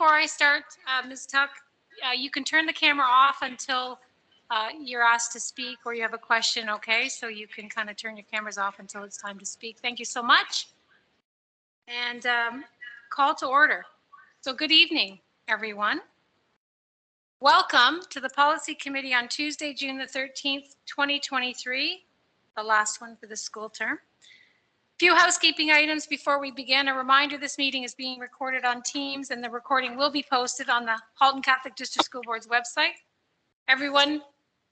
Before I start, Ms. Tuck, you can turn the camera off until you're asked to speak or you have a question, okay? So you can kind of turn your cameras off until it's time to speak. Thank you so much. And call to order. So good evening, everyone. Welcome to the Policy Committee on Tuesday, June the 13th, 2023, the last one for the school term. Few housekeeping items before we begin. A reminder, this meeting is being recorded on Teams and the recording will be posted on the Halton Catholic District School Board's website. Everyone,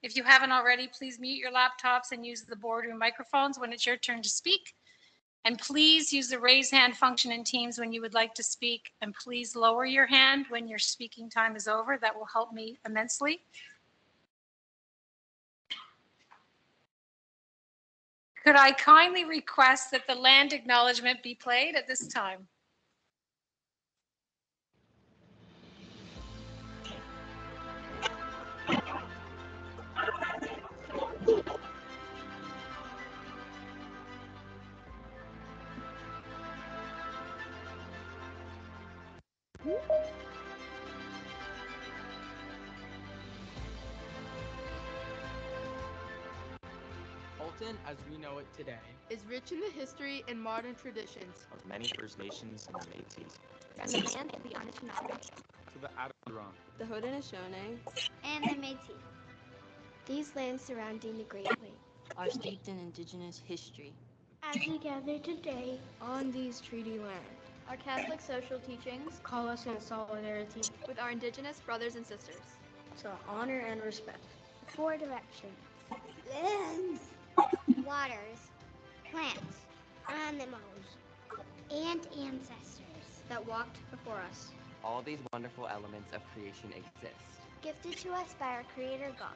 if you haven't already, please mute your laptops and use the boardroom microphones when it's your turn to speak. And please use the raise hand function in Teams when you would like to speak. And please lower your hand when your speaking time is over. That will help me immensely. Could I kindly request that the land acknowledgement be played at this time? Halton, as we know it today, is rich in the history and modern traditions of many First Nations and the Métis, from the land of the Anishinaabe, to the Adirondack, the Haudenosaunee, and the Métis. These lands surrounding the Great Lakes are steeped in Indigenous history. As we gather today on these treaty lands, our Catholic social teachings call us in solidarity with our Indigenous brothers and sisters. To honor and respect. 4 directions. Lands, waters, plants, animals, and ancestors that walked before us. All these wonderful elements of creation exist, gifted to us by our Creator God.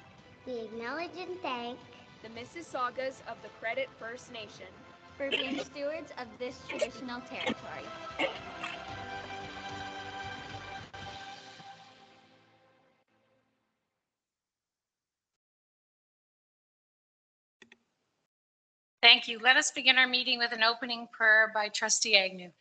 We acknowledge and thank the Mississaugas of the Credit First Nation for being stewards of this traditional territory. Thank you. Let us begin our meeting with an opening prayer by Trustee Agnew.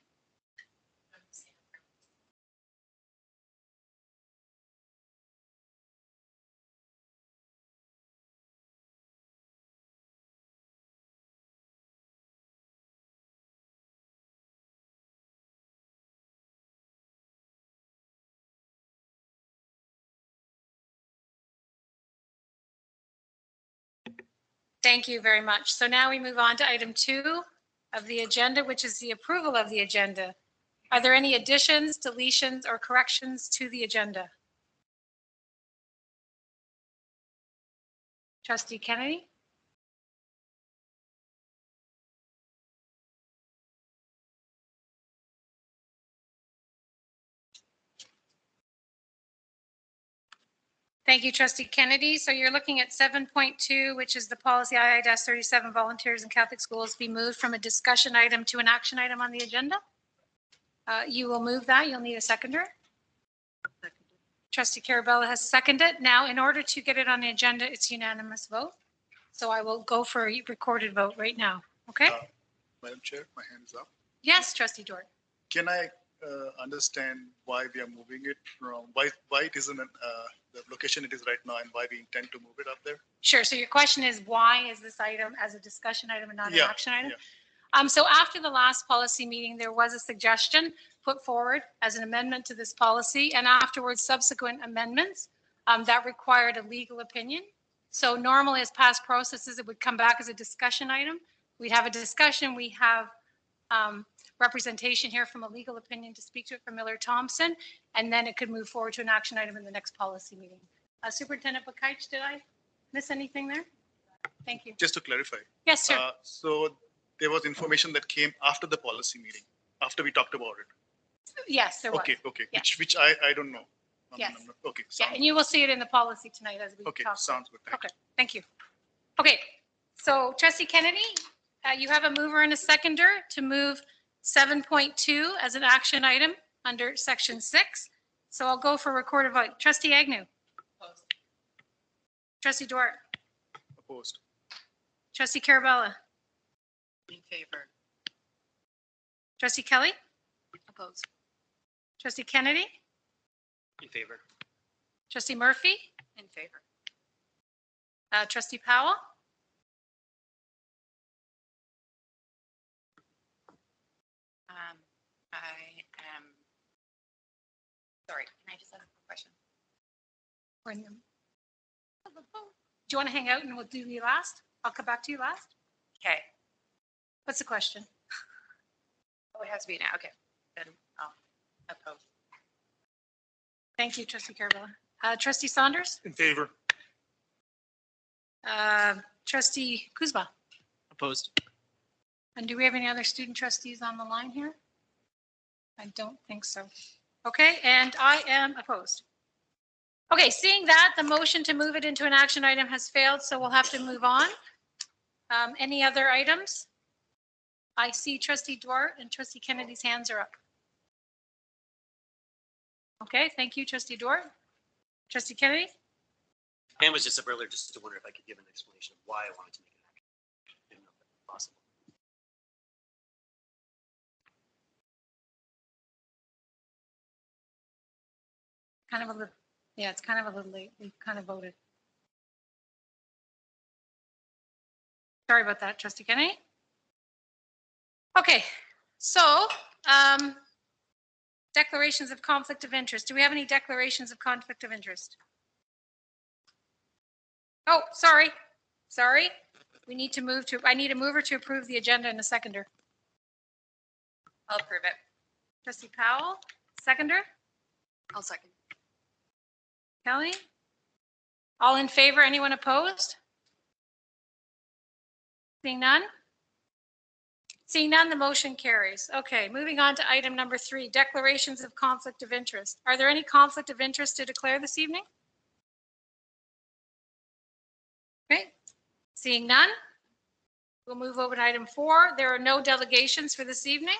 Thank you very much. So now we move on to item 2 of the agenda, which is the approval of the agenda. Are there any additions, deletions, or corrections to the agenda? Trustee Kennedy? Thank you, Trustee Kennedy. So you're looking at 7.2, which is the policy II-37 volunteers in Catholic schools be moved from a discussion item to an action item on the agenda. You will move that. You'll need a seconder. Trustee Carabella has seconded. Now, in order to get it on the agenda, it's unanimous vote. So I will go for a recorded vote right now. Okay? Madam Chair, my hand is up. Yes, Trustee Dort. Can I understand why we are moving it from, why it isn't the location it is right now and why we intend to move it up there? Sure. So your question is, why is this item as a discussion item and not an action item? Yeah. So after the last policy meeting, there was a suggestion put forward as an amendment to this policy, and afterwards subsequent amendments that required a legal opinion. So normally as past processes, it would come back as a discussion item. We'd have a discussion. We have representation here from a legal opinion to speak to it from Miller Thompson, and then it could move forward to an action item in the next policy meeting. Superintendent Bakaich, did I miss anything there? Thank you. Just to clarify. Yes, sir. So there was information that came after the policy meeting, after we talked about it. Yes, there was. Okay. Yes. Which I don't know. Yes. Okay. Yeah, and you will see it in the policy tonight as we talk. Okay, sounds good. Thank you. Okay, so Trustee Kennedy, you have a mover and a seconder to move 7.2 as an action item under section 6. So I'll go for recorded vote. Trustee Agnew. Opposed. Trustee Dort. Opposed. Trustee Carabella. In favor. Trustee Kelly. Opposed. Trustee Kennedy. In favor. Trustee Murphy? In favor. Trustee Powell? I am, sorry, can I just ask a question? Do you want to hang out and we'll do you last? I'll come back to you last. Okay. What's the question? Oh, it has to be now. Okay. Then I'll oppose. Thank you, Trustee Carabella. Trustee Saunders? In favor. Trustee Kuzma? Opposed. And do we have any other student trustees on the line here? I don't think so. Okay, and I am opposed. Okay, seeing that, the motion to move it into an action item has failed, so we'll have to move on. Any other items? I see Trustee Duarte and Trustee Kennedy's hands are up. Okay, thank you, Trustee Duarte. Trustee Kennedy? Hand was just up earlier just to wonder if I could give an explanation of why I wanted to make an action. Didn't know if that was possible. Kind of a little, yeah, it's kind of a little late. We kind of voted. Sorry about that, Trustee Kennedy. Okay, so declarations of conflict of interest. Do we have any declarations of conflict of interest? Oh, sorry. We need to move to, I need a mover to approve the agenda and a seconder. I'll approve it. Trustee Powell, seconder. I'll second. Kelly? All in favor? Anyone opposed? Seeing none? Seeing none, the motion carries. Okay, moving on to item number 3, declarations of conflict of interest. Are there any conflict of interest to declare this evening? Okay, seeing none, we'll move over to item 4. There are no delegations for this evening.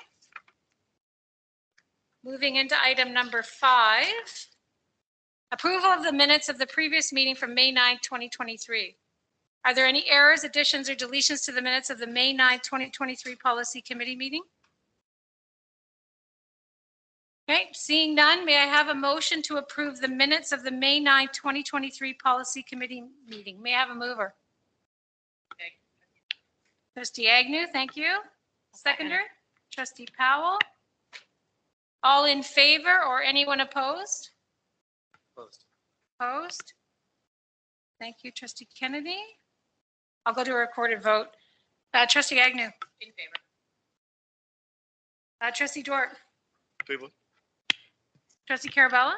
Moving into item number 5, approval of the minutes of the previous meeting from May 9, 2023. Are there any errors, additions, or deletions to the minutes of the May 9, 2023 Policy Committee meeting? Okay, seeing none, may I have a motion to approve the minutes of the May 9, 2023 Policy Committee meeting? May I have a mover? Okay. Trustee Agnew, thank you. Seconder, Trustee Powell. All in favor or anyone opposed? Opposed. Opposed? Thank you, Trustee Kennedy. I'll go to a recorded vote. Trustee Agnew. In favor. Trustee Duarte. Favor. Trustee Carabella.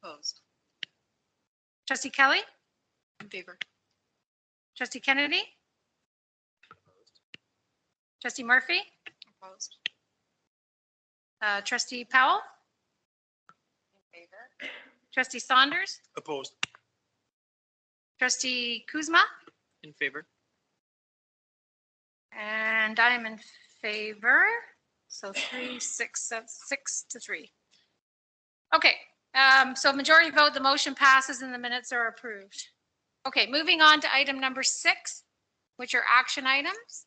Opposed. Trustee Kelly. In favor. Trustee Kennedy. Trustee Murphy. Opposed. Trustee Powell. In favor. Trustee Saunders. Opposed. Trustee Kuzma. In favor. And I am in favor. So 6 to 3. Okay, so majority vote, the motion passes and the minutes are approved. Okay, moving on to item number 6, which are action items.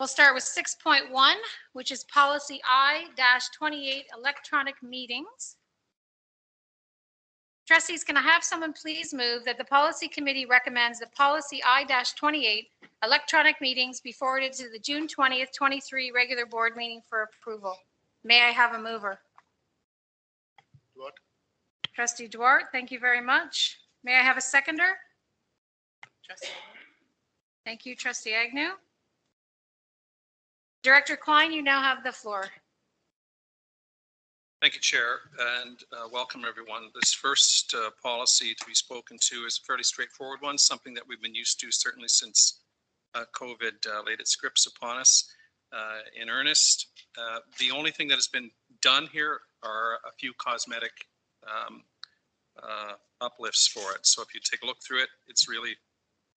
We'll start with 6.1, which is policy I-28 electronic meetings. Trustees, can I have someone please move that the policy committee recommends that policy I-28 electronic meetings be forwarded to the June 20th, 23 regular board meeting for approval. May I have a mover? Duarte. Trustee Duarte, thank you very much. May I have a seconder? Trustee. Thank you, Trustee Agnew. Director Klein, you now have the floor. Thank you, Chair, and welcome everyone. This first policy to be spoken to is a fairly straightforward one, something that we've been used to certainly since COVID laid its grips upon us in earnest. The only thing that has been done here are a few cosmetic uplifts for it. So if you take a look through it, it's really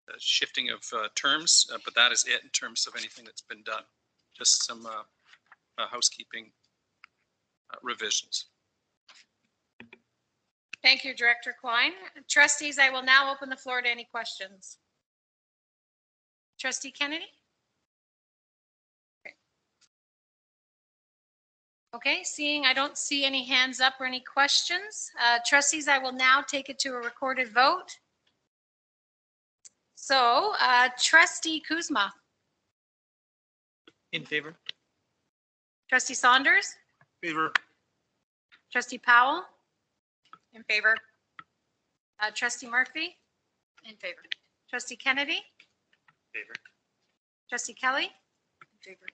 a shifting of terms, but that is it in terms of anything that's been done. Just some housekeeping revisions. Thank you, Director Klein. Trustees, I will now open the floor to any questions. Trustee Kennedy? Okay, I don't see any hands up or any questions. Trustees, I will now take it to a recorded vote. So, Trustee Kuzma, In favor? Trustee Saunders, Favor. Trustee Powell, In favor? Trustee Murphy, In favor. Trustee Kennedy, Favor. Trustee Kelly, In favor.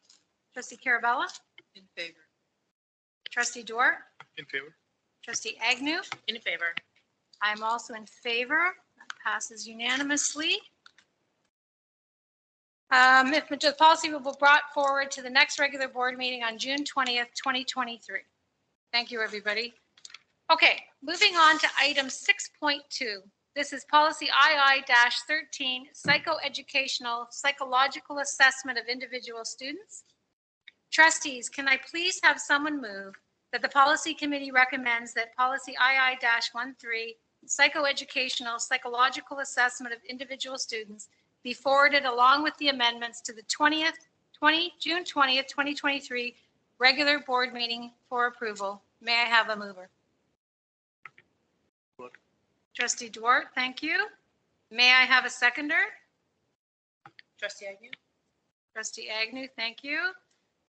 Trustee Carabella, In favor. Trustee Duarte, In favor. Trustee Agnew. In favor. I'm also in favor. That passes unanimously. If the policy will be brought forward to the next regular board meeting on June 20th, 2023. Thank you, everybody. Okay, moving on to item 6.2. This is policy II-13, psychoeducational, psychological assessment of individual students. Trustees, can I please have someone move that the policy committee recommends that policy II-13, psychoeducational, psychological assessment of individual students be forwarded along with the amendments to the June 20th, 2023 regular board meeting for approval. May I have a mover? Duarte. Trustee Duarte, thank you. May I have a seconder? Trustee Agnew? Trustee Agnew, thank you.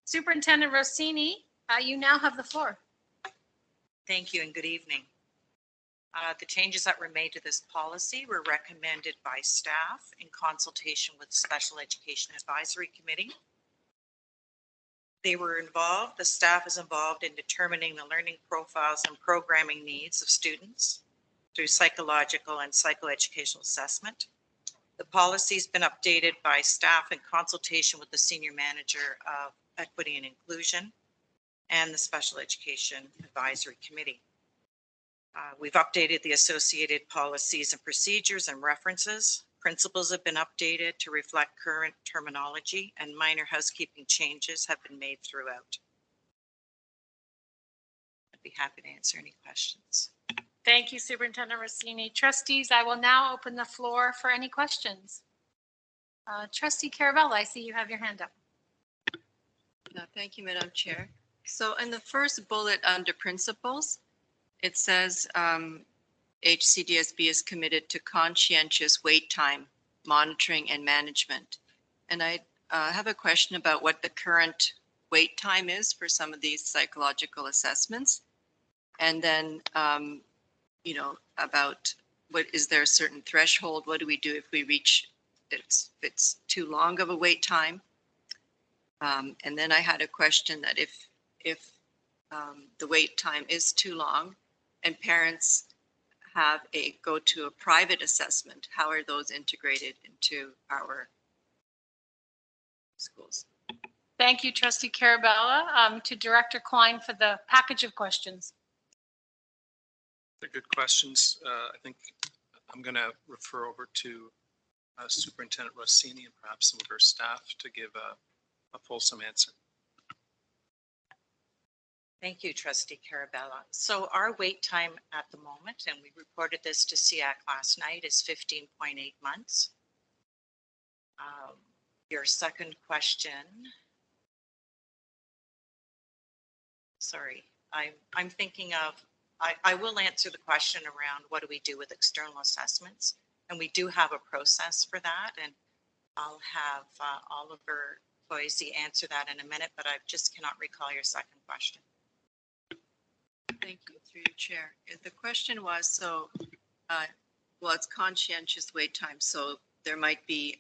Superintendent Rossini, you now have the floor. Thank you and good evening. The changes that were made to this policy were recommended by staff in consultation with the Special Education Advisory Committee. The staff is involved in determining the learning profiles and programming needs of students through psychological and psychoeducational assessment. The policy has been updated by staff in consultation with the Senior Manager of Equity and Inclusion and the Special Education Advisory Committee. We've updated the associated policies and procedures and references. Principles have been updated to reflect current terminology, and minor housekeeping changes have been made throughout. I'd be happy to answer any questions. Thank you, Superintendent Rossini. Trustees, I will now open the floor for any questions. Trustee Carabella, I see you have your hand up. Thank you, Madam Chair. So in the first bullet under principles, it says HCDSB is committed to conscientious wait time monitoring and management. And I have a question about what the current wait time is for some of these psychological assessments. And then, you know, about is there a certain threshold? What do we do if we reach it's too long of a wait time? And then I had a question that if the wait time is too long and parents go to a private assessment, how are those integrated into our schools? Thank you, Trustee Carabella. To Director Klein for the package of questions. They're good questions. I think I'm going to refer over to Superintendent Rossini and perhaps some of her staff to give a fulsome answer. Thank you, Trustee Carabella. So our wait time at the moment, and we reported this to SEAC last night, is 15.8 months. Your second question. Sorry, I'm thinking of, I will answer the question around what do we do with external assessments. And we do have a process for that. And I'll have Oliver Boise answer that in a minute, but I just cannot recall your second question. Thank you, through your chair. The question was, so, well, it's conscientious wait time, so there might be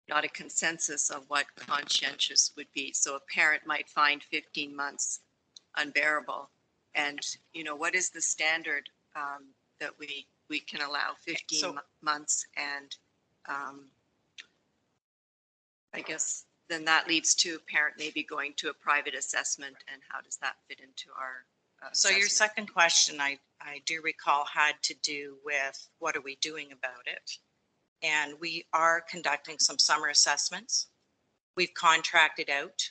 not a consensus of what conscientious would be. So a parent might find 15 months unbearable. And, you know, what is the standard that we can allow 15 months? And I guess then that leads to a parent maybe going to a private assessment, and how does that fit into our So your second question, I do recall, had to do with what are we doing about it? And we are conducting some summer assessments. We've contracted out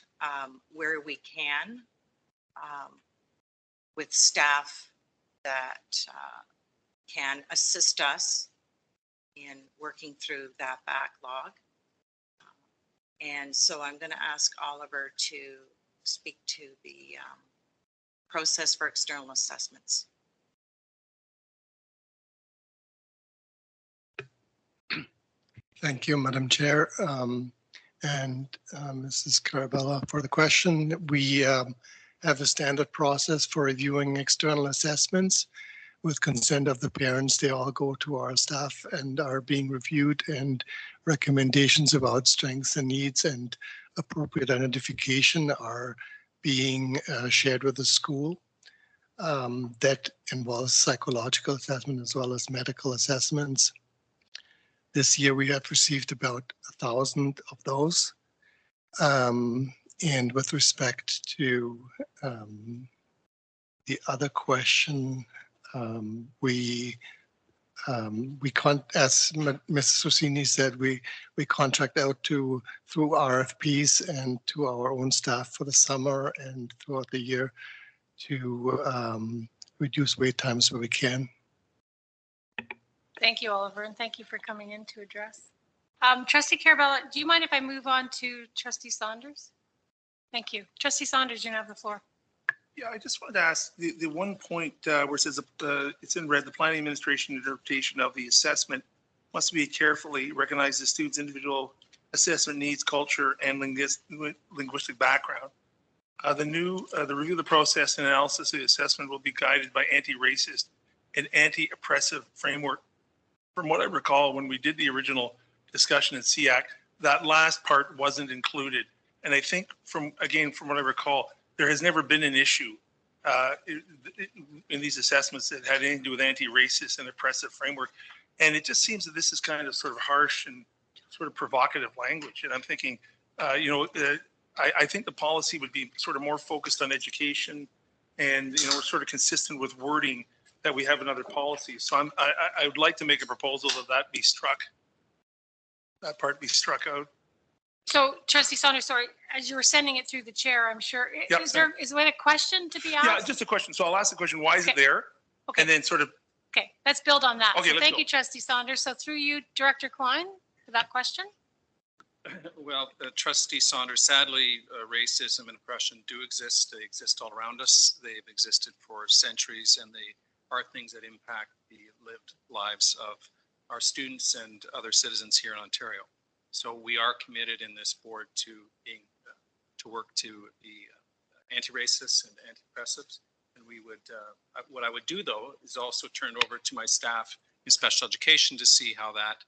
where we can with staff that can assist us in working through that backlog. And so I'm going to ask Oliver to speak to the process for external assessments. Thank you, Madam Chair. And Mrs. Carabella for the question. We have a standard process for reviewing external assessments. With consent of the parents, they all go to our staff and are being reviewed, and recommendations about strengths and needs and appropriate identification are being shared with the school. That involves psychological assessment as well as medical assessments. This year we have received about 1,000 of those. And with respect to the other question, we can't, as Mrs. Rossini said, we contract out through RFPs and to our own staff for the summer and throughout the year to reduce wait times where we can. Thank you, Oliver, and thank you for coming in to address. Trustee Carabella, do you mind if I move on to Trustee Saunders? Thank you. Trustee Saunders, you have the floor. Yeah, I just wanted to ask the one point where it says it's in red, the planning administration interpretation of the assessment must be carefully recognize the student's individual assessment needs, culture, and linguistic background. The review of the process and analysis of the assessment will be guided by anti-racist and anti-oppressive framework. From what I recall, when we did the original discussion in SEAC, that last part wasn't included. And I think from what I recall, there has never been an issue in these assessments that had anything to do with anti-racist and oppressive framework. And it just seems that this is kind of sort of harsh and sort of provocative language. And I'm thinking, I think the policy would be sort of more focused on education and, sort of consistent with wording that we have in other policies. So I would like to make a proposal that be struck, that part be struck out. So, Trustee Saunders, sorry, as you were sending it through the chair, I'm sure, Yep. is there a question to be asked? Yeah, just a question. So I'll ask the question, why is it there? Okay. And then sort of. Okay, let's build on that. Okay, So let's thank go. you, Trustee Saunders. So through you, Director Klein, for that question. Well, Trustee Saunders, sadly, racism and oppression do exist. They exist all around us. They've existed for centuries, and they are things that impact the lived lives of our students and other citizens here in Ontario. So we are committed in this board to work to be anti-racist and anti-oppressives. And we would, what I would do though, is also turn over to my staff in special education to see how that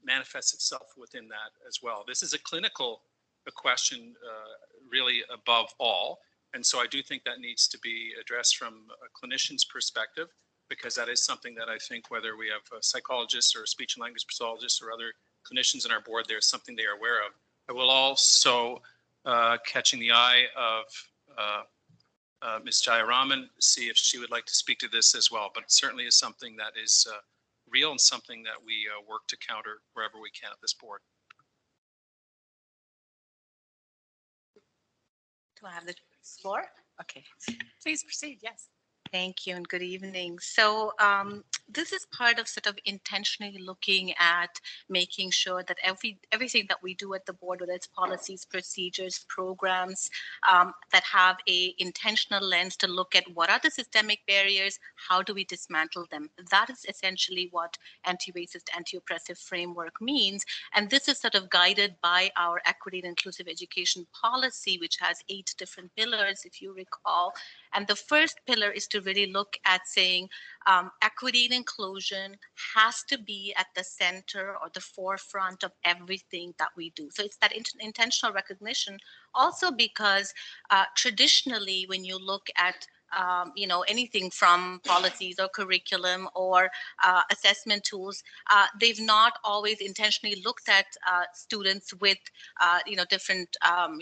manifests itself within that as well. This is a clinical question really above all. And so I do think that needs to be addressed from a clinician's perspective, because that is something that I think whether we have psychologists or speech and language pathologists or other clinicians in our board, there's something they are aware of. I will also, catching the eye of Ms. Jayaraman, see if she would like to speak to this as well, but it certainly is something that is real and something that we work to counter wherever we can at this board. Do I have the floor? Okay. Please proceed, yes. Thank you and good evening. So this is part of sort of intentionally looking at making sure that everything that we do at the board, whether it's policies, procedures, programs, that have a intentional lens to look at what are the systemic barriers, how do we dismantle them? That is essentially what anti-racist, anti-oppressive framework means. And this is sort of guided by our equity and inclusive education policy, which has 8 different pillars, if you recall. And the first pillar is to really look at saying equity and inclusion has to be at the center or the forefront of everything that we do. So it's that intentional recognition, also because traditionally when you look at anything from policies or curriculum or assessment tools, they've not always intentionally looked at students with, different,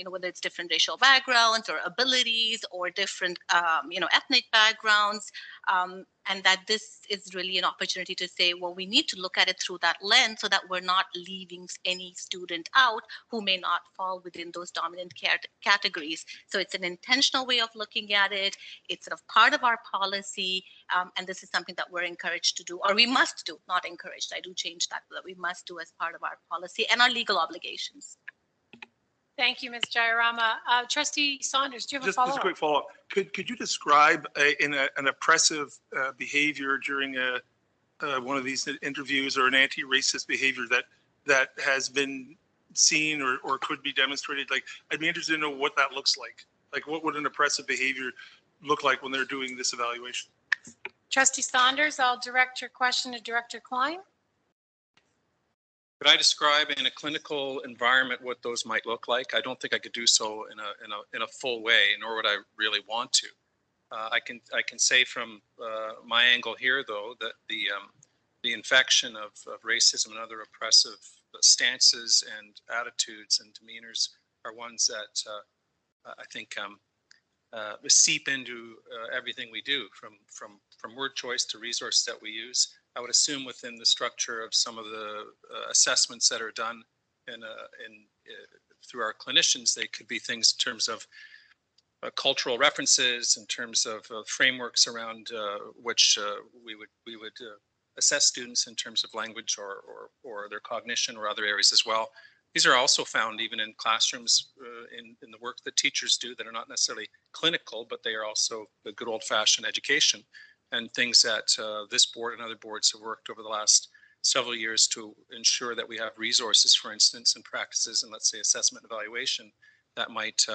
whether it's different racial backgrounds or abilities or different, ethnic backgrounds. And that this is really an opportunity to say, well, we need to look at it through that lens so that we're not leaving any student out who may not fall within those dominant categories. So it's an intentional way of looking at it. It's sort of part of our policy. And this is something that we're encouraged to do, or we must do, not encouraged. I do change that, but we must do as part of our policy and our legal obligations. Thank you, Ms. Jayarama. Trustee Saunders, do you have a Just follow-up? a quick follow-up. Could you describe an oppressive behavior during one of these interviews, or an anti-racist behavior that has been seen or could be demonstrated? Like, I'd be interested to know what that looks like. Like, what would an oppressive behavior look like when they're doing this evaluation? Trustee Saunders, I'll direct your question to Director Klein. Could I describe in a clinical environment what those might look like? I don't think I could do so in a full way, nor would I really want to. I can say from my angle here, though, that the infection of racism and other oppressive stances and attitudes and demeanors are ones that I think seep into everything we do, from word choice to resources that we use. I would assume within the structure of some of the assessments that are done through our clinicians, they could be things in terms of cultural references, in terms of frameworks around which we would assess students in terms of language or their cognition or other areas as well. These are also found even in classrooms in the work that teachers do that are not necessarily clinical, but they are also the good old-fashioned education, and things that this board and other boards have worked over the last several years to ensure that we have resources, for instance, and practices, and let's say assessment and evaluation that might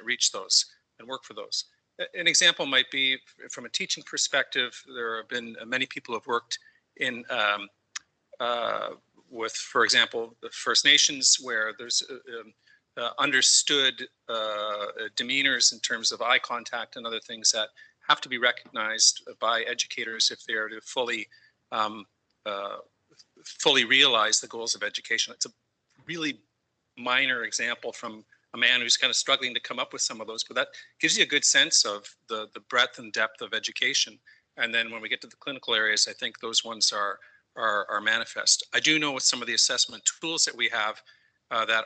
reach those and work for those. An example might be from a teaching perspective. There have been many people who have worked in with, for example, the First Nations, where there's understood demeanors in terms of eye contact and other things that have to be recognized by educators if they are to fully realize the goals of education. It's a really minor example from a man who's kind of struggling to come up with some of those, but that gives you a good sense of the breadth and depth of education. And then when we get to the clinical areas, I think those ones are manifest. I do know with some of the assessment tools that we have that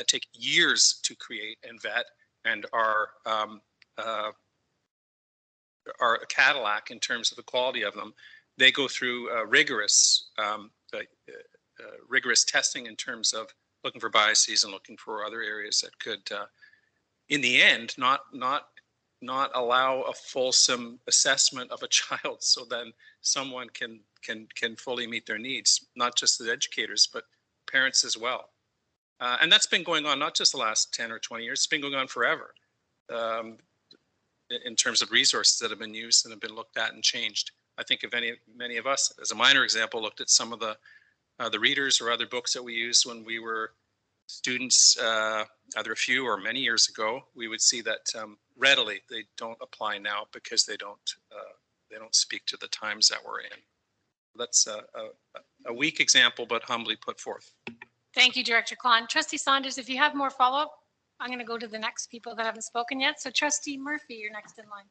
take years to create and vet and are a Cadillac in terms of the quality of them. They go through rigorous testing in terms of looking for biases and looking for other areas that could, in the end, not allow a fulsome assessment of a child, so then someone can fully meet their needs, not just the educators, but parents as well. And that's been going on not just the last 10 or 20 years, it's been going on forever in terms of resources that have been used and have been looked at and changed. I think of many of us, as a minor example, looked at some of the readers or other books that we used when we were students, either a few or many years ago. We would see that readily they don't apply now because they don't speak to the times that we're in. That's a weak example, but humbly put forth. Thank you, Director Klein. Trustee Saunders, if you have more follow-up, I'm going to go to the next people that haven't spoken yet. So Trustee Murphy, you're next in line.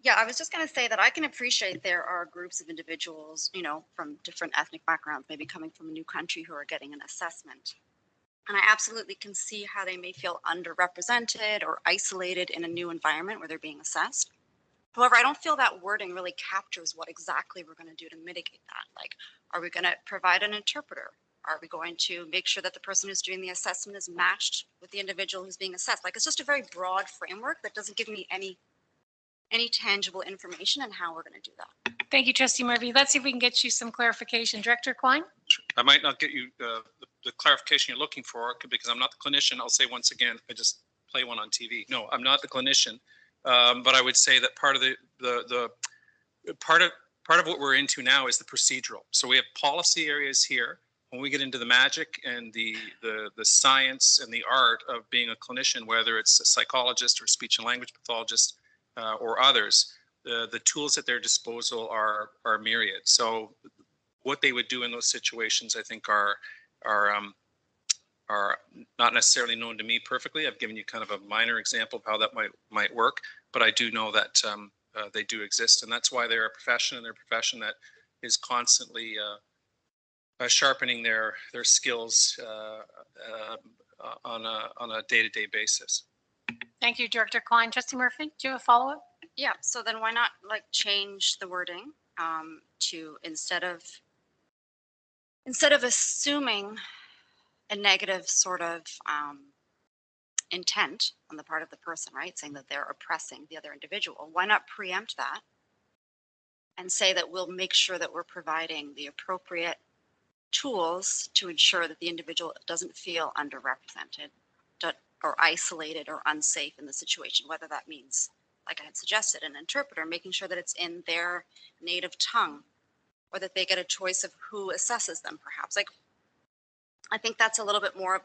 Yeah, I was just going to say that I can appreciate there are groups of individuals, from different ethnic backgrounds, maybe coming from a new country, who are getting an assessment. And I absolutely can see how they may feel underrepresented or isolated in a new environment where they're being assessed. However, I don't feel that wording really captures what exactly we're going to do to mitigate that. Like, are we going to provide an interpreter? Are we going to make sure that the person who's doing the assessment is matched with the individual who's being assessed? Like, it's just a very broad framework that doesn't give me any tangible information on how we're going to do that. Thank you, Trustee Murphy. Let's see if we can get you some clarification. Director Klein? I might not get you the clarification you're looking for because I'm not the clinician. I'll say once again, I just play one on TV. No, I'm not the clinician. But I would say that part of part of what we're into now is the procedural. So we have policy areas here. When we get into the magic and the science and the art of being a clinician, whether it's a psychologist or speech and language pathologist or others, the tools at their disposal are myriad. So what they would do in those situations, I think, are not necessarily known to me perfectly. I've given you kind of a minor example of how that might work, but I do know that they do exist, and that's why they're a profession, and they're a profession that is constantly sharpening their skills on a day-to-day basis. Thank you, Director Klein. Trustee Murphy, do you have a follow-up? Yeah, so then why not change the wording to instead of assuming a negative sort of intent on the part of the person, right? Saying that they're oppressing the other individual. Why not preempt that and say that we'll make sure that we're providing the appropriate tools to ensure that the individual doesn't feel underrepresented or isolated or unsafe in the situation, whether that means, like I had suggested, an interpreter, making sure that it's in their native tongue, or that they get a choice of who assesses them, perhaps. Like, I think that's a little bit more of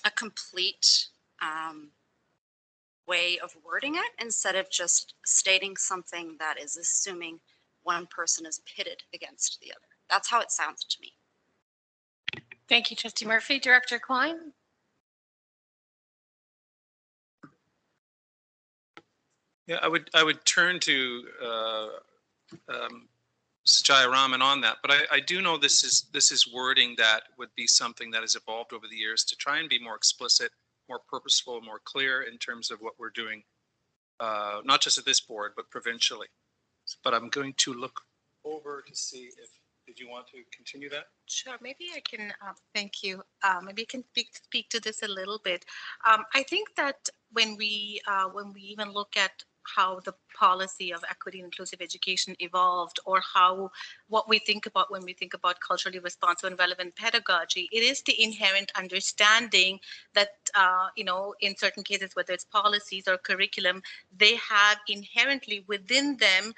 a complete way of wording it, instead of just stating something that is assuming one person is pitted against the other. That's how it sounds to me. Thank you, Trustee Murphy. Director Klein? Yeah, I would turn to Sajaya Raman on that, but I do know this is wording that would be something that has evolved over the years to try and be more explicit, more purposeful, more clear in terms of what we're doing, not just at this board, but provincially. But I'm going to look over to see if, did you want to continue that? Sure, maybe I can, thank you. Maybe I can speak to this a little bit. I think that when we even look at how the policy of equity and inclusive education evolved, or what we think about when we think about culturally responsive and relevant pedagogy, it is the inherent understanding that, in certain cases, whether it's policies or curriculum, they have inherently within them,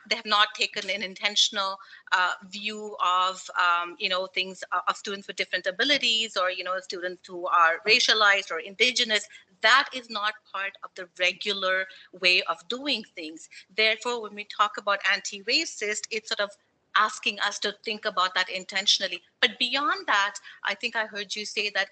they have not taken an intentional view of, things of students with different abilities, or, students who are racialized or indigenous. That is not part of the regular way of doing things. Therefore, when we talk about anti-racist, it's sort of asking us to think about that intentionally. But beyond that, I think I heard you say that,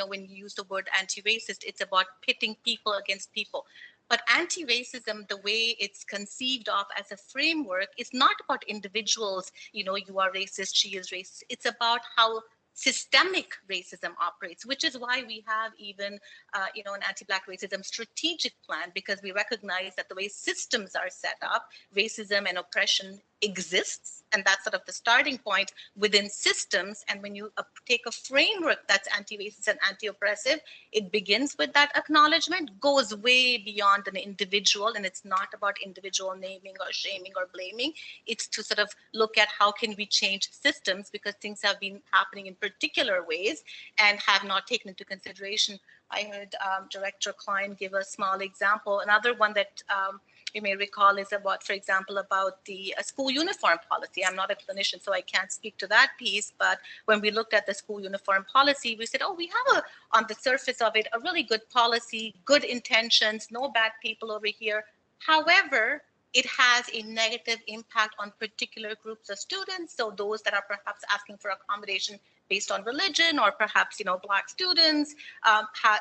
when you use the word anti-racist, it's about pitting people against people. But anti-racism, the way it's conceived of as a framework, is not about individuals, you are racist, she is racist. It's about how systemic racism operates, which is why we have even, an anti-Black racism strategic plan, because we recognize that the way systems are set up, racism and oppression exists, and that's sort of the starting point within systems. And when you take a framework that's anti-racist and anti-oppressive, it begins with that acknowledgement, goes way beyond an individual, and it's not about individual naming or shaming or blaming. It's to sort of look at how can we change systems, because things have been happening in particular ways and have not taken into consideration. I heard Director Klein give a small example. Another one that you may recall is about, for example, about the school uniform policy. I'm not a clinician, so I can't speak to that piece. But when we looked at the school uniform policy, we said, oh, we have on the surface of it, a really good policy, good intentions, no bad people over here. However, it has a negative impact on particular groups of students. So those that are perhaps asking for accommodation based on religion, or perhaps, Black students,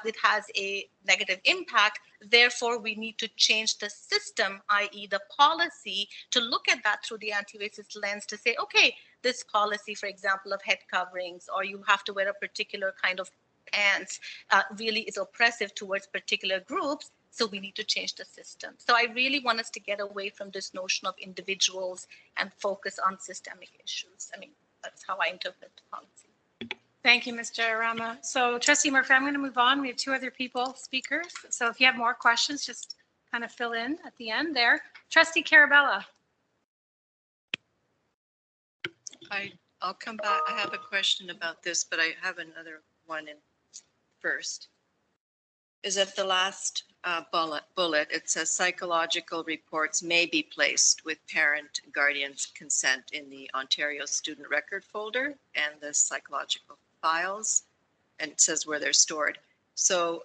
it has a negative impact. Therefore, we need to change the system, i.e. the policy, to look at that through the anti-racist lens to say, okay, this policy, for example, of head coverings, or you have to wear a particular kind of pants, really is oppressive towards particular groups. So we need to change the system. So I really want us to get away from this notion of individuals and focus on systemic issues. I mean, that's how I interpret the policy. Thank you, Ms. Jayarama. So Trustee Murphy, I'm going to move on. We have two other speakers. So if you have more questions, just kind of fill in at the end there. Trustee Carabella. I'll come back. I have a question about this, but I have another one in first. Is at the last bullet, it says psychological reports may be placed with parent guardian's consent in the Ontario student record folder and the psychological files, and it says where they're stored. So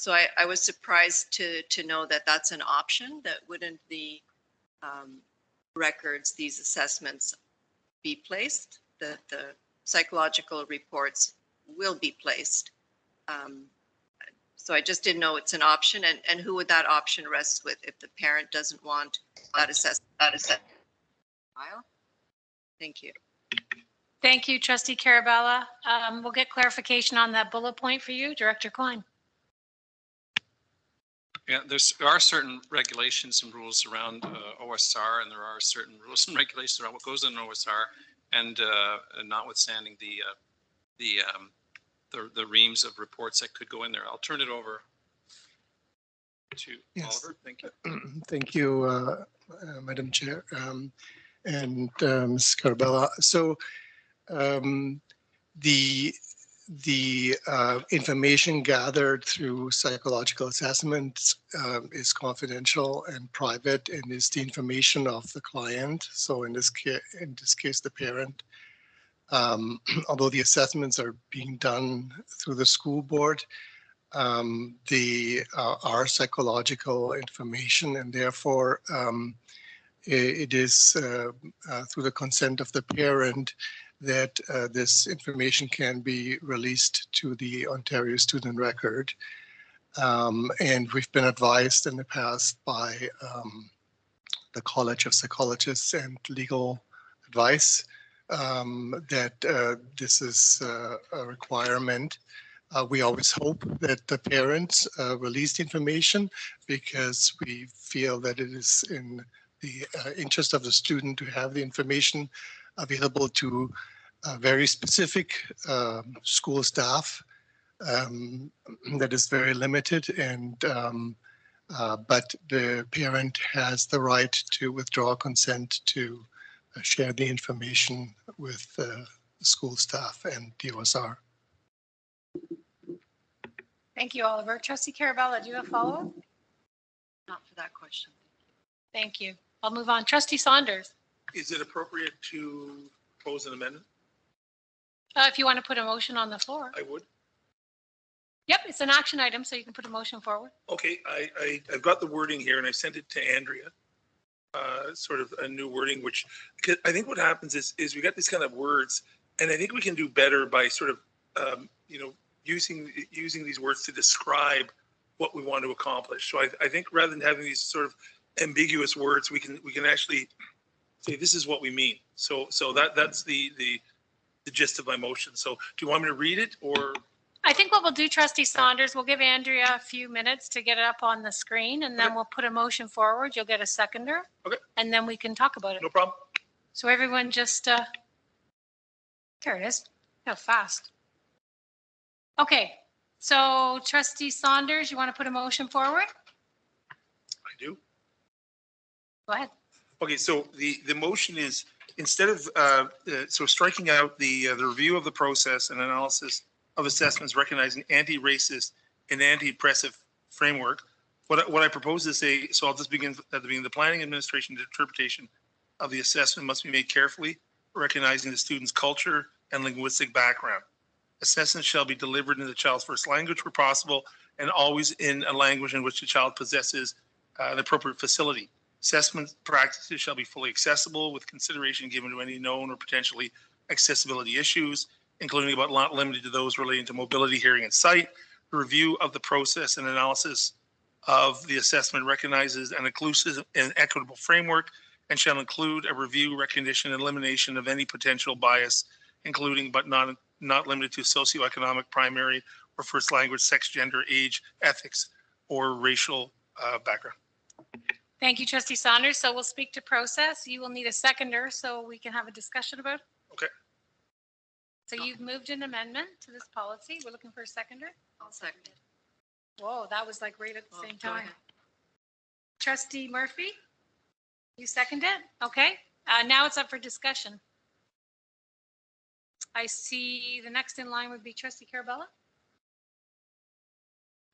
I was surprised to know that that's an option. That wouldn't the records, these assessments, be placed? That the psychological reports will be placed. So I just didn't know it's an option, and who would that option rest with if the parent doesn't want that assessment? File? Thank you. Thank you, Trustee Carabella. We'll get clarification on that bullet point for you, Director Klein. Yeah, there are certain regulations and rules around OSR, and there are certain rules and regulations around what goes in OSR. and notwithstanding the reams of reports that could go in there. I'll turn it over to Yes. Oliver. Thank you. Thank you, Madam Chair, and Ms. Carbella. So the information gathered through psychological assessments is confidential and private, and is the information of the client. So in this case, the parent. Although the assessments are being done through the school board, they are psychological information, and therefore it is through the consent of the parent that this information can be released to the Ontario Student Record. And we've been advised in the past by the College of Psychologists and Legal Advice that this is a requirement. We always hope that the parents release the information, because we feel that it is in the interest of the student to have the information available to very specific school staff that is very limited, and but the parent has the right to withdraw consent to share the information with school staff and DOSR. Thank you, Oliver. Trustee Carabella, do you have a follow-up? Not for that question. Thank you. I'll move on. Trustee Saunders, Is it appropriate to propose an amendment? if you want to put a motion on the floor. I would. Yep, it's an action item, so you can put a motion forward. Okay, I've got the wording here and I sent it to Andrea. Sort of a new wording, which I think what happens is we got these kind of words, and I think we can do better by sort of, using these words to describe what we want to accomplish. So I think rather than having these sort of ambiguous words, we can actually say this is what we mean. So that's the gist of my motion. So do you want me to read it, or? I think what we'll do, Trustee Saunders, we'll give Andrea a few minutes to get it up on the screen, and then Okay. we'll put a motion forward. You'll get a seconder. Okay. And then we can talk about it. No problem. So everyone just, there it is. How fast. Okay, so Trustee Saunders, you want to put a motion forward? I do. Go ahead. Okay, so the motion is, instead of, so striking out the review of the process and analysis of assessments recognizing anti-racist and anti-oppressive framework, what I propose is so I'll just begin at the beginning. The planning, administration, and interpretation of the assessment must be made carefully, recognizing the student's culture and linguistic background. Assessments shall be delivered in the child's first language where possible, and always in a language in which the child possesses an appropriate facility. Assessment practices shall be fully accessible, with consideration given to any known or potentially accessibility issues, including but not limited to those relating to mobility, hearing, and sight. The review of the process and analysis of the assessment recognizes an inclusive and equitable framework, and shall include a review, recognition, and elimination of any potential bias, including but not limited to socioeconomic, primary, or first language, sex, gender, age, ethics, or racial background. Thank you, Trustee Saunders. So we'll speak to process. You will need a seconder so we can have a discussion about it. Okay. So you've moved an amendment to this policy. We're looking for a seconder. I'll second it. Whoa, that was like right at the same Go time. ahead. Trustee Murphy, you second it? Okay. Now it's up for discussion. I see the next in line would be Trustee Carabella.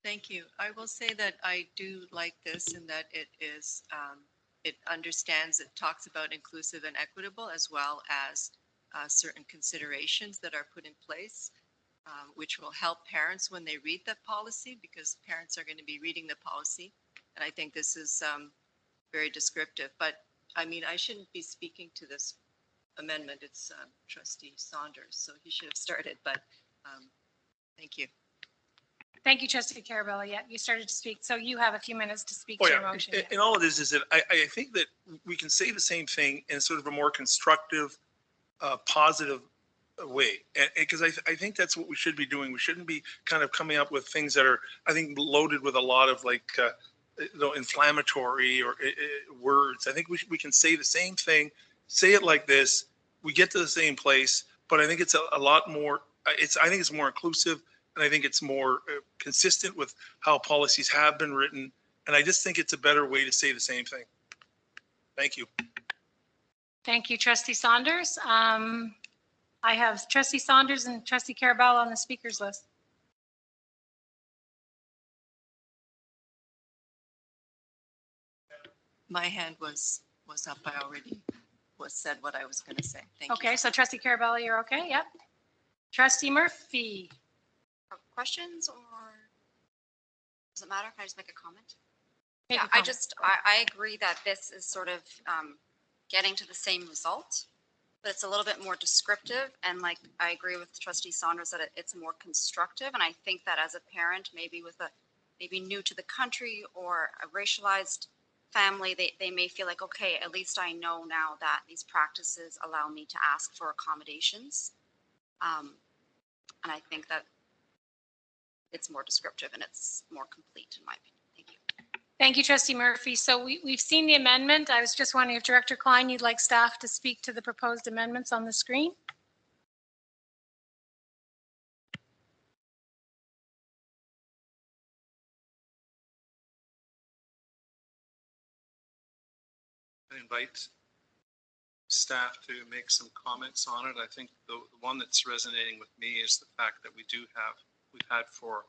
Thank you. I will say that I do like this, in that it is, it understands, it talks about inclusive and equitable, as well as certain considerations that are put in place, which will help parents when they read that policy, because parents are going to be reading the policy. And I think this is very descriptive. But I mean, I shouldn't be speaking to this amendment. It's Trustee Saunders, so he should have started. But thank you. Thank you, Trustee Carabella. Yeah, you started to speak. So you have a few minutes to speak Oh, to your yeah. motion. And all it is that I think that we can say the same thing in sort of a more constructive, positive way. And because I think that's what we should be doing. We shouldn't be kind of coming up with things that are, I think, loaded with a lot of like, inflammatory or words. I think we can say the same thing, say it like this, we get to the same place, but I think it's a lot more, I think it's more inclusive, and I think it's more consistent with how policies have been written. And I just think it's a better way to say the same thing. Thank you. Thank you, Trustee Saunders. I have Trustee Saunders and Trustee Carabello on the speakers list. My hand was up. I already said what I was going to say. Thank you. Okay, so Trustee Carabello, you're okay? Yep. Trustee Murphy. Questions, or does it matter if I just make a comment? Make a Yeah, comment. I agree that this is sort of getting to the same result, but it's a little bit more descriptive. And like, I agree with Trustee Saunders that it's more constructive. And I think that as a parent, maybe with maybe new to the country or a racialized family, they may feel like, okay, at least I know now that these practices allow me to ask for accommodations. And I think that it's more descriptive and it's more complete, in my opinion. Thank you. Thank you, Trustee Murphy. So we've seen the amendment. I was just wondering if Director Klein, you'd like staff to speak to the proposed amendments on the screen? I invite staff to make some comments on it. I think the one that's resonating with me is the fact that we've had for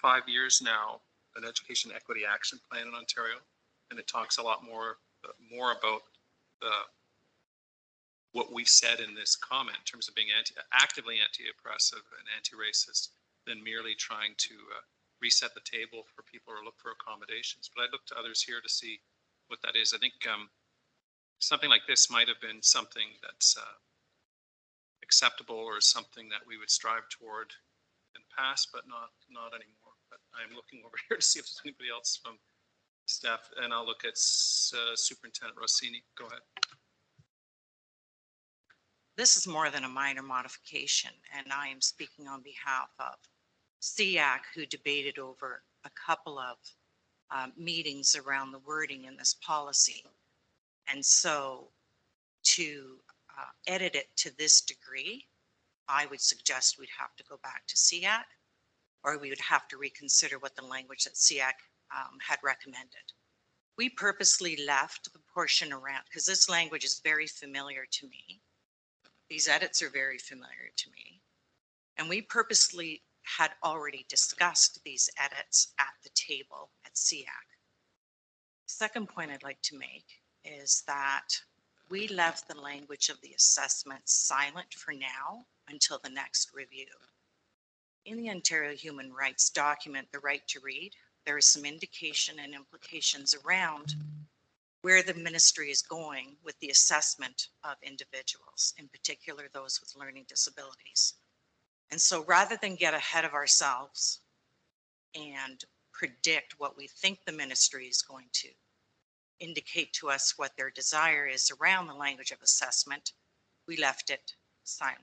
5 years now an education equity action plan in Ontario, and it talks a lot more about what we said in this comment in terms of being actively anti-oppressive and anti-racist than merely trying to reset the table for people or look for accommodations. But I'd look to others here to see what that is. I think something like this might have been something that's acceptable or something that we would strive toward in the past, but not anymore. But I'm looking over here to see if there's anybody else from staff, and I'll look at Superintendent Rossini. Go ahead. This is more than a minor modification, and I am speaking on behalf of SEAC, who debated over a couple of meetings around the wording in this policy. And so to edit it to this degree, I would suggest we'd have to go back to SEAC, or we would have to reconsider what the language that SEAC had recommended. We purposely left the portion around, because this language is very familiar to me. These edits are very familiar to me. And we purposely had already discussed these edits at the table at SEAC. Second point I'd like to make is that we left the language of the assessment silent for now until the next review. In the Ontario Human Rights document, The Right to Read, there is some indication and implications around where the ministry is going with the assessment of individuals, in particular those with learning disabilities. And so rather than get ahead of ourselves and predict what we think the ministry is going to indicate to us what their desire is around the language of assessment, we left it silent.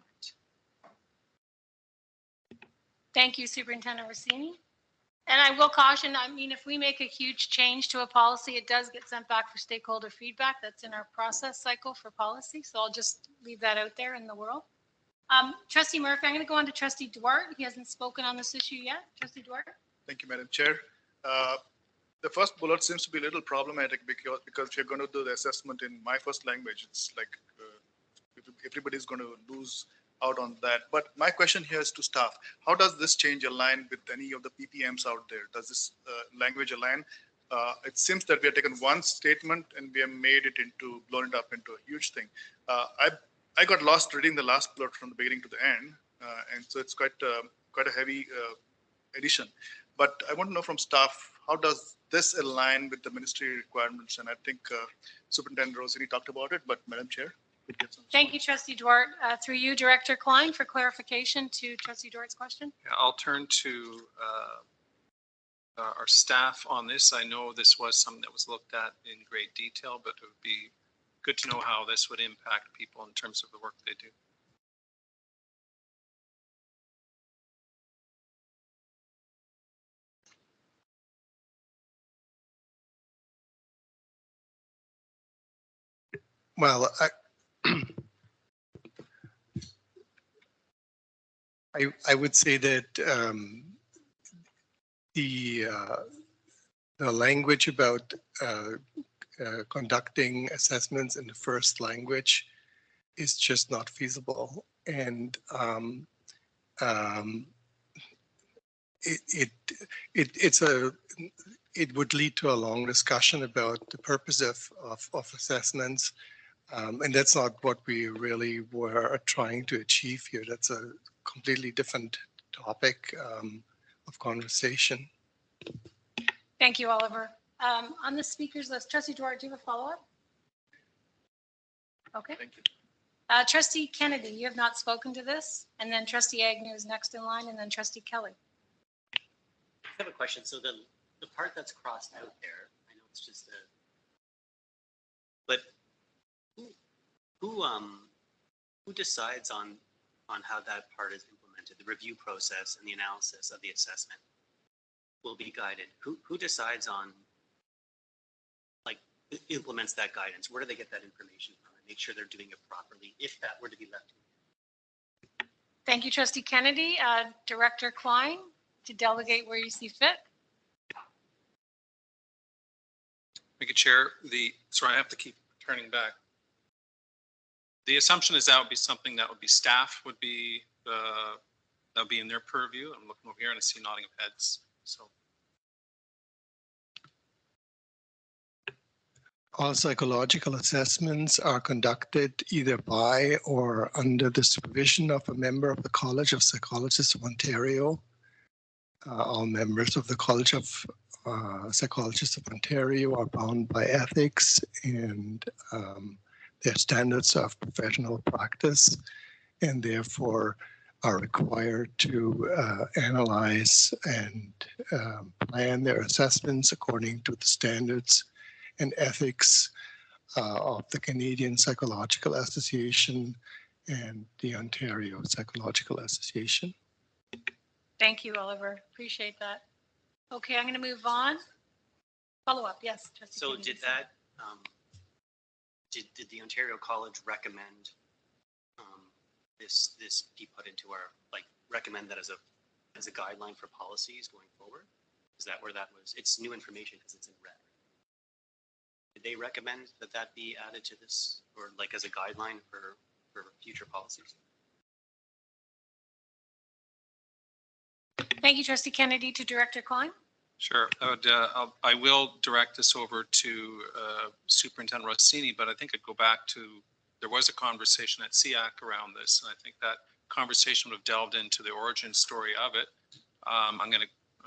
Thank you, Superintendent Rossini. And I will caution, I mean, if we make a huge change to a policy, it does get sent back for stakeholder feedback. That's in our process cycle for policy. So I'll just leave that out there in the world. Trustee Murphy, I'm going to go on to Trustee Duarte. He hasn't spoken on this issue yet. Trustee Duarte. Thank you, Madam Chair. The first bullet seems to be a little problematic because if you're going to do the assessment in my first language, it's like everybody's going to lose out on that. But my question here is to staff. How does this change align with any of the PPMs out there? Does this language align? It seems that we have taken one statement and we have made it into, blown it up into a huge thing. I got lost reading the last bullet from the beginning to the end. And so it's quite a heavy addition. But I want to know from staff, how does this align with the ministry requirements? And I think Superintendent Rossini talked about it, but Madam Chair. Thank you, Trustee Duarte. Through you, Director Klein, for clarification to Trustee Duarte's question. Yeah, I'll turn to our staff on this. I know this was something that was looked at in great detail, but it would be good to know how this would impact people in terms of the work they do. Well, I would say that the language about conducting assessments in the first language is just not feasible, and it would lead to a long discussion about the purpose of assessments, and that's not what we really were trying to achieve here. That's a completely different topic of conversation. Thank you, Oliver. On the speakers list, Trustee Duarte, do you have a follow-up? Okay. Thank you. Trustee Kennedy, you have not spoken to this, and then Trustee Agnew is next in line, and then Trustee Kelly. I have a question. So the part that's crossed out there, I know it's just but who decides on how that part is implemented? The review process and the analysis of the assessment will be guided. Who decides on, like, implements that guidance? Where do they get that information from and make sure they're doing it properly if that were to be left? Thank you, Trustee Kennedy. Director Klein, to delegate where you see fit. Thank you, Chair. Sorry, I have to keep turning back. The assumption is that would be something that would be staff would be that would be in their purview. I'm looking over here and I see nodding of heads. So all psychological assessments are conducted either by or under the supervision of a member of the College of Psychologists of Ontario. All members of the College of Psychologists of Ontario are bound by ethics and their standards of professional practice, and therefore are required to analyze and plan their assessments according to the standards and ethics of the Canadian Psychological Association and the Ontario Psychological Association. Thank you, Oliver. Appreciate that. Okay, I'm going to move on. Follow up, yes. Trustee So Kennedy. did that, did the Ontario College recommend this be put into our, like, recommend that as a guideline for policies going forward? Is that where that was? It's new information because it's in red. Did they recommend that be added to this, or like as a guideline for future policies? Thank you, Trustee Kennedy. To Director Klein. sure, I will direct this over to Superintendent Rossini, but I think I'd go back to, there was a conversation at SEAC around this, and I think that conversation would have delved into the origin story of it. I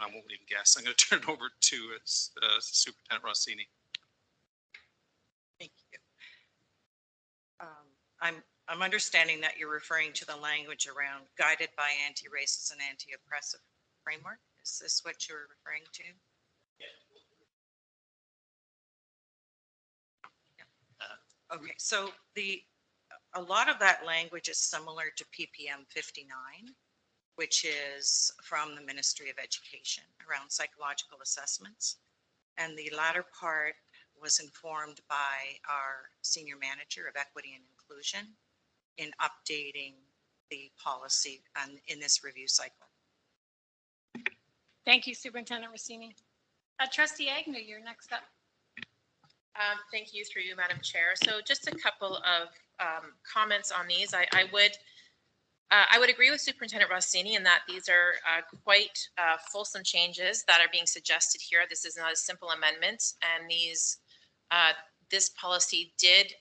won't even guess. I'm going to turn it over to Superintendent Rossini. Thank you. I'm understanding that you're referring to the language around guided by anti-racist and anti-oppressive framework. Is this what you're referring to? Yeah. Okay, so a lot of that language is similar to PPM 59, which is from the Ministry of Education around psychological assessments. And the latter part was informed by our Senior Manager of Equity and Inclusion in updating the policy in this review cycle. Thank you, Superintendent Rossini. Trustee Agnew, you're next up. Thank you through you, Madam Chair. So just a couple of comments on these. I would agree with Superintendent Rossini in that these are quite fulsome changes that are being suggested here. This is not a simple amendment, and this policy did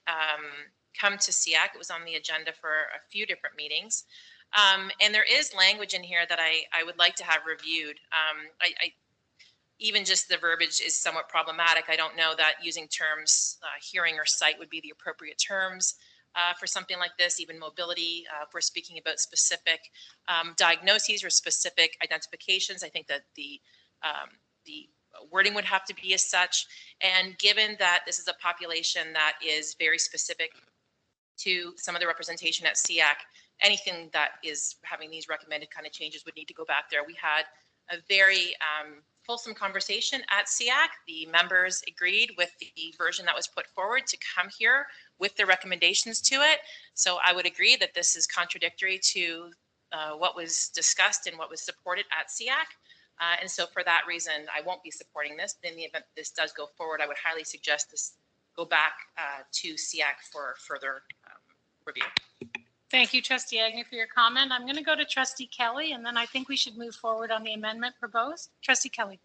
come to SEAC. It was on the agenda for a few different meetings. And there is language in here that I would like to have reviewed. Even just the verbiage is somewhat problematic. I don't know that using terms hearing or sight would be the appropriate terms for something like this. Even mobility, if we're speaking about specific diagnoses or specific identifications, I think that the wording would have to be as such. And given that this is a population that is very specific to some of the representation at SEAC, anything that is having these recommended kind of changes would need to go back there. We had a very fulsome conversation at SEAC. The members agreed with the version that was put forward to come here with the recommendations to it. So I would agree that this is contradictory to what was discussed and what was supported at SEAC. And so for that reason, I won't be supporting this. But in the event this does go forward, I would highly suggest this go back to SEAC for further review. Thank you, Trustee Agnew, for your comment. I'm going to go to Trustee Kelly, and then I think we should move forward on the amendment proposed. Trustee Kelly.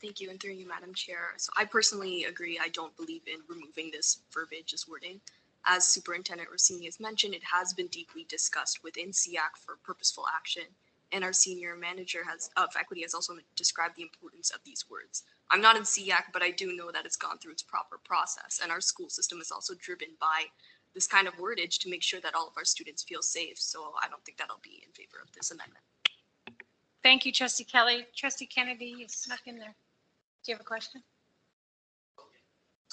Thank you, and through you, Madam Chair. So I personally agree. I don't believe in removing this verbiage as wording. As Superintendent Rossini has mentioned, it has been deeply discussed within SEAC for purposeful action, and our senior manager of equity has also described the importance of these words. I'm not in SEAC, but I do know that it's gone through its proper process, and our school system is also driven by this kind of wordage to make sure that all of our students feel safe. So I don't think that I'll be in favor of this amendment. Thank you, Trustee Kelly. Trustee Kennedy, you snuck in there. Do you have a question?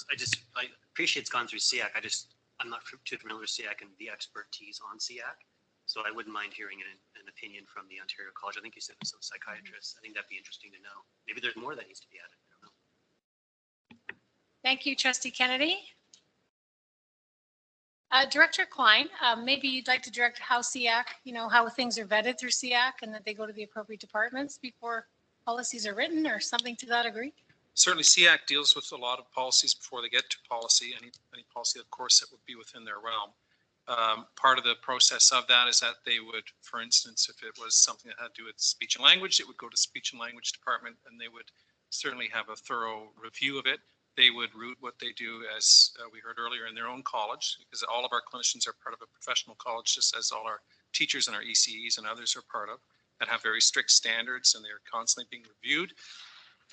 I appreciate it's gone through SEAC. I'm not too familiar with SEAC and the expertise on SEAC. So I wouldn't mind hearing an opinion from the Ontario College. I think you said some psychiatrists. I think that'd be interesting to know. Maybe there's more that needs to be added. I don't know. Thank you, Trustee Kennedy. Director Klein, maybe you'd like to direct how SEAC, how things are vetted through SEAC and that they go to the appropriate departments before policies are written or something to that degree? Certainly SEAC deals with a lot of policies before they get to policy. Any policy, of course, that would be within their realm. Part of the process of that is that they would, for instance, if it was something that had to do with speech and language, it would go to speech and language department, and they would certainly have a thorough review of it. They would root what they do, as we heard earlier, in their own college, because all of our clinicians are part of a professional college, just as all our teachers and our ECEs and others are part of, that have very strict standards, and they're constantly being reviewed.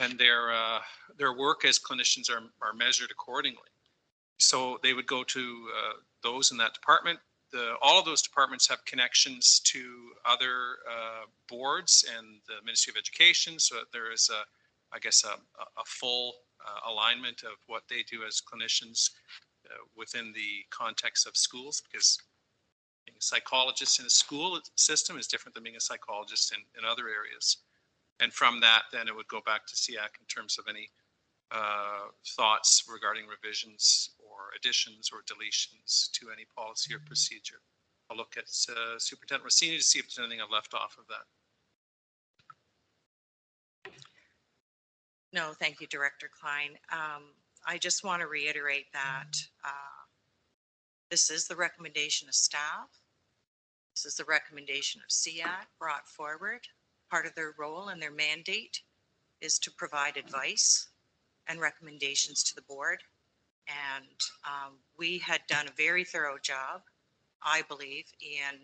And their work as clinicians are measured accordingly. So they would go to those in that department. All of those departments have connections to other boards and the Ministry of Education, so that there is a full alignment of what they do as clinicians within the context of schools, because being a psychologist in a school system is different than being a psychologist in other areas. And from that, then it would go back to SEAC in terms of any thoughts regarding revisions or additions or deletions to any policy or procedure. I'll look at Superintendent Rossini to see if there's anything I've left off of that. No, thank you, Director Klein. I just want to reiterate that this is the recommendation of staff. This is the recommendation of SEAC brought forward. Part of their role and their mandate is to provide advice and recommendations to the board. And we had done a very thorough job, I believe, in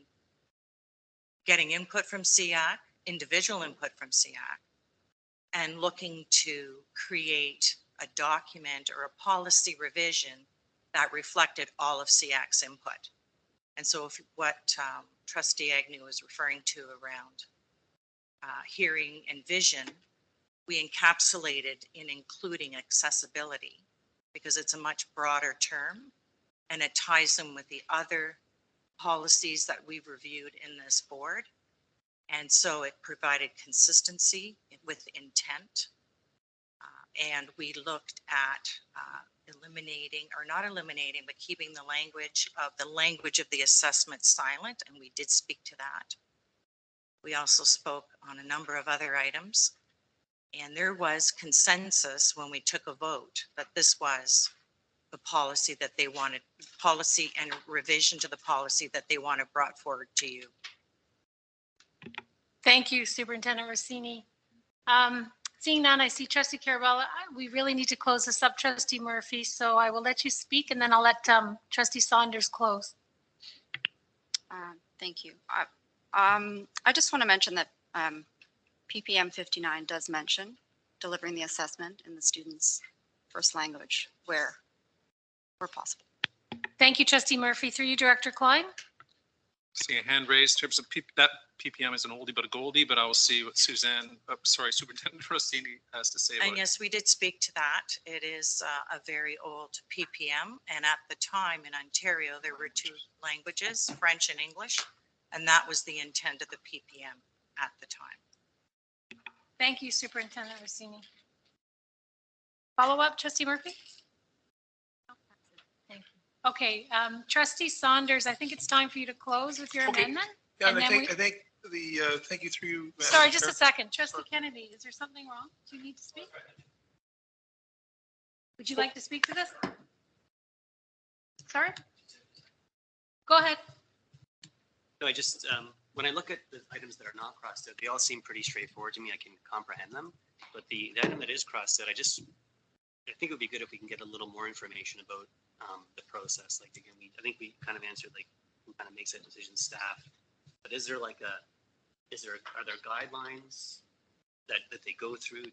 getting input from SEAC, individual input from SEAC, and looking to create a document or a policy revision that reflected all of SEAC's input. And so if what Trustee Agnew is referring to around hearing and vision, we encapsulated in including accessibility, because it's a much broader term and it ties in with the other policies that we've reviewed in this board. And so it provided consistency with intent. And we looked at eliminating, or not eliminating, but keeping the language of the assessment silent, and we did speak to that. We also spoke on a number of other items, and there was consensus when we took a vote that this was the policy that they wanted, policy and revision to the policy that they wanted brought forward to you. Thank you, Superintendent Rossini. Seeing none, I see Trustee Carabella. We really need to close this up, Trustee Murphy, so I will let you speak, and then I'll let Trustee Saunders close. Thank you. I just want to mention that PPM 59 does mention delivering the assessment in the student's first language where possible. Thank you, Trustee Murphy. Through you, Director Klein. See a hand raised in terms of that PPM is an oldie but a goldie, but I will see what Superintendent Rossini has to say about and yes, we did speak to that. It is a very old PPM, and at the time in Ontario, there were two languages, French and English, and that was the intent of the PPM at the time. Thank you, Superintendent Rossini. Follow up, Trustee Murphy? Thank you. Okay, Trustee Saunders, I think it's time for you to close with your amendment. Yeah, And and I then think the, thank you through you. Madam Sorry, just Chair. a second. Trustee Kennedy, is there something wrong? Do you need to speak? Would you like to speak to this? Sorry? Go ahead. No, I just, when I look at the items that are not crossed out, they all seem pretty straightforward to me. I can comprehend them. But the item that is crossed out, I think it would be good if we can get a little more information about the process. Like, again, I think we kind of answered, like, who kind of makes that decision, staff. But is there like are there guidelines that they go through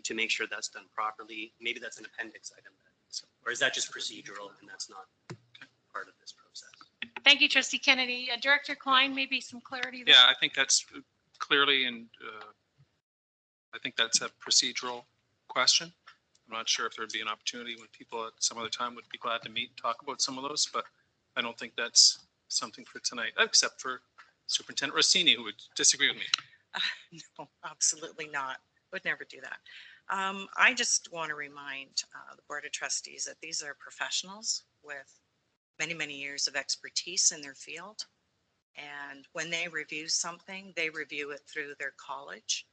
to make sure that's done properly? Maybe that's an appendix item. Or is that just procedural and that's not part of this process? Thank you, Trustee Kennedy. Director Klein, maybe some clarity there. Yeah, I think that's clearly, and I think that's a procedural question. I'm not sure if there'd be an opportunity when people at some other time would be glad to meet and talk about some of those, but I don't think that's something for tonight, except for Superintendent Rossini, who would disagree with me. No, absolutely not. Would never do that. I just want to remind the Board of Trustees that these are professionals with many, many years of expertise in their field. And when they review something, they review it through their college,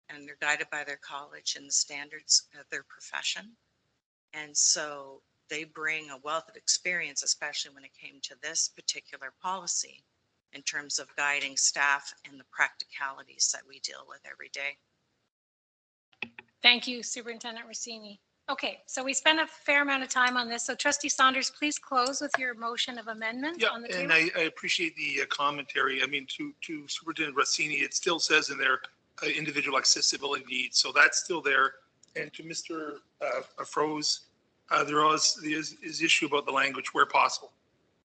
and they're guided by their college and the standards of their profession. And so they bring a wealth of experience, especially when it came to this particular policy, in terms of guiding staff and the practicalities that we deal with every day. Thank you, Superintendent Rossini. Okay, so we spent a fair amount of time on this. So Trustee Saunders, please close with your motion of amendment on the And table. I appreciate the commentary. I mean, to Superintendent Rossini, it still says in there individual accessibility needs, so that's still there. And to Mr. Froze, there is issue about the language where possible.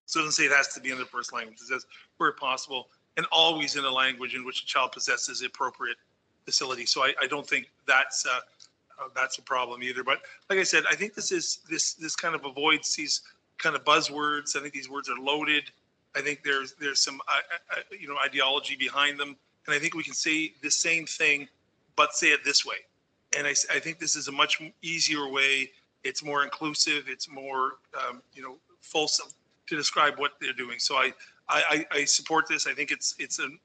So it doesn't say it has to be in the first language. It says where possible, and always in a language in which a child possesses the appropriate facility. So I don't think that's a problem either. But like I said, I think this kind of avoids these kind of buzzwords. I think these words are loaded. I think there's some ideology behind them, and I think we can say the same thing, but say it this way. And I think this is a much easier way. It's more inclusive. It's more fulsome to describe what they're doing. So I support this. I think it's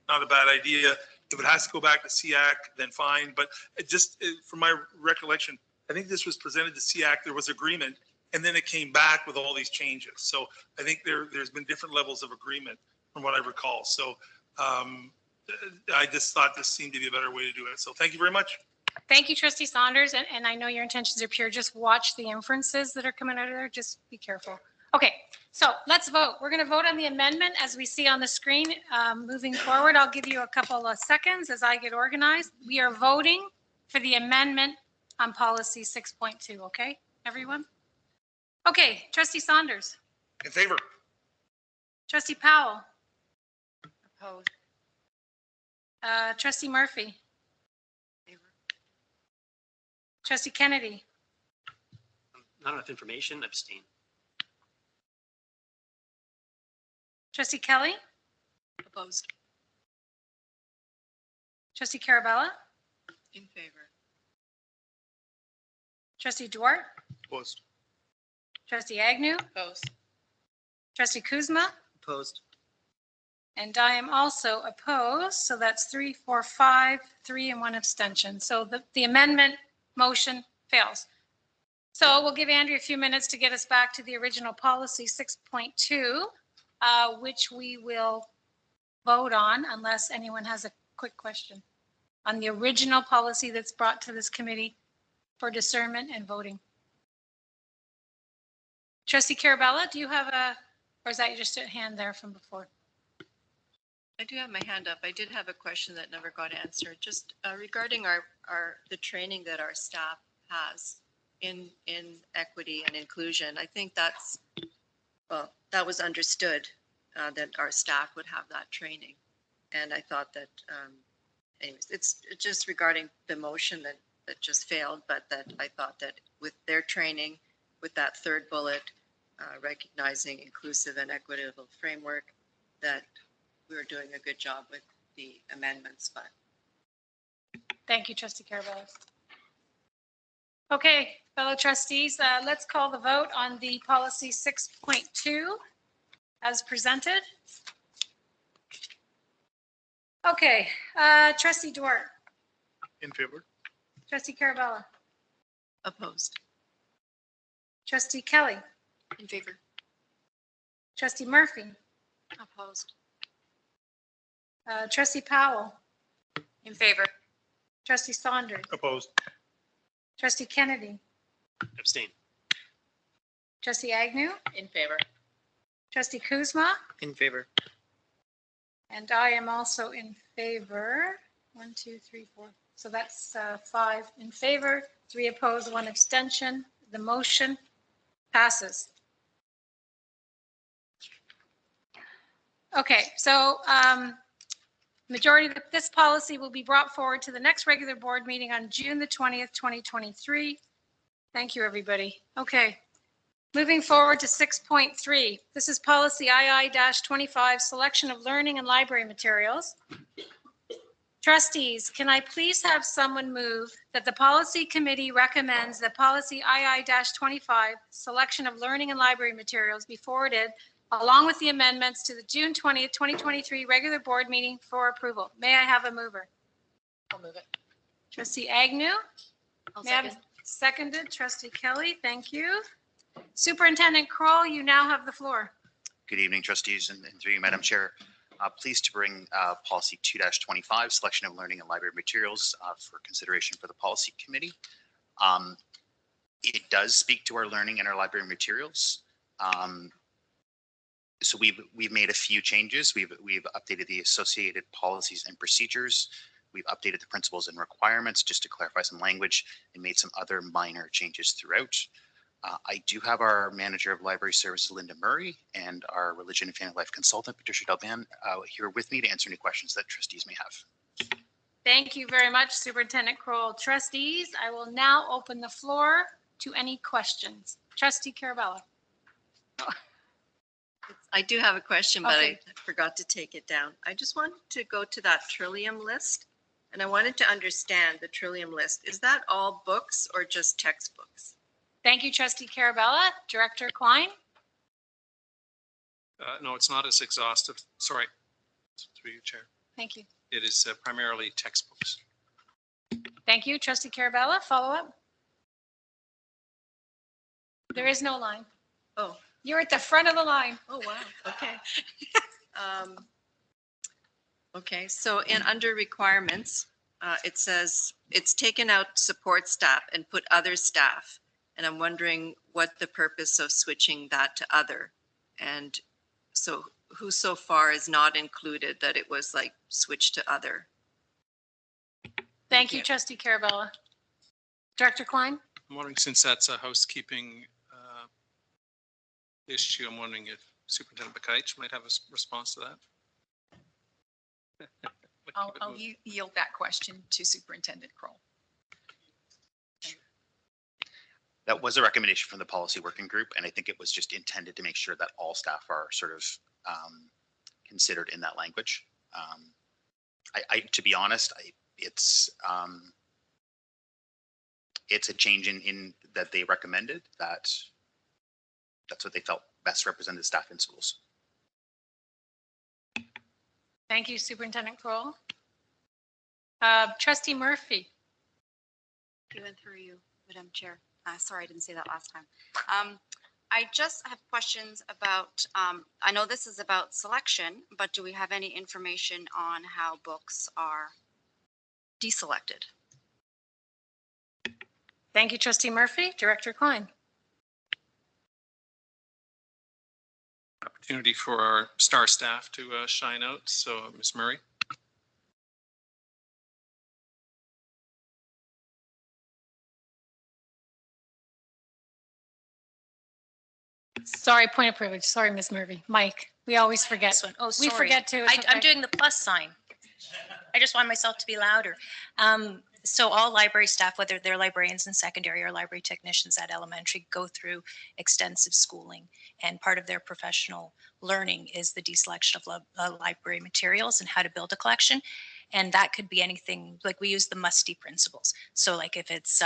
not a bad idea. If it has to go back to SEAC, then fine. But from my recollection, I think this was presented to SEAC. There was agreement, and then it came back with all these changes. So I think there's been different levels of agreement from what I recall. So I just thought this seemed to be a better way to do it. So thank you very much. Thank you, Trustee Saunders. And I know your intentions are pure. Just watch the inferences that are coming out of there. Just be careful. Okay, so let's vote. We're going to vote on the amendment as we see on the screen. Moving forward, I'll give you a couple of seconds as I get organized. We are voting for the amendment on policy 6.2, okay, everyone? Okay, Trustee Saunders. In favor. Trustee Powell. Opposed. Trustee Murphy. Favor. Trustee Kennedy. Not enough information, abstain. Trustee Kelly. Opposed. Trustee Carabella. In favor. Trustee Duarte. Opposed. Trustee Agnew. Opposed. Trustee Kuzma. Opposed. And I am also opposed. So that's 3, 4, 5, 3, and 1 abstention. So the amendment motion fails. So we'll give Andrea a few minutes to get us back to the original policy 6.2, which we will vote on unless anyone has a quick question on the original policy that's brought to this committee for discernment and voting. Trustee Carabella, do you have or is that just a hand there from before? I do have my hand up. I did have a question that never got answered. Just regarding the training that our staff has in equity and inclusion. I think that was understood that our staff would have that training. And I thought that, anyways, it's just regarding the motion that just failed, but that I thought that with their training, with that third bullet, recognizing inclusive and equitable framework, that we were doing a good job with the amendments. But thank you, Trustee Carabella. Okay, fellow trustees, let's call the vote on the policy 6.2 as presented. Okay, trustee Dwart, In favor? trustee Carabella, Opposed. trustee Kelly, In favor. trustee Murphy, Opposed. trustee Powell, In favor. trustee Saunders, Opposed? trustee Kennedy, Abstain. trustee Agnew, In favor. trustee Kuzma, In favor. and I am also in favor. 1, 2, 3, 4. So that's 5 in favor, 3 opposed, 1 abstention. The motion passes. Okay, so majority of this policy will be brought forward to the next regular board meeting on June the 20th, 2023. Thank you, everybody. Okay, moving forward to 6.3. This is policy II-25, selection of learning and library materials. Trustees, can I please have someone move that the policy committee recommends that policy II-25, selection of learning and library materials, be forwarded along with the amendments to the June 20th, 2023 regular board meeting for approval. May I have a mover? I'll move it. Trustee Agnew? I'll May I have second. seconded? Trustee Kelly, thank you. Superintendent Kroll, you now have the floor. Good evening, trustees, and through you, Madam Chair. Pleased to bring policy 2-25, selection of learning and library materials for consideration for the policy committee. It does speak to our learning and our library materials. So we've made a few changes. We've updated the associated policies and procedures. We've updated the principles and requirements just to clarify some language and made some other minor changes throughout. I do have our manager of library services, Linda Murray, and our religion and family life consultant, Patricia Delban, here with me to answer any questions that trustees may have. Thank you very much, Superintendent Kroll. Trustees, I will now open the floor to any questions. Trustee Carabella. I do have a question, but Okay. I forgot to take it down. I just wanted to go to that Trillium list, and I wanted to understand the Trillium list. Is that all books or just textbooks? Thank you, Trustee Carabella. Director Klein? No, it's not as exhaustive. Sorry, through you, Chair. Thank you. It is primarily textbooks. Thank you, Trustee Carabella. Follow up? There is no line. Oh. You're at the front of the line. Oh, wow. Okay. Okay, so under requirements, it says it's taken out support staff and put other staff. And I'm wondering what the purpose of switching that to other. And so who so far is not included that it was like switched to other? Thank you, Trustee Carabella. Director Klein? I'm wondering, since that's a housekeeping issue, I'm wondering if Superintendent Bakaich might have a response to that. I'll yield that question to Superintendent Kroll. That was a recommendation from the policy working group, and I think it was just intended to make sure that all staff are sort of considered in that language. To be honest, it's a change in that they recommended. That's what they felt best represented staff in schools. Thank you, Superintendent Kroll. Trustee Murphy. Through and through you, Madam Chair. Sorry, I didn't say that last time. I just have questions about, I know this is about selection, but do we have any information on how books are deselected? Thank you, Trustee Murphy. Director Klein. Opportunity for our star staff to shine out. So, Ms. Murray. Sorry, point of privilege. Sorry, Ms. Murphy. Mike, we always forget. This one. Oh, We sorry. forget to. It's I'm okay. doing the plus sign. I just want myself to be louder. So all library staff, whether they're librarians in secondary or library technicians at elementary, go through extensive schooling. And part of their professional learning is the deselection of library materials and how to build a collection. And that could be anything, like we use the musty principles. So like if it's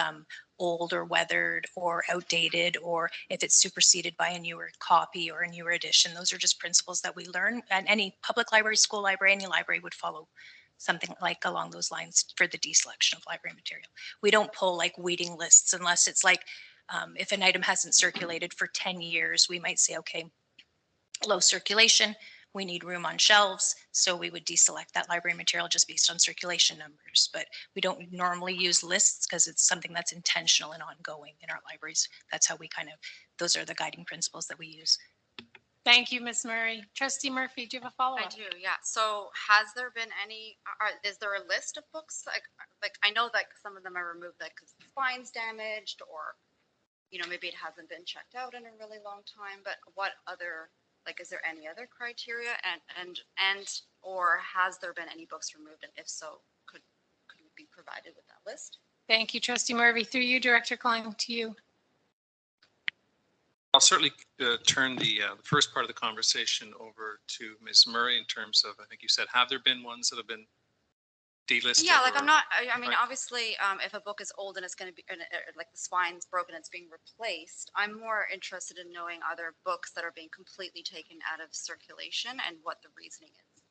old or weathered or outdated, or if it's superseded by a newer copy or a newer edition, those are just principles that we learn. And any public library, school library, any library would follow something like along those lines for the deselection of library material. We don't pull like waiting lists unless it's like, if an item hasn't circulated for 10 years, we might say, okay, low circulation, we need room on shelves, so we would deselect that library material just based on circulation numbers. But we don't normally use lists because it's something that's intentional and ongoing in our libraries. That's how we those are the guiding principles that we use. Thank you, Ms. Murray. Trustee Murphy, do you have a follow-up? I do, yeah. So has there been any, is there a list of books? Like I know that some of them are removed like because the spine's damaged or, maybe it hasn't been checked out in a really long time, but what other, like, is there any other criteria or has there been any books removed? And if so, could we be provided with that list? Thank you, Trustee Murphy. Through you, Director Klein, to you. I'll certainly turn the first part of the conversation over to Ms. Murray in terms of, I think you said, have there been ones that have been delisted? Yeah, like or, I mean, right. obviously, if a book is old and it's going to be, like the spine's broken, it's being replaced, I'm more interested in knowing are there books that are being completely taken out of circulation and what the reasoning is.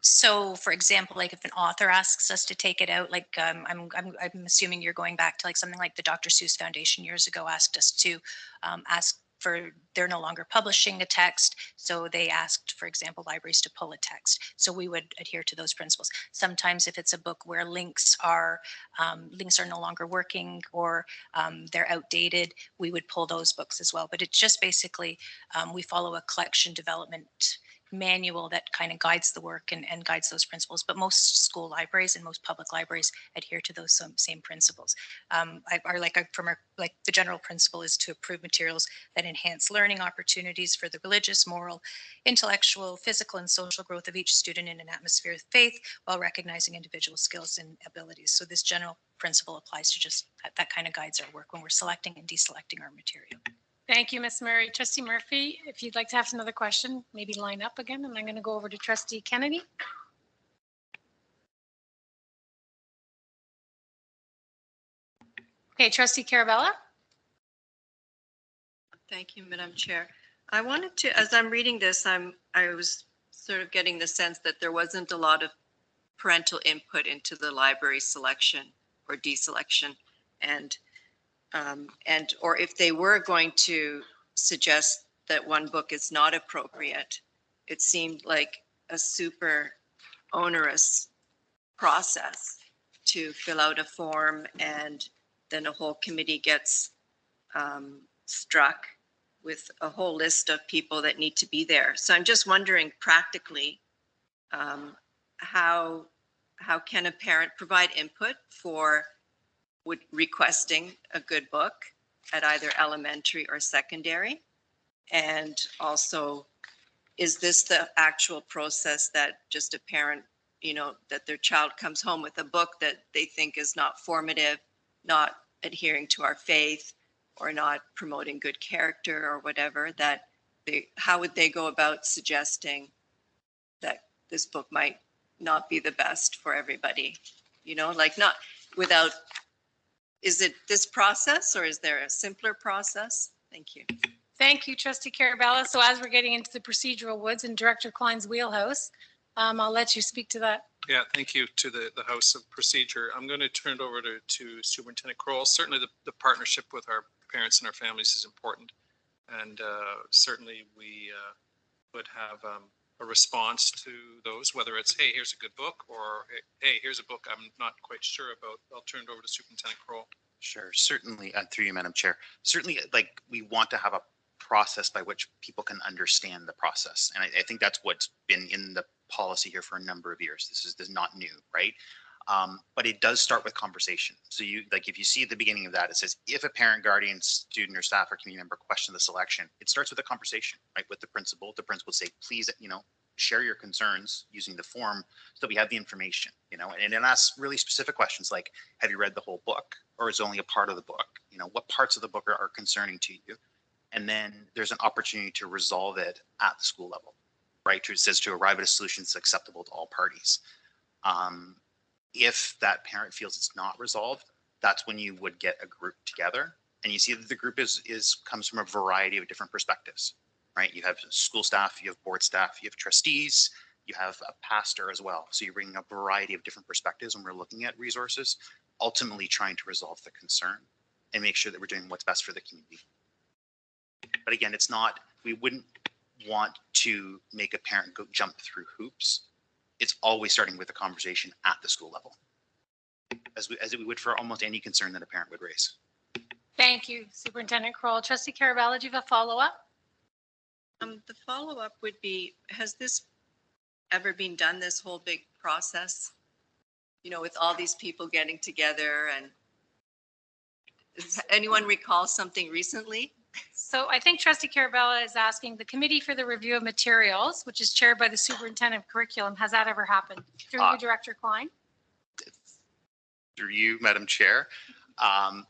So, for example, like if an author asks us to take it out, like I'm assuming you're going back to like something like the Dr. Seuss Foundation years ago asked us to ask for, they're no longer publishing a text, so they asked, for example, libraries to pull a text. So we would adhere to those principles. Sometimes if it's a book where links are no longer working or they're outdated, we would pull those books as well. But it's just basically we follow a collection development manual that kind of guides the work and guides those principles. But most school libraries and most public libraries adhere to those same principles. The general principle is to approve materials that enhance learning opportunities for the religious, moral, intellectual, physical, and social growth of each student in an atmosphere of faith while recognizing individual skills and abilities. So this general principle applies to just that kind of guides our work when we're selecting and deselecting our material. Thank you, Ms. Murray. Trustee Murphy, if you'd like to ask another question, maybe line up again, and I'm going to go over to Trustee Kennedy. Okay, Trustee Carabella. Thank you, Madam Chair. I wanted to, as I'm reading this, I was sort of getting the sense that there wasn't a lot of parental input into the library selection or deselection, or if they were going to suggest that one book is not appropriate, it seemed like a super onerous process to fill out a form and then a whole committee gets struck with a whole list of people that need to be there. So I'm just wondering practically, how can a parent provide input for requesting a good book at either elementary or secondary? And also, is this the actual process that just a parent, that their child comes home with a book that they think is not formative, not adhering to our faith, or not promoting good character or whatever, how would they go about suggesting that this book might not be the best for everybody? Not without, is it this process or is there a simpler process? Thank you. Thank you, Trustee Carabella. So as we're getting into the procedural woods and Director Klein's wheelhouse, I'll let you speak to that. Yeah, thank you to the House of Procedure. I'm going to turn it over to Superintendent Kroll. Certainly the partnership with our parents and our families is important. And certainly we would have a response to those, whether it's, hey, here's a good book, or hey, here's a book I'm not quite sure about. I'll turn it over to Superintendent Kroll. Sure, certainly, through you, Madam Chair. Certainly, like, we want to have a process by which people can understand the process. And I think that's what's been in the policy here for a number of years. This is not new, right? But it does start with conversation. So if you see at the beginning of that, it says, if a parent, guardian, student, or staff or community member question the selection, it starts with a conversation, right, with the principal. The principal say, please, share your concerns using the form so we have the information, and it asks really specific questions like, have you read the whole book, or is it only a part of the book? What parts of the book are concerning to you? And then there's an opportunity to resolve it at the school level, right? It says to arrive at a solution that's acceptable to all parties. If that parent feels it's not resolved, that's when you would get a group together, and you see that the group comes from a variety of different perspectives, right? You have school staff, you have board staff, you have trustees, You have a pastor as well. So you're bringing a variety of different perspectives when we're looking at resources, ultimately trying to resolve the concern and make sure that we're doing what's best for the community. But again, it's not, we wouldn't want to make a parent go jump through hoops. It's always starting with a conversation at the school level, as we would for almost any concern that a parent would raise. Thank you, Superintendent Kroll. Trustee Carabella, do you have a follow-up? The follow-up would be, has this ever been done, this whole big process? You know, with all these people getting together, and does anyone recall something recently? So I think Trustee Carabella is asking, the Committee for the Review of Materials, which is chaired by the Superintendent of Curriculum, has that ever happened? Through you, Director Klein? Through you, Madam Chair.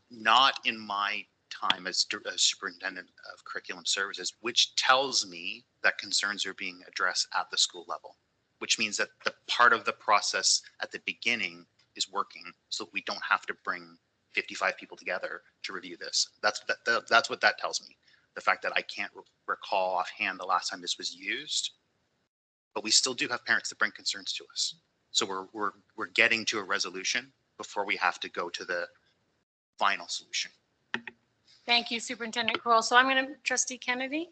Not in my time as Superintendent of Curriculum Services, which tells me that concerns are being addressed at the school level, which means that the part of the process at the beginning is working, so we don't have to bring 55 people together to review this. That's what that tells me. The fact that I can't recall offhand the last time this was used, but we still do have parents that bring concerns to us. So we're getting to a resolution before we have to go to the final solution. Thank you, Superintendent Kroll. So I'm going to, Trustee Kennedy?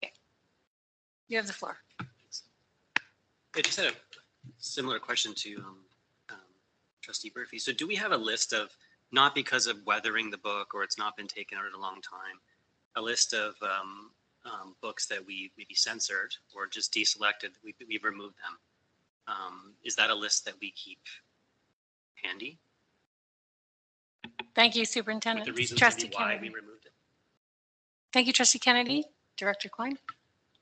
Okay. You have the floor. I just had a similar question to Trustee Murphy. So do we have a list of, not because of weathering the book or it's not been taken out in a long time, a list of books that we maybe censored or just deselected, we've removed them? Is that a list that we keep handy? Thank you, Superintendent. With the reasons Trustee why Kennedy. we removed it? Thank you, Trustee Kennedy. Director Klein?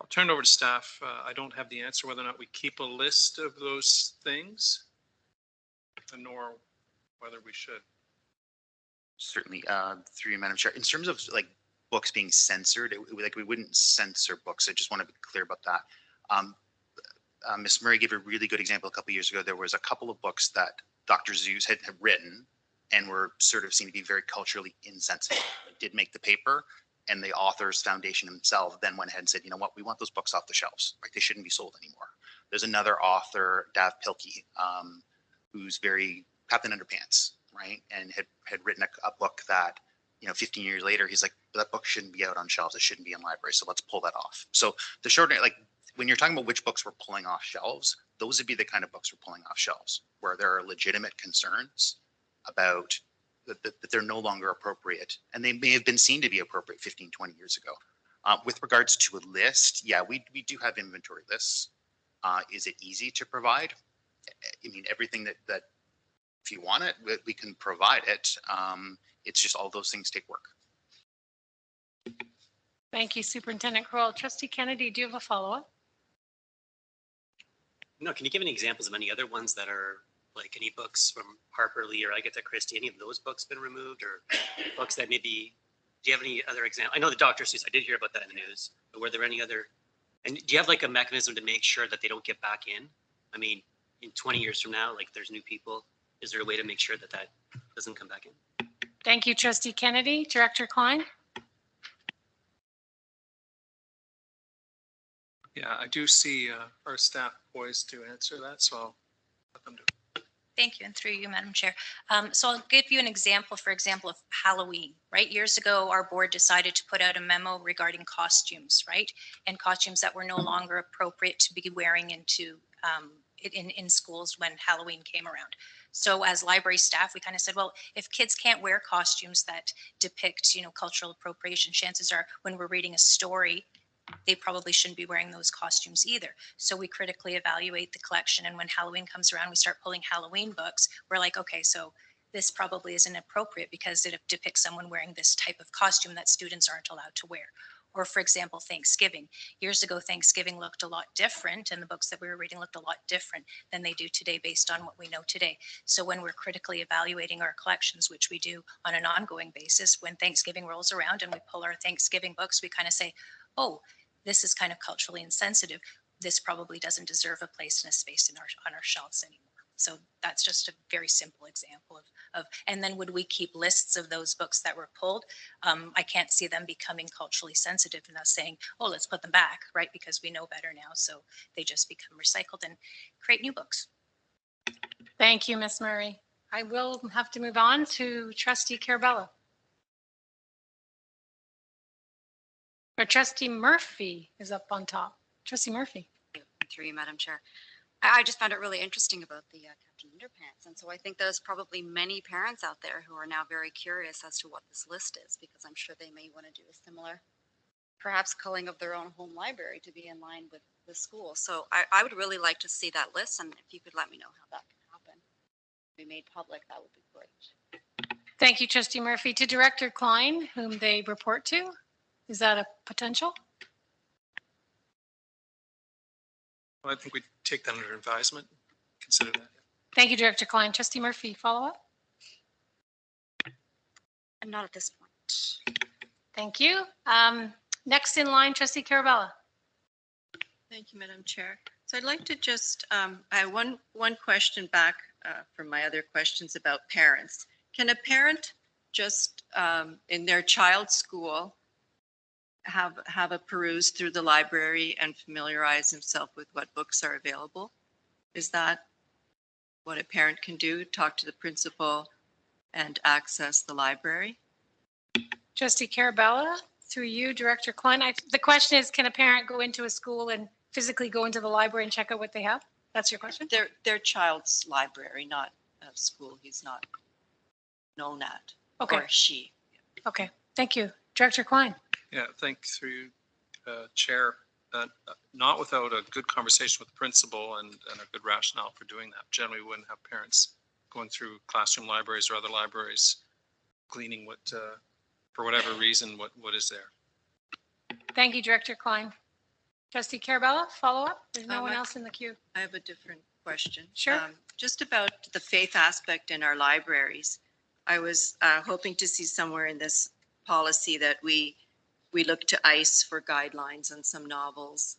I'll turn it over to staff. I don't have the answer whether or not we keep a list of those things, nor whether we should. Certainly, through you, Madam Chair. In terms of like books being censored, like we wouldn't censor books. I just want to be clear about that. Ms. Murray gave a really good example a couple of years ago. There was a couple of books that Dr. Zeus had written and were sort of seen to be very culturally insensitive. It did make the paper, and the author's foundation himself then went ahead and said, you know what, we want those books off the shelves, right? They shouldn't be sold anymore. There's another author, Dav Pilkey, who's very Captain Underpants, right? And had written a book that, 15 years later, he's like, that book shouldn't be out on shelves. It shouldn't be in libraries. So let's pull that off. So the short, like when you're talking about which books we're pulling off shelves, those would be the kind of books we're pulling off shelves where there are legitimate concerns about that they're no longer appropriate, and they may have been seen to be appropriate 15, 20 years ago. With regards to a list, yeah, we do have inventory lists. Is it easy to provide? I mean, everything that if you want it, we can provide it. It's just all those things take work. Thank you, Superintendent Kroll. Trustee Kennedy, do you have a follow-up? No, can you give any examples of any other ones that are like any books from Harper Lee or Agatha Christie, any of those books been removed, or books that maybe, do you have any other examples? I know the Dr. Seuss, I did hear about that in the news, but were there any other, and do you have like a mechanism to make sure that they don't get back in? I mean, in 20 years from now, like there's new people, is there a way to make sure that that doesn't come back in? Thank you, Trustee Kennedy. Director Klein? Yeah, I do see our staff poised to answer that, so I'll let them do it. Thank you, and through you, Madam Chair. So I'll give you an example, for example, of Halloween, right? Years ago, our board decided to put out a memo regarding costumes, right? And costumes that were no longer appropriate to be wearing into in schools when Halloween came around. So as library staff, we kind of said, well, if kids can't wear costumes that depict, cultural appropriation, chances are when we're reading a story, they probably shouldn't be wearing those costumes either. So we critically evaluate the collection. And when Halloween comes around, we start pulling Halloween books. We're like, okay, so this probably isn't appropriate because it depicts someone wearing this type of costume that students aren't allowed to wear. Or for example, Thanksgiving. Years ago, Thanksgiving looked a lot different, and the books that we were reading looked a lot different than they do today based on what we know today. So when we're critically evaluating our collections, which we do on an ongoing basis, when Thanksgiving rolls around and we pull our Thanksgiving books, we kind of say, oh, this is kind of culturally insensitive. This probably doesn't deserve a place and a space on our shelves anymore. So that's just a very simple example and then would we keep lists of those books that were pulled? I can't see them becoming culturally sensitive and us saying, oh, let's put them back, right? Because we know better now. So they just become recycled and create new books. Thank you, Ms. Murray. I will have to move on to Trustee Carabella. Or Trustee Murphy is up on top. Trustee Murphy. Through you, Madam Chair. I just found it really interesting about the Captain Underpants. And so I think there's probably many parents out there who are now very curious as to what this list is, because I'm sure they may want to do a similar, perhaps culling of their own home library to be in line with the school. So I would really like to see that list. And if you could let me know how that can happen, be made public, that would be great. Thank you, Trustee Murphy. To Director Klein, whom they report to, is that a potential? Well, I think we take that under advisement, consider that. Thank you, Director Klein. Trustee Murphy, follow up? And not at this point. Thank you. Next in line, Trustee Carabella. Thank you, Madam Chair. So I'd like to just, I have one question back from my other questions about parents. Can a parent just in their child's school have a peruse through the library and familiarize himself with what books are available? Is that what a parent can do? Talk to the principal and access the library? Trustee Carabella, through you, Director Klein. The question is, can a parent go into a school and physically go into the library and check out what they have? That's your question? Their child's library, not a school he's not known at. Okay. Or she. Okay, thank you. Director Klein. Yeah, through Chair, not without a good conversation with the principal and a good rationale for doing that. Generally, we wouldn't have parents going through classroom libraries or other libraries, gleaning what, for whatever reason, what is there. Thank you, Director Klein. Trustee Carabella, follow up? There's no one else in the queue. I have a different question. Sure. Just about the faith aspect in our libraries. I was hoping to see somewhere in this policy that we look to ICE for guidelines on some novels.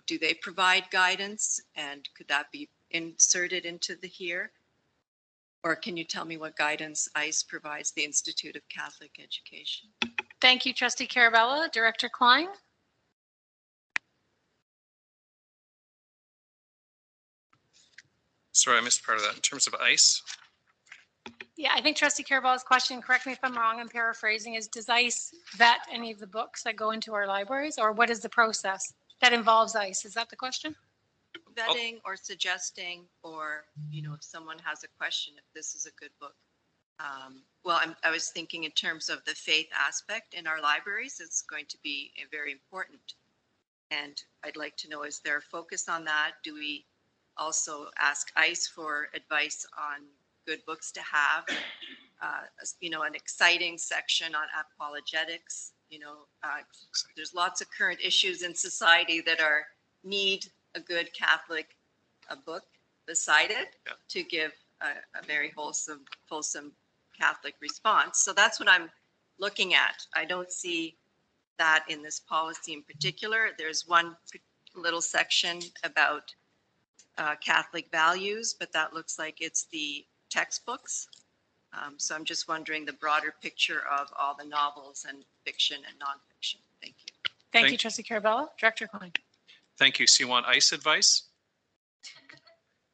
Do they provide guidance, and could that be inserted into the here? Or can you tell me what guidance ICE provides, the Institute of Catholic Education? Thank you, Trustee Carabella. Director Klein. Sorry, I missed part of that. In terms of ICE? Yeah, I think Trustee Carabella's question, correct me if I'm wrong, I'm paraphrasing, is does ICE vet any of the books that go into our libraries, or what is the process that involves ICE? Is that the question? Vetting or suggesting, or, if someone has a question, if this is a good book. Well, I was thinking in terms of the faith aspect in our libraries, it's going to be very important. And I'd like to know, is there a focus on that? Do we also ask ICE for advice on good books to have? An exciting section on apologetics. There's lots of current issues in society that need a good Catholic book beside it to give a very wholesome Catholic response. So that's what I'm looking at. I don't see that in this policy in particular. There's one little section about Catholic values, but that looks like it's the textbooks. So I'm just wondering the broader picture of all the novels and fiction and nonfiction. Thank you. Thank you, Trustee Carabella. Director Klein. Thank you. So you want ICE advice?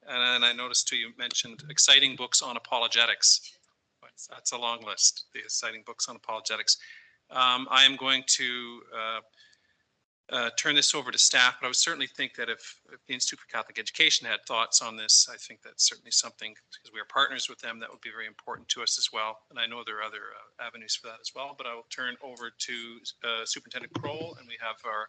And I noticed too, you mentioned exciting books on apologetics. That's a long list, the exciting books on apologetics. I am going to turn this over to staff, but I would certainly think that if the Institute for Catholic Education had thoughts on this, I think that's certainly something, because we are partners with them, that would be very important to us as well. And I know there are other avenues for that as well, but I will turn over to Superintendent Kroll, and we have our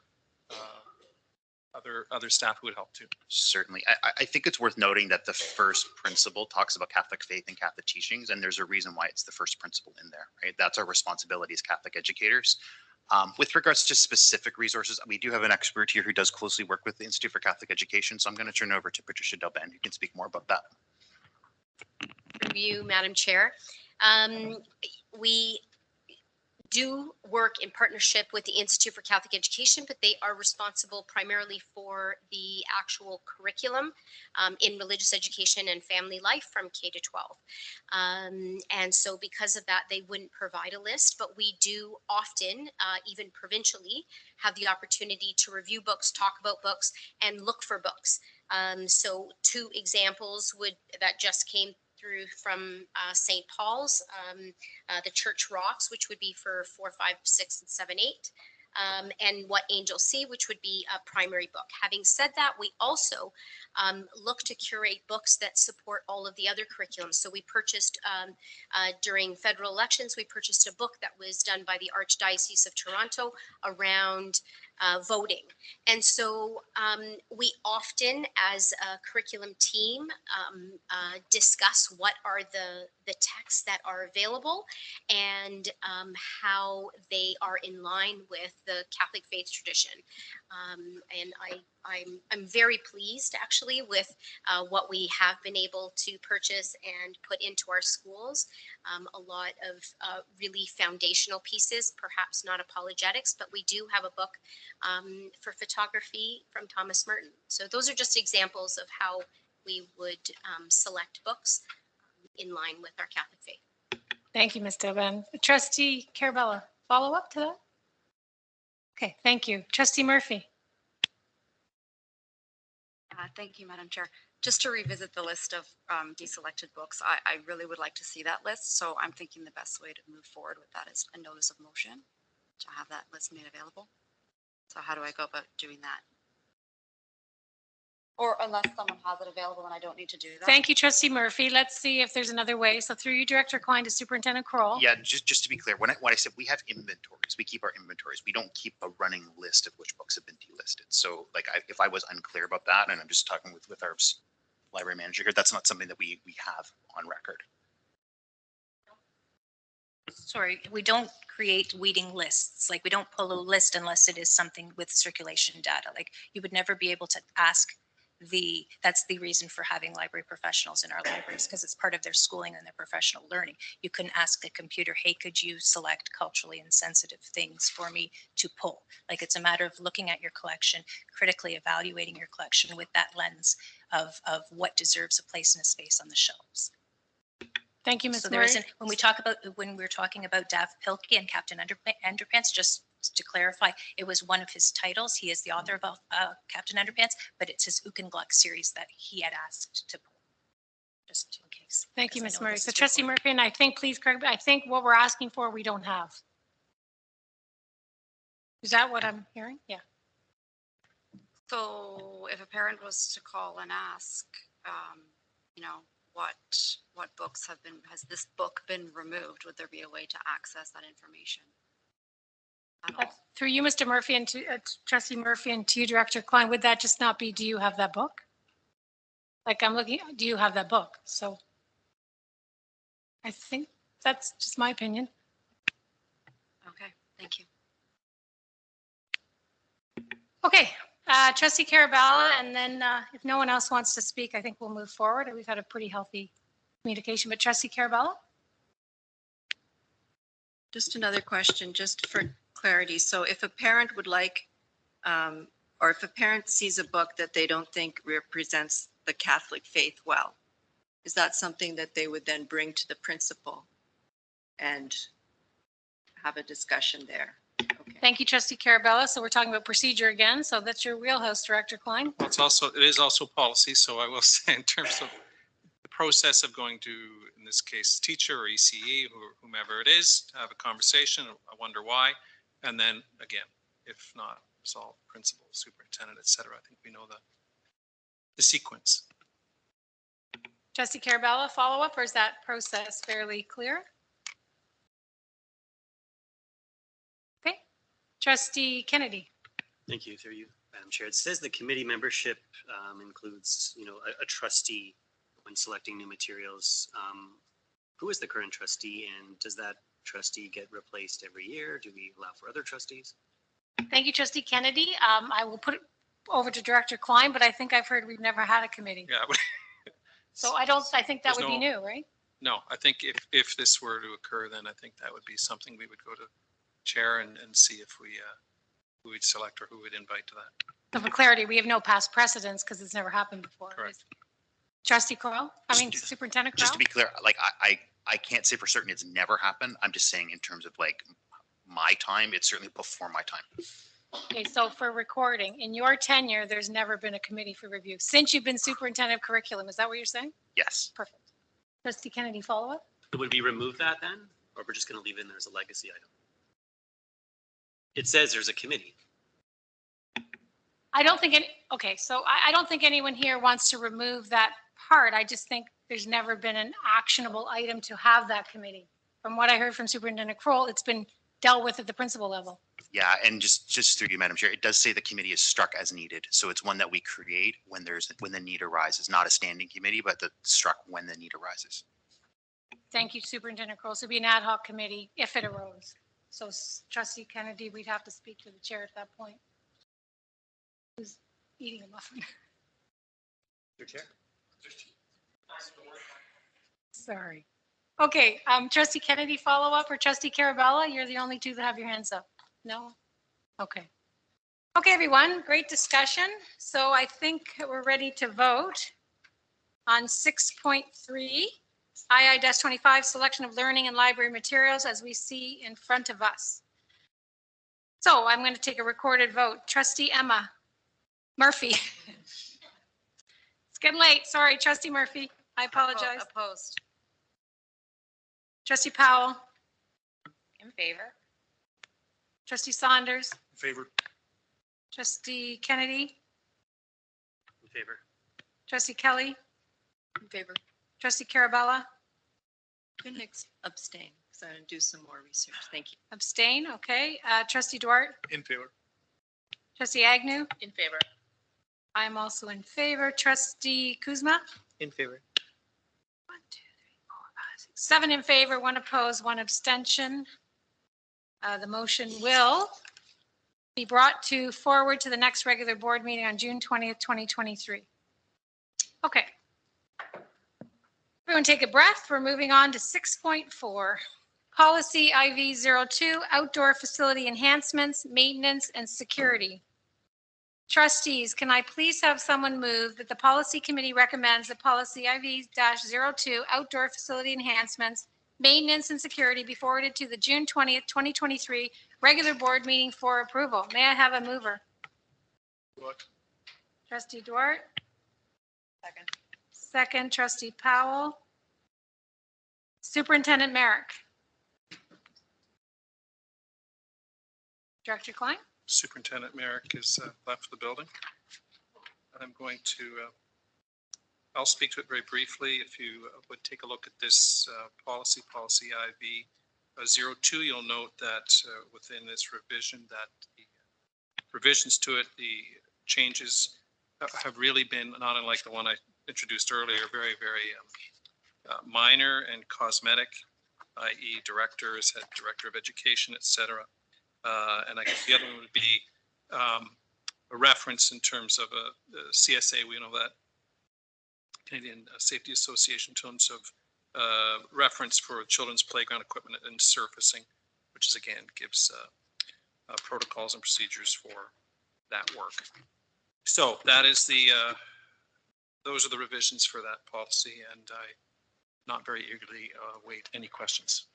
other staff who would help too. Certainly. I think it's worth noting that the first principle talks about Catholic faith and Catholic teachings, and there's a reason why it's the first principle in there, right? That's our responsibility as Catholic educators. With regards to specific resources, we do have an expert here who does closely work with the Institute for Catholic Education, so I'm going to turn over to Patricia Delben, who can speak more about that. Through you, Madam Chair. do work in partnership with the Institute for Catholic Education, but they are responsible primarily for the actual curriculum in religious education and family life from K to 12. And so because of that, they wouldn't provide a list, but we do often, even provincially, have the opportunity to review books, talk about books, and look for books. So 2 examples that just came through from St. Paul's, the Church Rocks, which would be for 4, 5, 6, and 7, 8. And What Angels See, which would be a primary book. Having said that, we also look to curate books that support all of the other curriculums. So we purchased, during federal elections, we purchased a book that was done by the Archdiocese of Toronto around voting. And so we often, as a curriculum team, discuss what are the texts that are available and how they are in line with the Catholic faith tradition. And I'm very pleased actually with what we have been able to purchase and put into our schools. A lot of really foundational pieces, perhaps not apologetics, but we do have a book for photography from Thomas Merton. So those are just examples of how we would select books in line with our Catholic faith. Thank you, Ms. Dobin. Trustee Carabella, follow up to that? Okay, thank you. Trustee Murphy. Thank you, Madam Chair. Just to revisit the list of deselected books, I really would like to see that list. So I'm thinking the best way to move forward with that is a notice of motion to have that list made available. So how do I go about doing that? Or unless someone has it available and I don't need to do that. Thank you, Trustee Murphy. Let's see if there's another way. So through you, Director Klein, to Superintendent Kroll. Yeah, just to be clear, when I said we have inventories, we keep our inventories. We don't keep a running list of which books have been delisted. So like if I was unclear about that, and I'm just talking with our library manager here, that's not something that we have on record. Sorry, we don't create weeding lists. Like we don't pull a list unless it is something with circulation data. Like you would never be able to ask that's the reason for having library professionals in our libraries, because it's part of their schooling and their professional learning. You couldn't ask the computer, hey, could you select culturally insensitive things for me to pull? Like it's a matter of looking at your collection, critically evaluating your collection with that lens of what deserves a place in a space on the shelves. Thank you, Ms. So Murray. there isn't, when we're talking about Dav Pilkey and Captain Underpants, just to clarify, it was one of his titles. He is the author of Captain Underpants, but it's his Ukengluck series that he had asked to pull, just in case. Thank you, because Ms. I know Murray. this So is Trustee recorded. Murphy, and I think, please correct me, I think what we're asking for, we don't have. Is that what I'm hearing? Yeah. So if a parent was to call and ask, you know, what books has this book been removed? Would there be a way to access that information? Through you, Mr. Murphy, and to Trustee Murphy, and to you, Director Klein, would that just not be, do you have that book? Like I'm looking, do you have that book? So I think that's just my opinion. Okay, thank you. Okay, Trustee Carabella, and then if no one else wants to speak, I think we'll move forward. We've had a pretty healthy communication, but Trustee Carabella? Just another question, just for clarity. So if a parent would like, or if a parent sees a book that they don't think represents the Catholic faith well, is that something that they would then bring to the principal and have a discussion there? Thank you, Trustee Carabella. So we're talking about procedure again. So that's your wheelhouse, Director Klein. Well, it is also policy. So I will say in terms of the process of going to, in this case, teacher or ECE, whomever it is, to have a conversation, I wonder why. And then again, if not resolved, principal, superintendent, et cetera. I think we know the sequence. Trustee Carabella, follow up, or is that process fairly clear? Okay, Trustee Kennedy. Thank you, through you, Madam Chair. It says the committee membership includes, a trustee when selecting new materials. Who is the current trustee, and does that trustee get replaced every year? Do we allow for other trustees? Thank you, Trustee Kennedy. I will put it over to Director Klein, but I think I've heard we've never had a committee. Yeah. So I think that would be new, right? No, I think if this were to occur, then I think that would be something we would go to chair and see if who we'd select or who we'd invite to that. So for clarity, we have no past precedents because it's never happened before. Correct. Trustee Corral, Superintendent Corral? Just to be clear, like I can't say for certain it's never happened. I'm just saying in terms of like my time, it's certainly before my time. Okay, so for recording, in your tenure, there's never been a committee for review since you've been superintendent of curriculum. Is that what you're saying? Yes. Perfect. Trustee Kennedy, follow up? Would we remove that then? Or we're just going to leave it in there as a legacy item? It says there's a committee. I don't think I don't think anyone here wants to remove that part. I just think there's never been an actionable item to have that committee. From what I heard from Superintendent Kroll, it's been dealt with at the principal level. Yeah, and just through you, Madam Chair, it does say the committee is struck as needed. So it's one that we create when the need arises, not a standing committee, but struck when the need arises. Thank you, Superintendent Kroll. So it'd be an ad hoc committee if it arose. So Trustee Kennedy, we'd have to speak to the chair at that point. Who's eating a muffin? Your chair. Sorry. Okay, Trustee Kennedy, follow up, or Trustee Carabella? You're the only two that have your hands up. No? Okay. Okay, everyone, great discussion. So I think we're ready to vote on 6.3, II-25, selection of learning and library materials as we see in front of us. So I'm going to take a recorded vote. Trustee Emma Murphy. It's getting late. Sorry, Trustee Murphy. I apologize. Opposed. Trustee Powell. In favor. Trustee Saunders. In favor. Trustee Kennedy. In favor. Trustee Kelly. In favor. Trustee Carabella. Couldn't abstain because I'm going to do some more research. Thank you. Abstain. Okay. Trustee Duarte. In favor. Trustee Agnew. In favor. I'm also in favor. Trustee Kuzma. In favor. 7 in favor, 1 opposed, 1 abstention. The motion will be brought forward to the next regular board meeting on June 20th, 2023. Okay. Everyone take a breath. We're moving on to 6.4. Policy IV-02, outdoor facility enhancements, maintenance, and security. Trustees, can I please have someone move that the policy committee recommends that policy IV-02, outdoor facility enhancements, maintenance, and security be forwarded to the June 20th, 2023 regular board meeting for approval. May I have a mover? What? Trustee Duarte. Second. Second, Trustee Powell. Superintendent Merrick. Director Klein. Superintendent Merrick is left the building. I'm going to, I'll speak to it very briefly. If you would take a look at this policy IV-02, you'll note that within this revision that the revisions to it, the changes have really been not unlike the one I introduced earlier, very, very minor and cosmetic, i.e. director is head director of education, et cetera. And I guess the other one would be a reference in terms of a CSA. We know that Canadian Safety Association in terms of reference for children's playground equipment and surfacing, which is again gives protocols and procedures for that work. So that is those are the revisions for that policy, and I not very eagerly await any questions.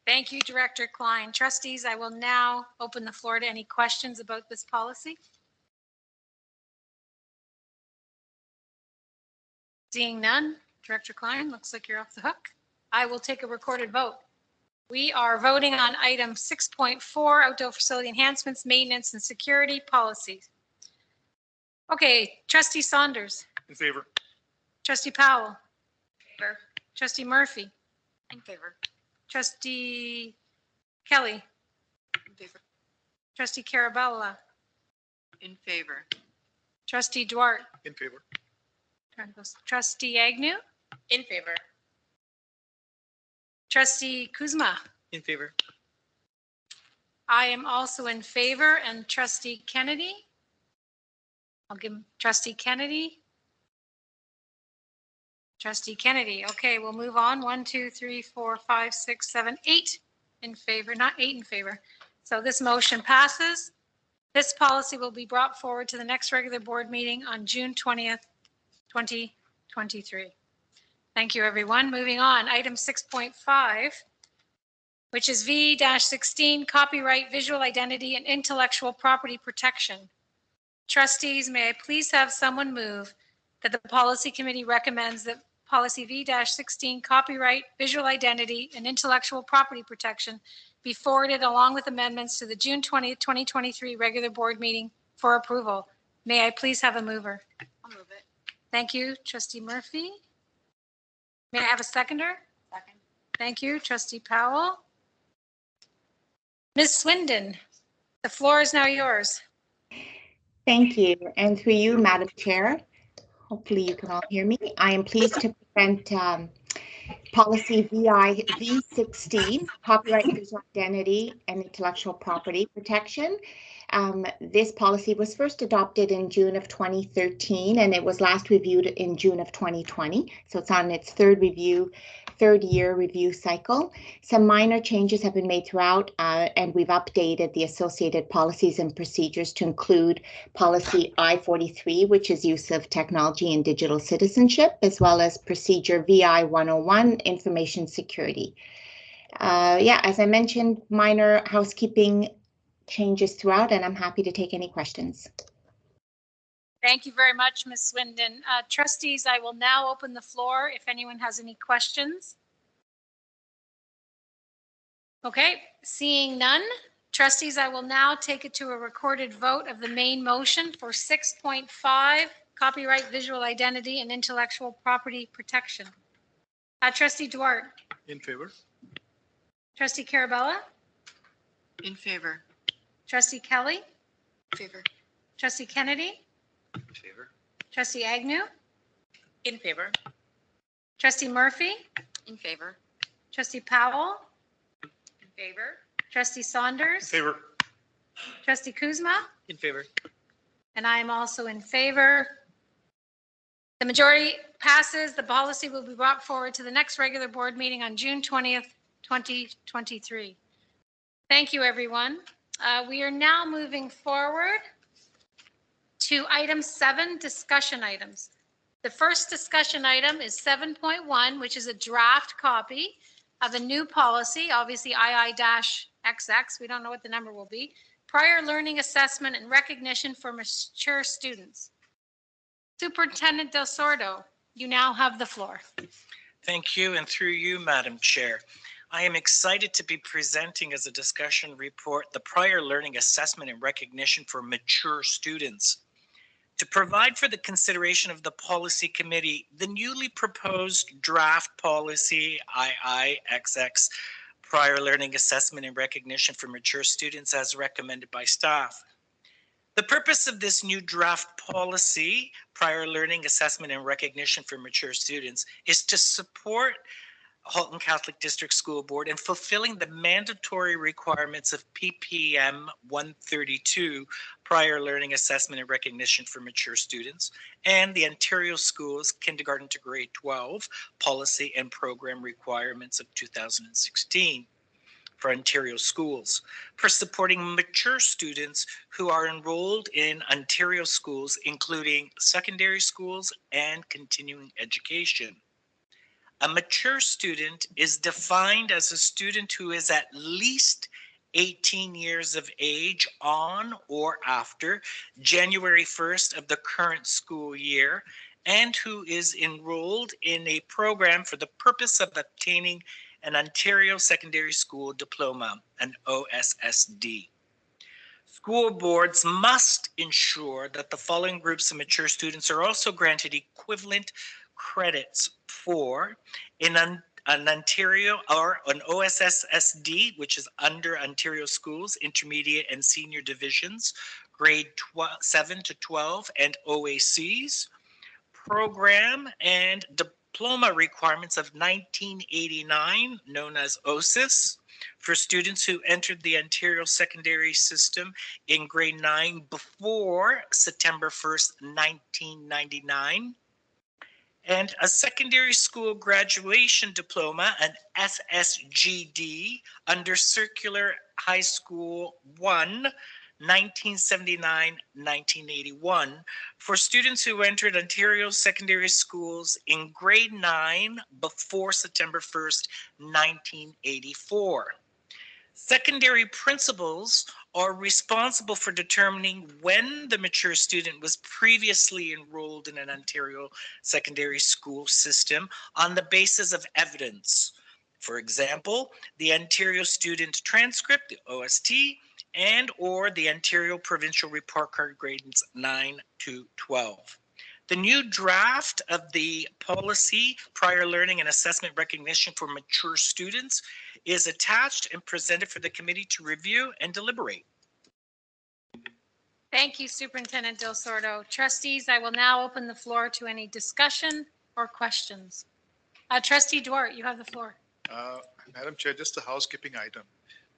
Thank you, Director Klein. Trustees, I will now open the floor to any questions about this policy. Seeing none, Director Klein, looks like you're off the hook. I will take a recorded vote. We are voting on item 6.4, outdoor facility enhancements, maintenance, and security policies. Okay, Trustee Saunders. In favor. Trustee Powell. Favor. Trustee Murphy. In favor. Trustee Kelly. In favor. Trustee Carabella. In favor. Trustee Duarte. In favor. Trustee Agnew. In favor. Trustee Kuzma. In favor. I am also in favor. And Trustee Kennedy. I'll give Trustee Kennedy. Trustee Kennedy. Okay, we'll move on. 1, 2, 3, 4, 5, 6, 7, 8 in favor, not 8 in favor. So this motion passes. This policy will be brought forward to the next regular board meeting on June 20th, 2023. Thank you, everyone. Moving on, item 6.5, which is V-16, copyright, visual identity, and intellectual property protection. Trustees, may I please have someone move that the policy committee recommends that policy V-16, copyright, visual identity, and intellectual property protection be forwarded along with amendments to the June 20th, 2023 regular board meeting for approval. May I please have a mover? I'll move it. Thank you, Trustee Murphy. May I have a seconder? Second. Thank you, Trustee Powell. Ms. Swindon, the floor is now yours. Thank you. And through you, Madam Chair, hopefully you can all hear me. I am pleased to present policy V16, copyright, visual identity, and intellectual property protection. This policy was first adopted in June of 2013, and it was last reviewed in June of 2020. So it's on its third year review cycle. Some minor changes have been made throughout, and we've updated the associated policies and procedures to include policy I-43, which is use of technology and digital citizenship, as well as procedure VI 101, information security. As I mentioned, minor housekeeping changes throughout, and I'm happy to take any questions. Thank you very much, Ms. Swindon. Trustees, I will now open the floor if anyone has any questions. Okay, seeing none. Trustees, I will now take it to a recorded vote of the main motion for 6.5, copyright, visual identity, and intellectual property protection. Trustee Duarte. In favor. Trustee Carabella. In favor. Trustee Kelly. In favor. Trustee Kennedy. In favor. Trustee Agnew. In favor. Trustee Murphy. In favor. Trustee Powell. In favor. Trustee Saunders. In favor. Trustee Kuzma. In favor. And I am also in favor. The majority passes. The policy will be brought forward to the next regular board meeting on June 20th, 2023. Thank you, everyone. We are now moving forward to item 7, discussion items. The first discussion item is 7.1, which is a draft copy of a new policy, obviously II-XX, we don't know what the number will be, prior learning assessment and recognition for mature students. Superintendent Del Sordo, you now have the floor. Thank you, and through you, Madam Chair. I am excited to be presenting as a discussion report the prior learning assessment and recognition for mature students. To provide for the consideration of the policy committee, the newly proposed draft policy II-XX, prior learning assessment and recognition for mature students as recommended by staff. The purpose of this new draft policy, prior learning assessment and recognition for mature students, is to support Halton Catholic District School Board in fulfilling the mandatory requirements of PPM 132, prior learning assessment and recognition for mature students, and the Ontario Schools Kindergarten to Grade 12 policy and program requirements of 2016 for Ontario schools, for supporting mature students who are enrolled in Ontario schools, including secondary schools and continuing education. A mature student is defined as a student who is at least 18 years of age on or after January 1st of the current school year, and who is enrolled in a program for the purpose of obtaining an Ontario Secondary School Diploma, an OSSD. School boards must ensure that the following groups of mature students are also granted equivalent credits for an Ontario or an OSSD, which is under Ontario Schools, Intermediate and Senior Divisions, grade 7 to 12, and OACs, program and diploma requirements of 1989, known as OSIS, for students who entered the Ontario secondary system in grade 9 before September 1st, 1999. And a secondary school graduation diploma, an SSGD, under Circular High School 1, 1979-1981, for students who entered Ontario secondary schools in grade 9 before September 1st, 1984. Secondary principals are responsible for determining when the mature student was previously enrolled in an Ontario secondary school system on the basis of evidence. For example, the Ontario student transcript, the OST, and or the Ontario provincial report card grades 9 to 12. The new draft of the policy, prior learning and assessment recognition for mature students, is attached and presented for the committee to review and deliberate. Thank you, Superintendent Del Sordo. Trustees, I will now open the floor to any discussion or questions. Trustee Duarte, you have the floor. Madam Chair, just a housekeeping item.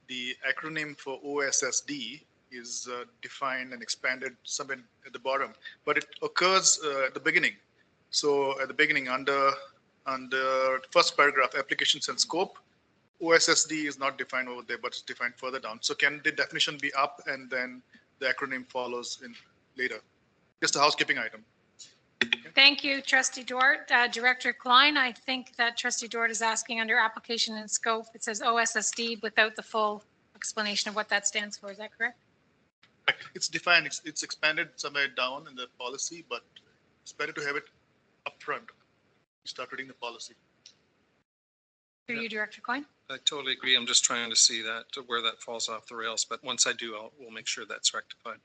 The acronym for OSSD is defined and expanded somewhere at the bottom, but it occurs at the beginning. So at the beginning, under first paragraph, applications and scope, OSSD is not defined over there, but it's defined further down. So can the definition be up and then the acronym follows in later? Just a housekeeping item. Thank you, Trustee Duarte. Director Klein, I think that Trustee Duarte is asking under application and scope, it says OSSD without the full explanation of what that stands for. Is that correct? It's defined, it's expanded somewhere down in the policy, but it's better to have it up front. Start reading the policy. Through you, Director Klein. I totally agree. I'm just trying to see that, where that falls off the rails. But once I do, we'll make sure that's rectified.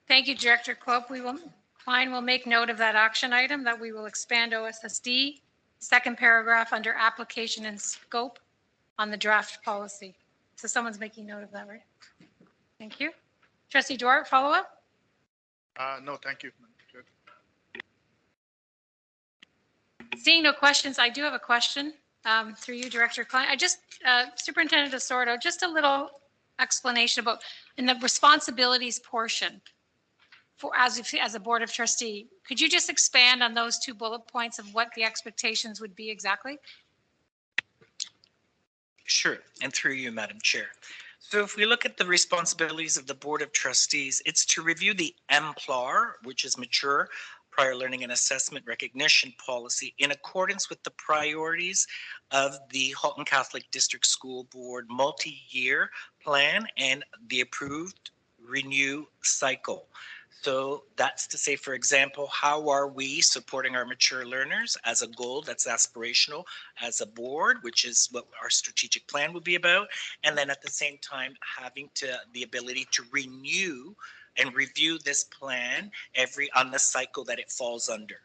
Thank you, Director Klein will make note of that action item that we will expand OSSD, second paragraph under application and scope on the draft policy. So someone's making note of that, right? Thank you. Trustee Duarte, follow up? No, thank you. Seeing no questions, I do have a question through you, Director Klein. Superintendent Del Sordo, just a little explanation about in the responsibilities portion for as a board of trustee. Could you just expand on those two bullet points of what the expectations would be exactly? Sure, and through you, Madam Chair. So if we look at the responsibilities of the Board of Trustees, it's to review the MPLAR, which is Mature Prior Learning and Assessment Recognition Policy, in accordance with the priorities of the Halton Catholic District School Board multi-year plan and the approved renew cycle. So that's to say, for example, how are we supporting our mature learners as a goal that's aspirational as a board, which is what our strategic plan would be about. And then at the same time, having the ability to renew and review this plan on the cycle that it falls under.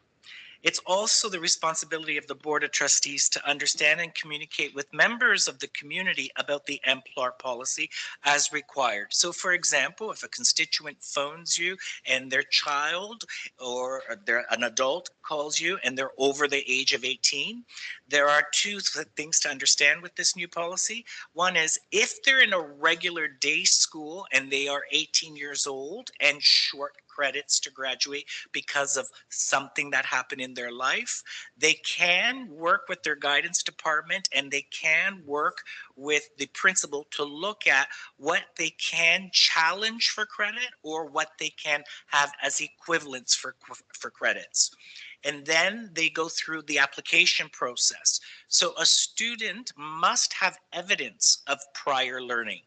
It's also the responsibility of the Board of Trustees to understand and communicate with members of the community about the MPLAR policy as required. So for example, if a constituent phones you and their child or an adult calls you and they're over the age of 18, there are two things to understand with this new policy. One is if they're in a regular day school and they are 18 years old and short credits to graduate because of something that happened in their life, they can work with their guidance department and they can work with the principal to look at what they can challenge for credit or what they can have as equivalents for credits. And then they go through the application process. So a student must have evidence of prior learning.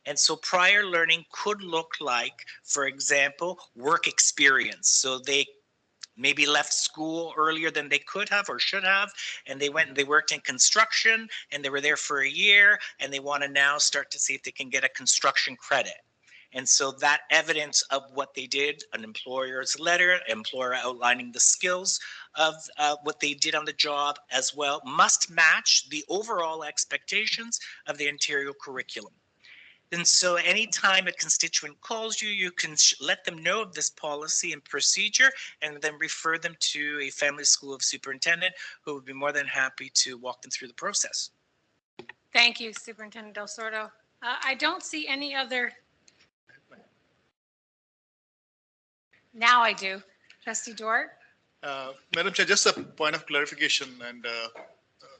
And so prior learning could look like, for example, work experience. So they maybe left school earlier than they could have or should have, and they went and they worked in construction and they were there for a year and they want to now start to see if they can get a construction credit. And so that evidence of what they did, an employer's letter, employer outlining the skills of what they did on the job as well, must match the overall expectations of the Ontario curriculum. And so anytime a constituent calls you, you can let them know of this policy and procedure and then refer them to a family school of superintendent who would be more than happy to walk them through the process. Thank you, Superintendent Del Sordo. I don't see any other. Now I do. Trustee Dort? Madam Chair, just a point of clarification, and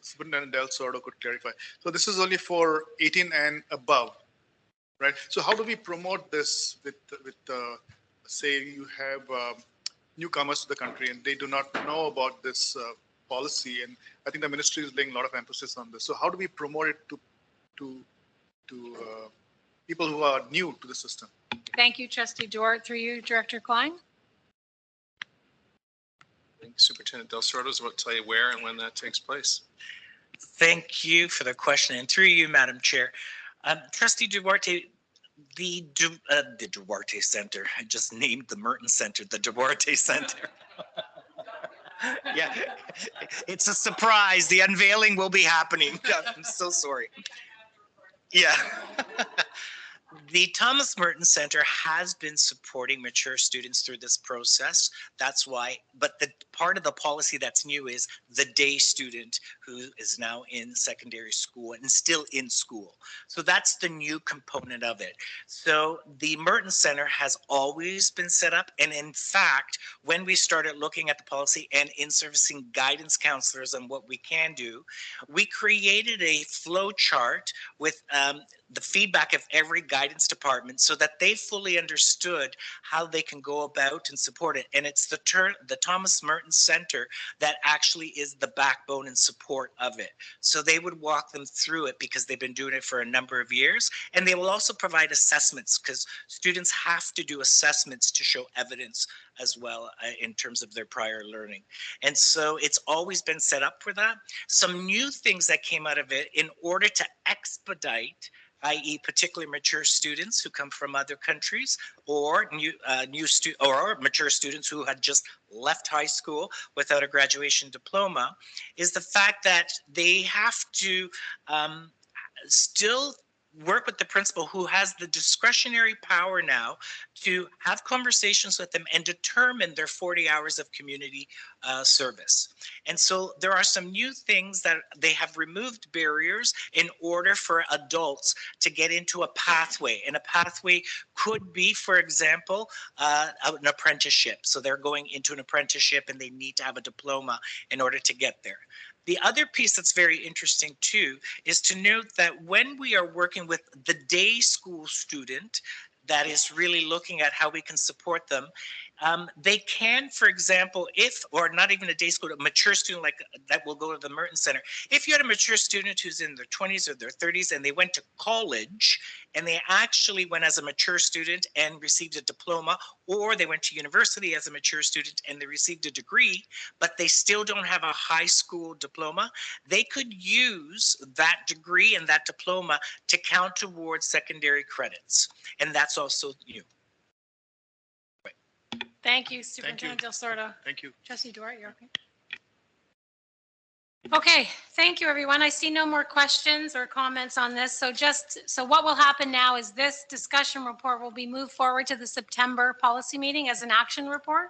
Superintendent Del Sordo could clarify. So this is only for 18 and above, right? So how do we promote this with say you have newcomers to the country and they do not know about this policy, and I think the ministry is laying a lot of emphasis on this. So how do we promote it to people who are new to the system? Thank you, Trustee Dort. Through you, Director Klein. I think Superintendent Del Sordo is about to tell you where and when that takes place. Thank you for the question, and through you, Madam Chair. Trustee Duarte, the Duarte Center, I just named the Merton Center, the Duarte Center. Yeah, it's a surprise. The unveiling will be happening. I'm so sorry. Yeah. The Thomas Merton Center has been supporting mature students through this process. That's why, but the part of the policy that's new is the day student who is now in secondary school and still in school. So that's the new component of it. So the Merton Center has always been set up. And in fact, when we started looking at the policy and in servicing guidance counselors on what we can do, we created a flow chart with the feedback of every guidance department so that they fully understood how they can go about and support it. And it's the Thomas Merton Center that actually is the backbone and support of it. So they would walk them through it because they've been doing it for a number of years. And they will also provide assessments because students have to do assessments to show evidence as well in terms of their prior learning. And so it's always been set up for that. Some new things that came out of it in order to expedite, i.e. particularly mature students who come from other countries, or mature students who had just left high school without a graduation diploma, is the fact that they have to still work with the principal who has the discretionary power now to have conversations with them and determine their 40 hours of community service. And so there are some new things that they have removed barriers in order for adults to get into a pathway. And a pathway could be, for example, an apprenticeship. So they're going into an apprenticeship and they need to have a diploma in order to get there. The other piece that's very interesting too is to note that when we are working with the day school student that is really looking at how we can support them, they can, for example, or not even a day school, a mature student like that will go to the Merton Center. If you had a mature student who's in their 20s or their 30s and they went to college and they actually went as a mature student and received a diploma, or they went to university as a mature student and they received a degree, but they still don't have a high school diploma, they could use that degree and that diploma to count towards secondary credits. And that's also new. Thank you, Superintendent Del Sordo. Thank you. Trustee Dort, you're okay. Okay, thank you, everyone. I see no more questions or comments on this. So what will happen now is this discussion report will be moved forward to the September policy meeting as an action report.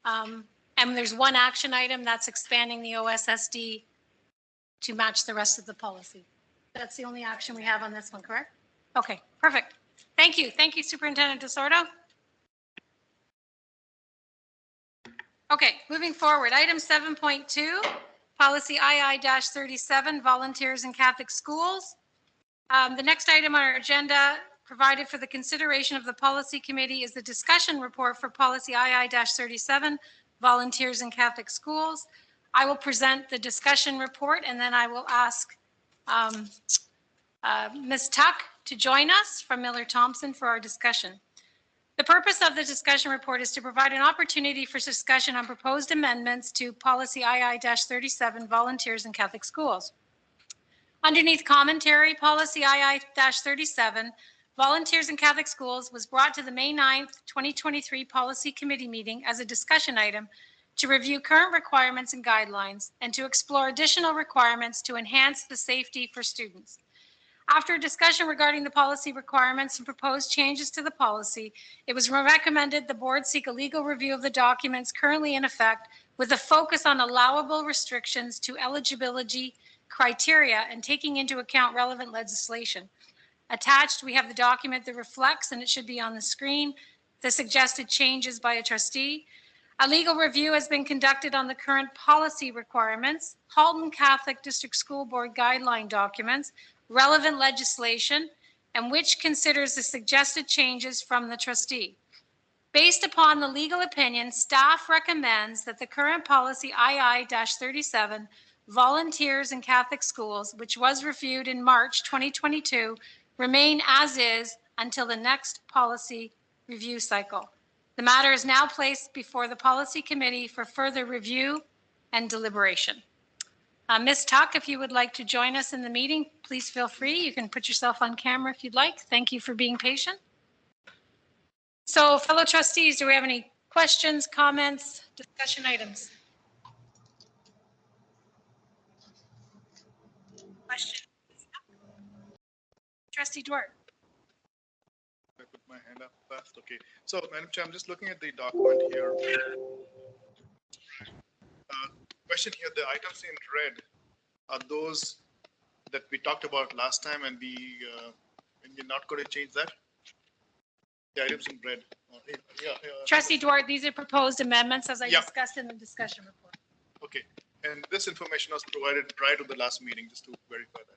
And there's one action item that's expanding the OSSD to match the rest of the policy. That's the only action we have on this one, correct? Okay, perfect. Thank you. Thank you, Superintendent Del Sordo. Okay, moving forward, item 7.2, policy II-37, volunteers in Catholic schools. The next item on our agenda provided for the consideration of the policy committee is the discussion report for policy II-37, volunteers in Catholic schools. I will present the discussion report and then I will ask Ms. Tuck to join us from Miller Thompson for our discussion. The purpose of the discussion report is to provide an opportunity for discussion on proposed amendments to policy II-37, volunteers in Catholic schools. Underneath commentary, policy II-37, volunteers in Catholic schools was brought to the May 9th, 2023 policy committee meeting as a discussion item to review current requirements and guidelines and to explore additional requirements to enhance the safety for students. After a discussion regarding the policy requirements and proposed changes to the policy, it was recommended the board seek a legal review of the documents currently in effect with a focus on allowable restrictions to eligibility criteria and taking into account relevant legislation. Attached, we have the document that reflects, and it should be on the screen, the suggested changes by a trustee. A legal review has been conducted on the current policy requirements, Halton Catholic District School Board guideline documents, relevant legislation, and which considers the suggested changes from the trustee. Based upon the legal opinion, staff recommends that the current policy II-37, volunteers in Catholic schools, which was reviewed in March 2022, remain as is until the next policy review cycle. The matter is now placed before the Policy Committee for further review and deliberation. Ms. Tuck, if you would like to join us in the meeting, please feel free. You can put yourself on camera if you'd like. Thank you for being patient. So, fellow trustees, do we have any questions, comments, discussion items? Question? Trustee Dwart. I put my hand up first. Okay. So, Madam Chair, I'm just looking at the document here. Question here, the items in red are those that we talked about last time, and we're not going to change that? The items in red. Trustee Dwart, these are proposed amendments as I discussed in the discussion report. Okay. And this information was provided prior to the last meeting, just to verify that.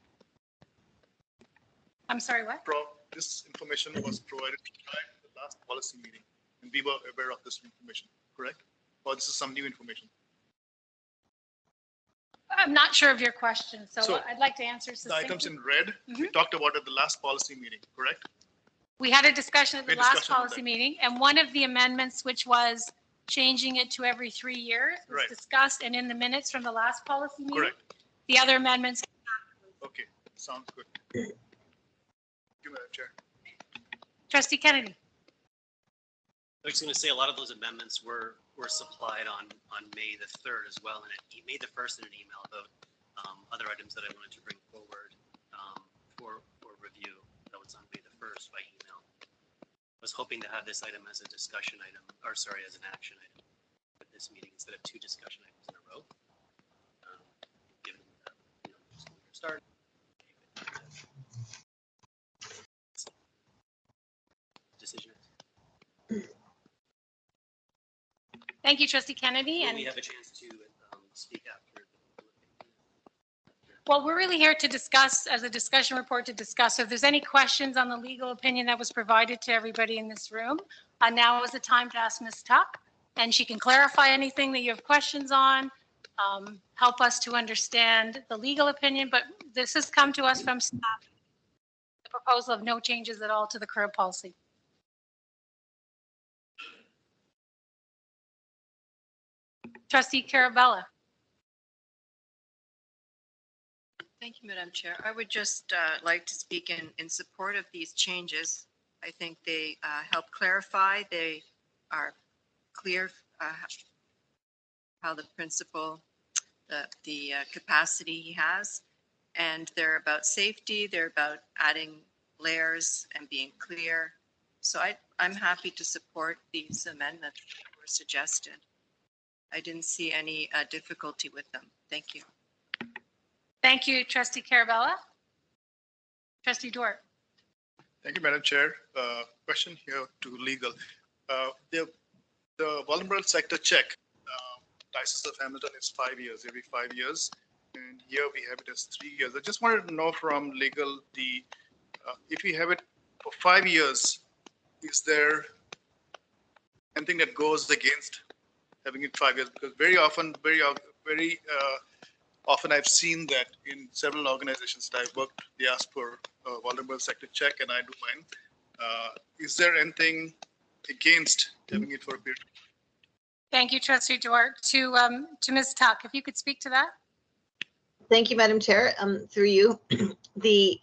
I'm sorry, what? This information was provided prior to the last policy meeting, and we were aware of this information, correct? Or this is some new information? I'm not sure of your question, so I'd like to answer succinctly. The items in red, we talked about at the last policy meeting, correct? We had a discussion at the last policy meeting, and one of the amendments, which was changing it to every 3 years, was discussed and in the minutes from the last policy meeting. Correct. The other amendments. Okay, sounds good. Thank you, Madam Chair. Trustee Kennedy. I was going to say a lot of those amendments were supplied on May the 3rd as well, and May the 1st in an email about other items that I wanted to bring forward for review. That was on May the 1st by email. I was hoping to have this item as a discussion item, or sorry, as an action item at this meeting instead of 2 discussion items in a row. Given the school year start. Decision. Thank you, Trustee Kennedy. Will and we have a chance to speak after? Well, we're really here to discuss, as a discussion report to discuss. So if there's any questions on the legal opinion that was provided to everybody in this room, now is the time to ask Ms. Tuck, and she can clarify anything that you have questions on, help us to understand the legal opinion, but this has come to us from staff, the proposal of no changes at all to the current policy. Trustee Carabella. Thank you, Madam Chair. I would just like to speak in support of these changes. I think they help clarify. They are clear how the principal, the capacity he has, and they're about safety. They're about adding layers and being clear. So I'm happy to support these amendments that were suggested. I didn't see any difficulty with them. Thank you. Thank you, Trustee Carabella. Trustee Dwart. Thank you, Madam Chair. Question here to legal. The vulnerable sector check, Diocese of Hamilton is 5 years, every 5 years. And here we have it as 3 years. I just wanted to know from legal, if we have it for 5 years, is there anything that goes against having it 5 years? Because very often I've seen that in several organizations that I've worked, they ask for a vulnerable sector check, and I do mine. Is there anything against having it for a period? Thank you, Trustee Dwart. To Ms. Tuck, if you could speak to that. Thank you, Madam Chair. Through you, the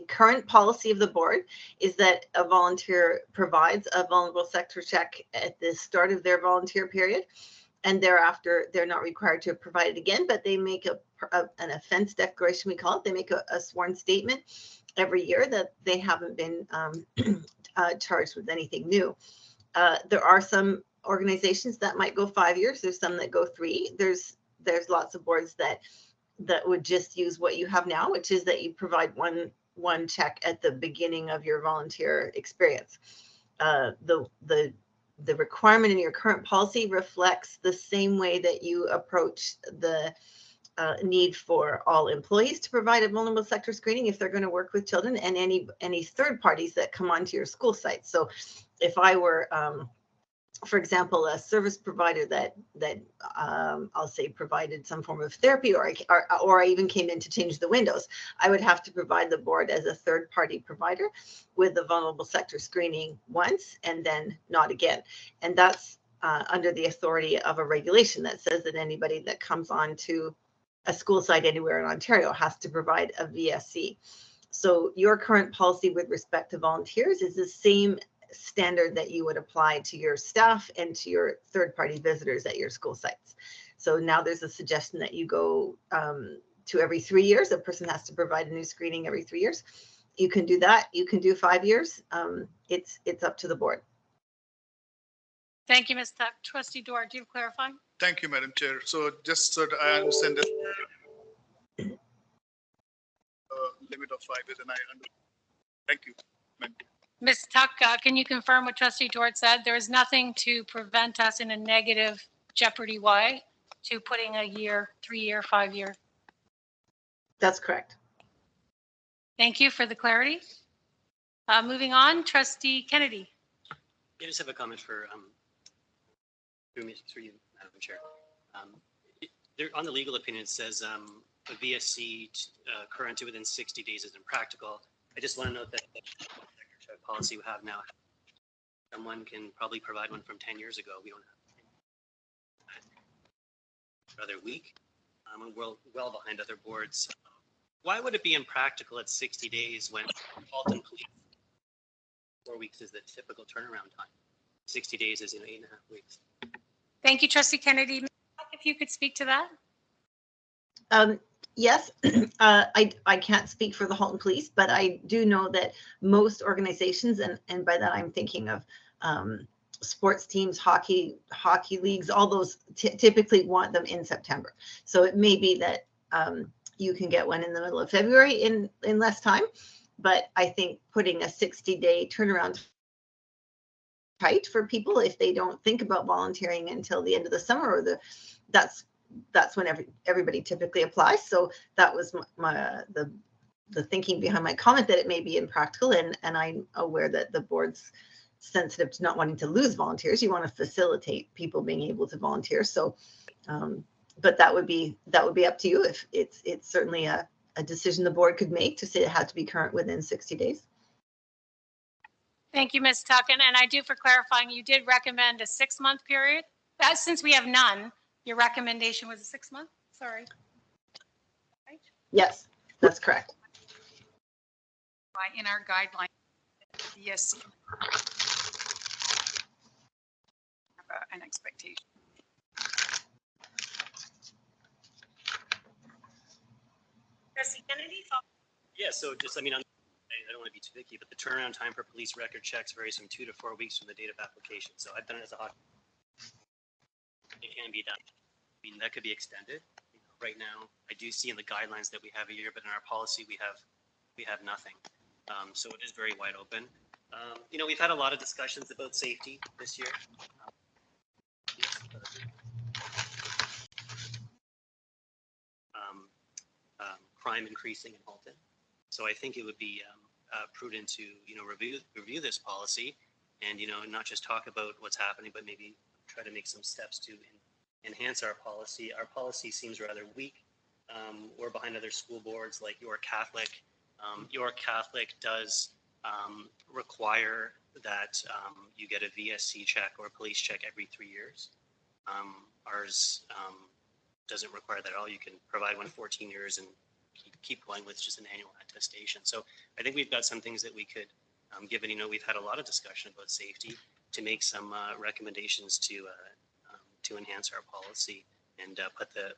current policy of the board is that a volunteer provides a vulnerable sector check at the start of their volunteer period, and thereafter they're not required to provide it again, but they make an offense declaration, we call it. They make a sworn statement every year that they haven't been charged with anything new. There are some organizations that might go 5 years. There's some that go 3. There's lots of boards that would just use what you have now, which is that you provide one check at the beginning of your volunteer experience. The the requirement in your current policy reflects the same way that you approach the need for all employees to provide a vulnerable sector screening if they're going to work with children, and any third parties that come onto your school site. So if I were, for example, a service provider that I'll say provided some form of therapy, or I even came in to change the windows, I would have to provide the board as a third party provider with the vulnerable sector screening once and then not again. And that's under the authority of a regulation that says that anybody that comes on to a school site anywhere in Ontario has to provide a VSC. So your current policy with respect to volunteers is the same standard that you would apply to your staff and to your third-party visitors at your school sites. So now there's a suggestion that you go to every 3 years. A person has to provide a new screening every 3 years. You can do that. You can do 5 years. It's up to the board. Thank you, Ms. Tuck. Trustee Dwyer, do you clarify? Thank you, Madam Chair. So just so that I understand this limit of 5 years, and I understand. Thank you. Ms. Tuck, can you confirm what Trustee Dort said? There is nothing to prevent us in a negative jeopardy way to putting a year, 3 year, 5 year. That's correct. Thank you for the clarity. Moving on, Trustee Kennedy. I just have a comment for through you, Madam Chair. There, on the legal opinion, it says a VSC current to within 60 days is impractical. I just want to note that the policy we have now, someone can probably provide one from 10 years ago. We don't have rather weak. We're well behind other boards. Why would it be impractical at 60 days when Halton Police 4 weeks is the typical turnaround time? 60 days is 8.5 weeks. Thank you, Trustee Kennedy. If you could speak to that. Yes, I can't speak for the Halton Police, but I do know that most organizations, and by that I'm thinking of sports teams, hockey leagues, all those typically want them in September. So it may be that you can get one in the middle of February in less time, but I think putting a 60-day turnaround tight for people if they don't think about volunteering until the end of the summer, or that's when everybody typically applies. So that was the thinking behind my comment, that it may be impractical, and I'm aware that the board's sensitive to not wanting to lose volunteers. You want to facilitate people being able to volunteer. So, but that would be up to you. If it's certainly a decision the board could make to say it had to be current within 60 days. Thank you, Ms. Tucken. And I do, for clarifying, you did recommend a 6-month period. Since we have none, your recommendation was a 6-month? Sorry. Right? Yes, that's correct. In our guidelines, yes, an expectation. Trustee Kennedy? Yeah, so just, I mean, I don't want to be too picky, but the turnaround time for police record checks varies from 2 to 4 weeks from the date of application. So I've done it as a hockey. It can be done. I mean, that could be extended. You know, right now, I do see in the guidelines that we have a year, but in our policy, we have nothing. So it is very wide open. You know, we've had a lot of discussions about safety this year. Crime increasing in Halton. So I think it would be prudent to, you know, review this policy and, you know, not just talk about what's happening, but maybe try to make some steps to enhance our policy. Our policy seems rather weak. We're behind other school boards like York Catholic. York Catholic does require that you get a VSC check or a police check every 3 years. Ours doesn't require that at all. You can provide one 14 years and keep going with just an annual attestation. So I think we've got some things that we could, given, you know, we've had a lot of discussion about safety, to make some recommendations to enhance our policy and put the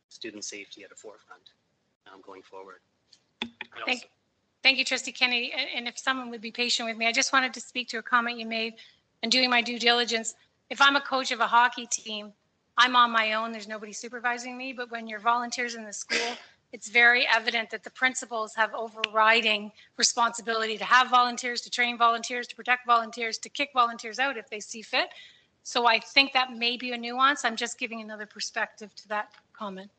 student safety at a forefront going forward. Thank you, Trustee Kennedy. And if someone would be patient with me, I just wanted to speak to a comment you made and doing my due diligence. If I'm a coach of a hockey team, I'm on my own. There's nobody supervising me. But when you're volunteers in the school, it's very evident that the principals have overriding responsibility to have volunteers, to train volunteers, to protect volunteers, to kick volunteers out if they see fit. So I think that may be a nuance. I'm just giving another perspective to that comment.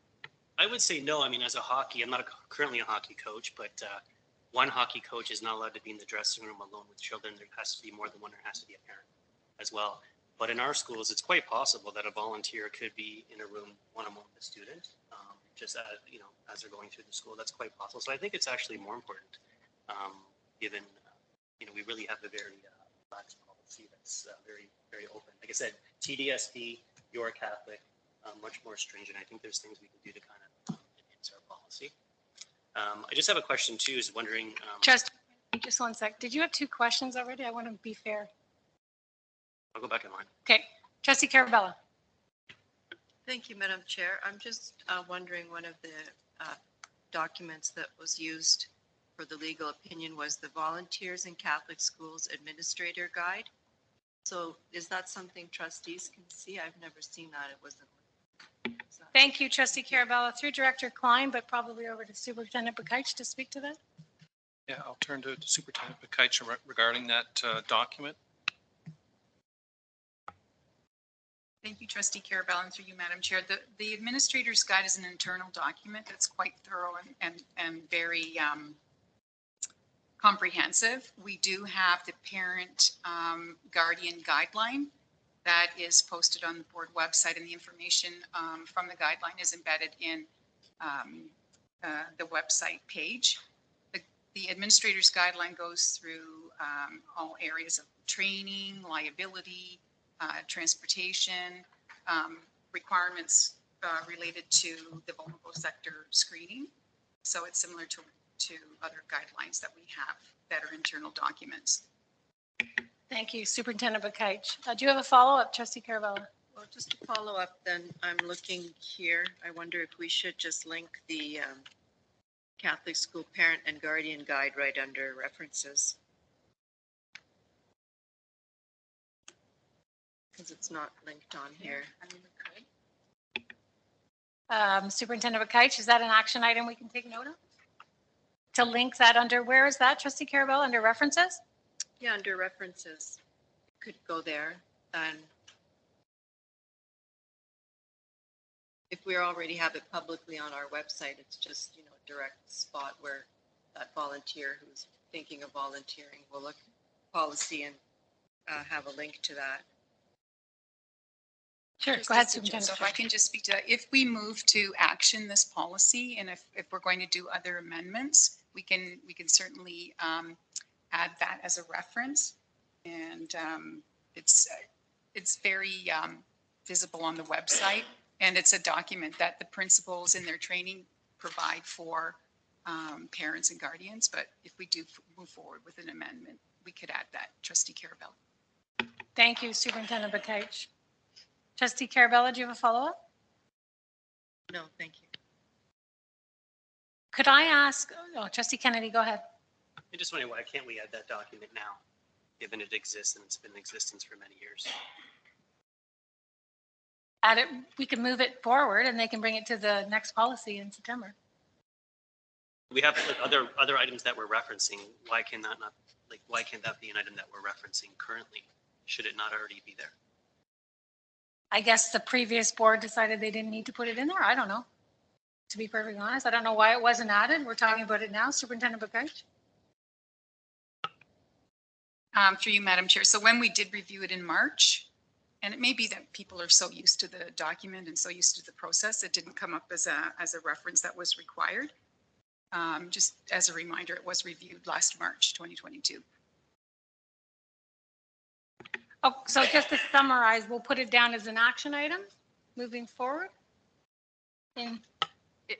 I would say no. I mean, as a hockey, I'm not currently a hockey coach, but one hockey coach is not allowed to be in the dressing room alone with children. There has to be more than one. There has to be a parent as well. But in our schools, it's quite possible that a volunteer could be in a room one-on-one with a student, just as, as they're going through the school. That's quite possible. So I think it's actually more important, given, we really have a very lax policy that's very, very open. Like I said, TDSP, you're Catholic, much more stringent. I think there's things we can do to kind of enhance our policy. I just have a question too, is wondering. Just 1 sec. Did you have 2 questions already? I want to be fair. I'll go back in line. Okay. Trustee Carabella. Thank you, Madam Chair. I'm just wondering, one of the documents that was used for the legal opinion was the Volunteers in Catholic Schools Administrator Guide. So is that something trustees can see? I've never seen that. It wasn't. Thank you, Trustee Carabella. Through Director Klein, but probably over to Superintendent Bakaich to speak to that. Yeah, I'll turn to Superintendent Bakaich regarding that document. Thank you, Trustee Carabella, and through you, Madam Chair. The Administrator's Guide is an internal document that's quite thorough and very comprehensive. We do have the parent guardian guideline that is posted on the board website, and the information from the guideline is embedded in the website page. The Administrator's Guideline goes through all areas of training, liability, transportation, requirements related to the vulnerable sector screening. So it's similar to other guidelines that we have that are internal documents. Thank you, Superintendent Bakaich. Do you have a follow-up, Trustee Carabella? Well, just to follow up, then I'm looking here. I wonder if we should just link the Catholic School Parent and Guardian Guide right under references. Because it's not linked on here. I mean, we could. Superintendent Bakaich, is that an action item we can take note of? To link that under, where is that, Trustee Carabella, under references? Yeah, under references. Could go there. And if we already have it publicly on our website, it's just, a direct spot where that volunteer who's thinking of volunteering will look at policy and have a link to that. Sure, Just go ahead, a suggestion. Superintendent. So if I can just speak to that, if we move to action this policy, and if we're going to do other amendments, we can certainly add that as a reference. And it's very visible on the website, and it's a document that the principals in their training provide for parents and guardians. But if we do move forward with an amendment, we could add that. Trustee Carabella. Thank you, Superintendent Bakaich. Trustee Carabella, do you have a follow-up? No, thank you. Could I ask, Trustee Kennedy, go ahead. I just wondering, why can't we add that document now, given it exists and it's been in existence for many years? Add it, we can move it forward and they can bring it to the next policy in September. We have other items that we're referencing. Why can that not, why can't that be an item that we're referencing currently? Should it not already be there? I guess the previous board decided they didn't need to put it in there. I don't know. To be perfectly honest, I don't know why it wasn't added. We're talking about it now. Superintendent Bakaich. Through you, Madam Chair. So when we did review it in March, and it may be that people are so used to the document and so used to the process, it didn't come up as a reference that was required. Just as a reminder, it was reviewed last March 2022. Oh, so just to summarize, we'll put it down as an action item moving forward.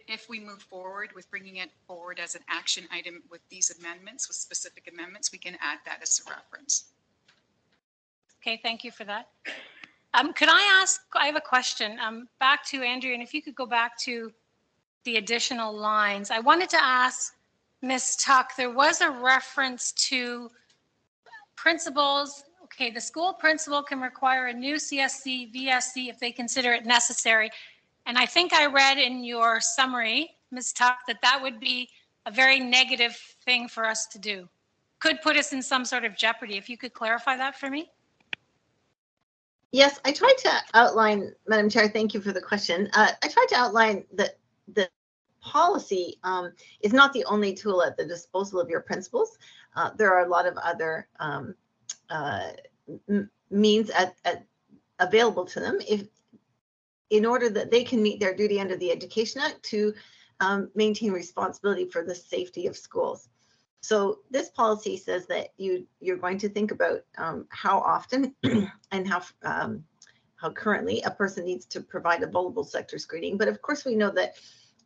If we move forward with bringing it forward as an action item with these amendments, with specific amendments, we can add that as a reference. Okay, thank you for that. Could I ask, I have a question back to Andrea, and if you could go back to the additional lines. I wanted to ask Ms. Tuck, there was a reference to principals. Okay, the school principal can require a new CSC, VSC if they consider it necessary. And I think I read in your summary Ms. Tuck, that would be a very negative thing for us to do. Could put us in some sort of jeopardy. If you could clarify that for me? Yes, I tried to outline, Madam Chair, thank you for the question. I tried to outline that the policy is not the only tool at the disposal of your principals. There are a lot of other means available to them in order that they can meet their duty under the Education Act to maintain responsibility for the safety of schools. So this policy says that you're going to think about how often and how currently a person needs to provide a vulnerable sector screening. But of course, we know that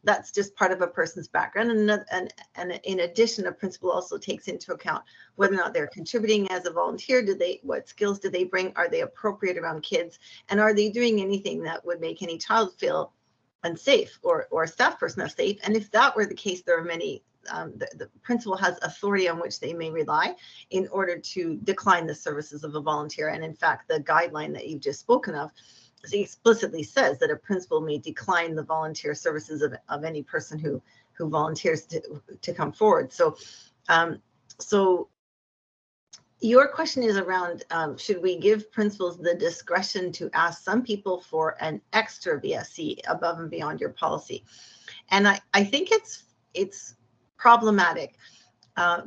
that's just part of a person's background. And in addition, a principal also takes into account whether or not they're contributing as a volunteer. What skills do they bring? Are they appropriate around kids? And are they doing anything that would make any child feel unsafe or a staff person unsafe? And if that were the case, there are many, the principal has authority on which they may rely in order to decline the services of a volunteer. And in fact, the guideline that you've just spoken of explicitly says that a principal may decline the volunteer services of any person who volunteers to come forward. So, so your question is around, should we give principals the discretion to ask some people for an extra VSC above and beyond your policy? And I think it's problematic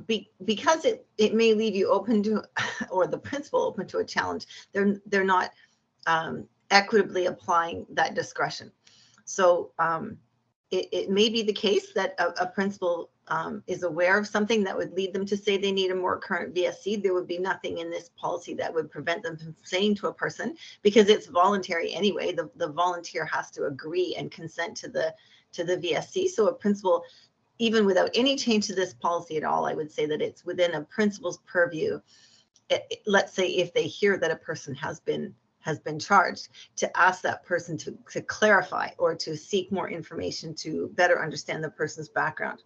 because it may leave you open to, or the principal open to a challenge. They're not equitably applying that discretion. So it may be the case that a principal is aware of something that would lead them to say they need a more current VSC. There would be nothing in this policy that would prevent them from saying to a person, because it's voluntary anyway. The volunteer has to agree and consent to the VSC. So a principal, even without any change to this policy at all, I would say that it's within a principal's purview. Let's say if they hear that a person has been charged, to ask that person to clarify or to seek more information to better understand the person's background.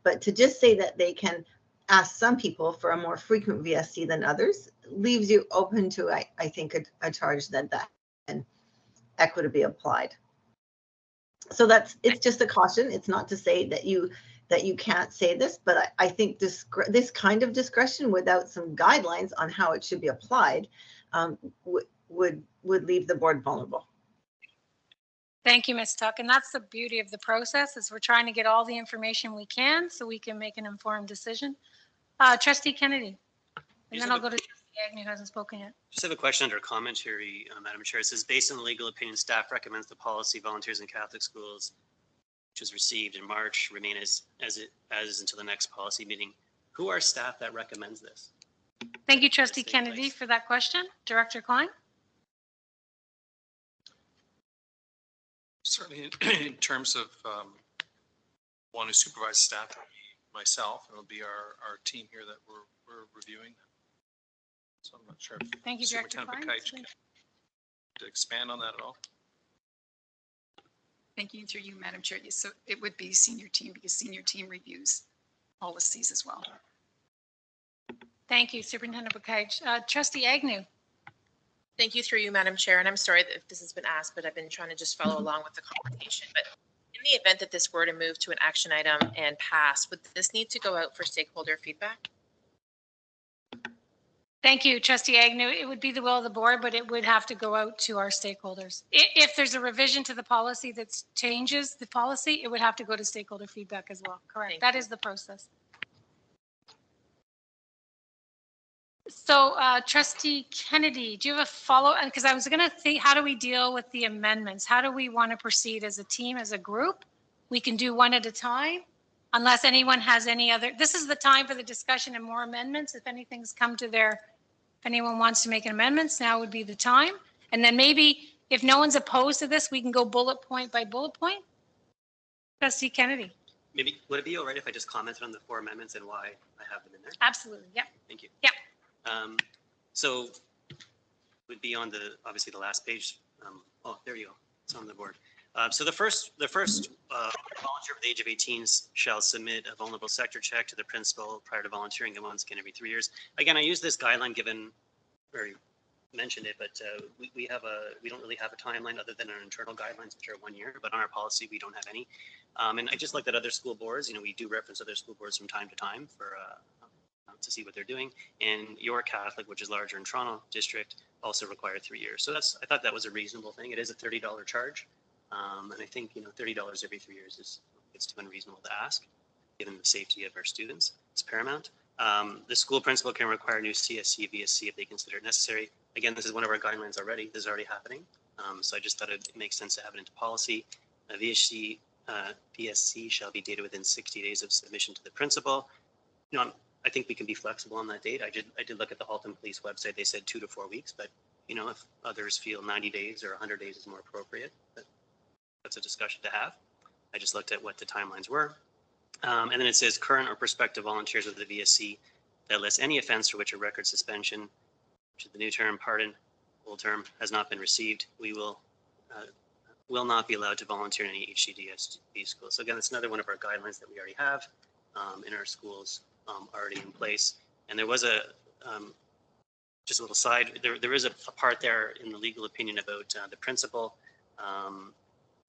But to just say that they can ask some people for a more frequent VSC than others leaves you open to, I think, a charge that can equitably applied. So it's just a caution. It's not to say that you can't say this, but I think this kind of discretion without some guidelines on how it should be applied would leave the board vulnerable. Thank you, Ms. Tuck. And that's the beauty of the process, is we're trying to get all the information we can so we can make an informed decision. Trustee Kennedy, and then I'll go to Trustee Agnew, who hasn't spoken yet. Just have a question under commentary, Madam Chair. It says, based on the legal opinion, staff recommends the policy volunteers in Catholic schools, which was received in March, remain as is until the next policy meeting. Who are staff that recommends this? Thank you, Trustee Kennedy, for that question. Director Klein. Certainly, in terms of one who supervises staff, will be myself, and it'll be our team here that we're reviewing. So I'm not sure if Thank you, Director Superintendent Klein. Bakaich can to expand on that at all. Thank you, through you, Madam Chair. Yes, so it would be senior team, because senior team reviews policies as well. Thank you, Superintendent Bakaich. Trustee Agnew. Thank you, through you, Madam Chair. And I'm sorry if this has been asked, but I've been trying to just follow along with the conversation. But in the event that this were to move to an action item and pass, would this need to go out for stakeholder feedback? Thank you, Trustee Agnew. It would be the will of the board, but it would have to go out to our stakeholders. If there's a revision to the policy that changes the policy, it would have to go to stakeholder feedback as well. Correct. That is the process. So Trustee Kennedy, do you have a follow? Because I was going to think, how do we deal with the amendments? How do we want to proceed as a team, as a group? We can do one at a time, unless anyone has any other. This is the time for the discussion and more amendments. If anything's come to their, if anyone wants to make an amendments, now would be the time. And then maybe if no one's opposed to this, we can go bullet point by bullet point. Trustee Kennedy. Maybe, would it be all right if I just commented on the 4 amendments and why I have them in there? Absolutely. Yep. Thank you. Yep. So would be on obviously the last page. Oh, there you go. It's on the board. So the first volunteer over the age of 18 shall submit a vulnerable sector check to the principal prior to volunteering at once again every 3 years. Again, I use this guideline given, or mentioned it, but we don't really have a timeline other than our internal guidelines, which are 1 year, but on our policy, we don't have any. And I just looked at other school boards. You know, we do reference other school boards from time to time for to see what they're doing. And York Catholic, which is larger in Toronto district, also required 3 years. So I thought that was a reasonable thing. It is a $30 charge. And I think, you know, $30 every 3 years it's too unreasonable to ask, given the safety of our students. It's paramount. The school principal can require new CSC, VSC if they consider it necessary. Again, this is one of our guidelines already. This is already happening. So I just thought it makes sense to have it into policy. VSC shall be dated within 60 days of submission to the principal. You know, I think we can be flexible on that date. I did look at the Halton Police website. They said 2 to 4 weeks, but you know, if others feel 90 days or 100 days is more appropriate, that's a discussion to have. I just looked at what the timelines were. And then it says current or prospective volunteers of the VSC that lists any offense for which a record suspension, which is the new term, pardon, old term, has not been received, we will not be allowed to volunteer in any HCDSB schools. So again, it's another one of our guidelines that we already have in our schools already in place. And there was just a little side, there is a part there in the legal opinion about the principal,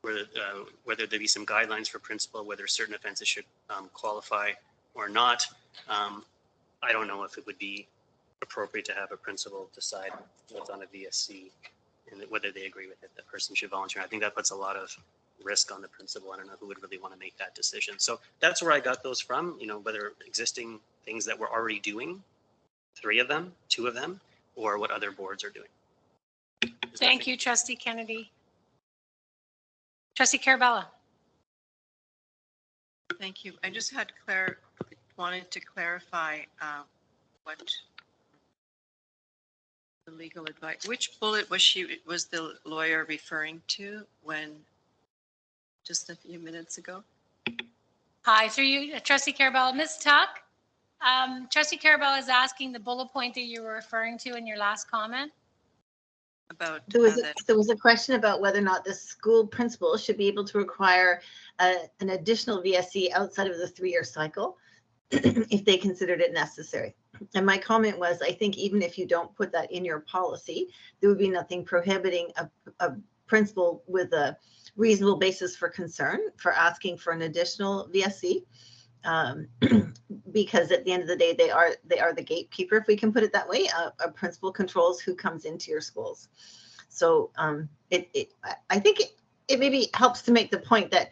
whether there be some guidelines for principal, whether certain offenses should qualify or not. I don't know if it would be appropriate to have a principal decide what's on a VSC and whether they agree with it, that person should volunteer. I think that puts a lot of risk on the principal. I don't know who would really want to make that decision. So that's where I got those from, you know, whether existing things that we're already doing, 3 of them, 2 of them, or what other boards are doing. Thank you, Trustee Kennedy. Trustee Carabella. Thank you. I just wanted to clarify what the legal advice, which bullet was the lawyer referring to when just a few minutes ago? Hi, through you, Trustee Carabella. Ms. Tuck, Trustee Carabella is asking the bullet point that you were referring to in your last comment. About there was a question about whether or not the school principal should be able to require an additional VSC outside of the 3-year cycle if they considered it necessary. And my comment was, I think even if you don't put that in your policy, there would be nothing prohibiting a principal with a reasonable basis for concern for asking for an additional VSC. Because at the end of the day, they are the gatekeeper, if we can put it that way. A principal controls who comes into your schools. So I think it maybe helps to make the point that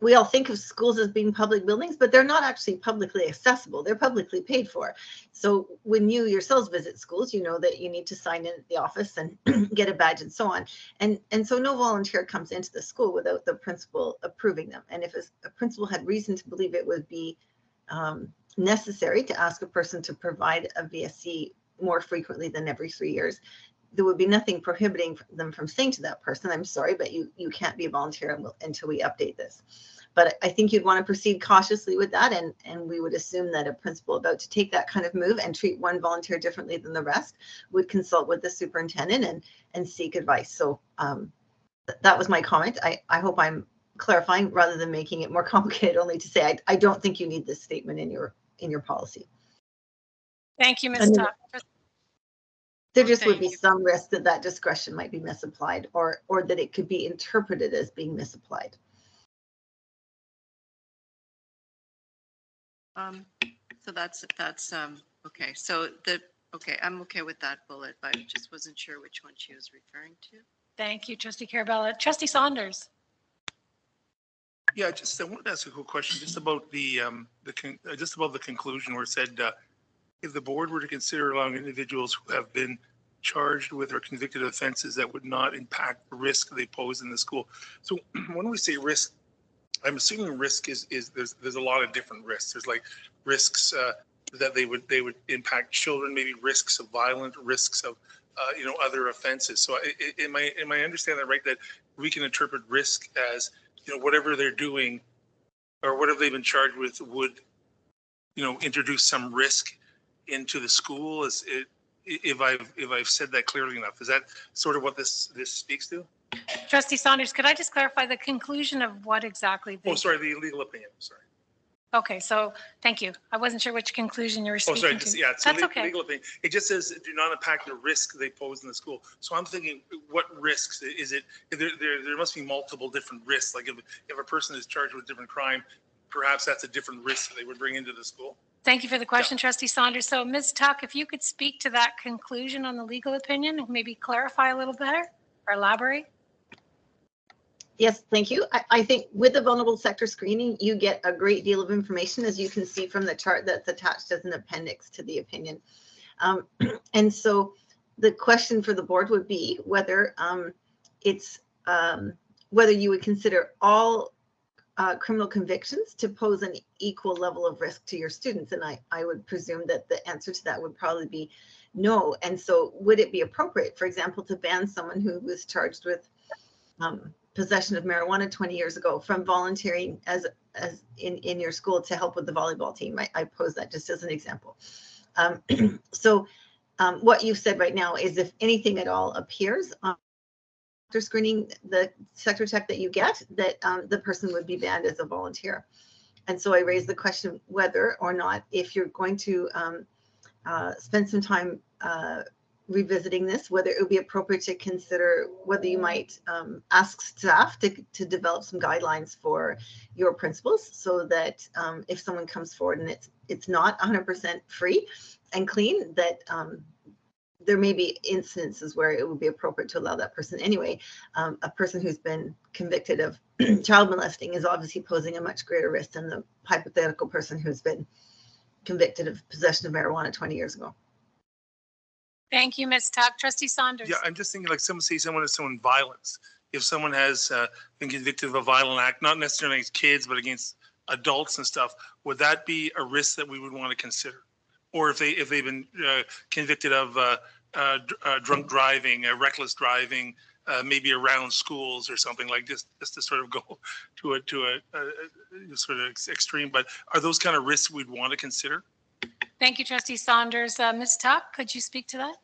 we all think of schools as being public buildings, but they're not actually publicly accessible. They're publicly paid for. So when you yourselves visit schools, you know that you need to sign in at the office and get a badge and so on. And so no volunteer comes into the school without the principal approving them. And if a principal had reason to believe it would be necessary to ask a person to provide a VSC more frequently than every 3 years, there would be nothing prohibiting them from saying to that person, I'm sorry, but you can't be a volunteer until we update this. But I think you'd want to proceed cautiously with that. And we would assume that a principal about to take that kind of move and treat one volunteer differently than the rest would consult with the superintendent and seek advice. So that was my comment. I hope I'm clarifying rather than making it more complicated, only to say I don't think you need this statement in your policy. Thank you, Ms. Tuck. There just would be some risk that discretion might be misapplied or that it could be interpreted as being misapplied. So that's okay. So I'm okay with that bullet, but I just wasn't sure which one she was referring to. Thank you, Trustee Carabella. Trustee Saunders. Yeah, I wanted to ask a quick question just about the conclusion where it said if the board were to consider allowing individuals who have been charged with or convicted of offenses that would not impact the risk they pose in the school. So when we say risk, I'm assuming risk is there's a lot of different risks. There's like risks that they would impact children, maybe risks of violent risks of other offenses. So am I understanding that right, that we can interpret risk as whatever they're doing or whatever they've been charged with would introduce some risk into the school? If I've said that clearly enough, is that sort of what this speaks to? Trustee Saunders, could I just clarify the conclusion of what exactly? The legal opinion. Sorry. Okay, so thank you. I wasn't sure which conclusion you were Oh, speaking sorry, to. just, yeah, it's a That's okay. legal thing. It just says do not impact the risk they pose in the school. So I'm thinking, what risks is it? There must be multiple different risks. Like if a person is charged with a different crime, perhaps that's a different risk that they would bring into the school. Thank you for the question, Trustee Saunders. So Ms. Tuck, if you could speak to that conclusion on the legal opinion and maybe clarify a little better or elaborate. Yes, thank you. I think with the vulnerable sector screening, you get a great deal of information, as you can see from the chart that's attached as an appendix to the opinion. And so the question for the board would be whether whether you would consider all criminal convictions to pose an equal level of risk to your students. And I would presume that the answer to that would probably be no. And so would it be appropriate, for example, to ban someone who was charged with possession of marijuana 20 years ago from volunteering as in your school to help with the volleyball team? I pose that just as an example. So what you've said right now is if anything at all appears on after screening, the sector check that you get, that the person would be banned as a volunteer. And so I raised the question whether or not, if you're going to spend some time revisiting this, whether it would be appropriate to consider whether you might ask staff to develop some guidelines for your principals, so that if someone comes forward and it's not 100% free and clean, that there may be instances where it would be appropriate to allow that person anyway. A person who's been convicted of child molesting is obviously posing a much greater risk than the hypothetical person who's been convicted of possession of marijuana 20 years ago. Thank you, Ms. Tuck. Trustee Saunders. Yeah, I'm just thinking, like, someone is someone violence. If someone has been convicted of a violent act, not necessarily against kids, but against adults and stuff, would that be a risk that we would want to consider? Or if they've been convicted of drunk driving, reckless driving, maybe around schools or something, like just to sort of go to a sort of extreme. But are those kind of risks we'd want to consider? Thank you, Trustee Saunders. Ms. Tuck, could you speak to that?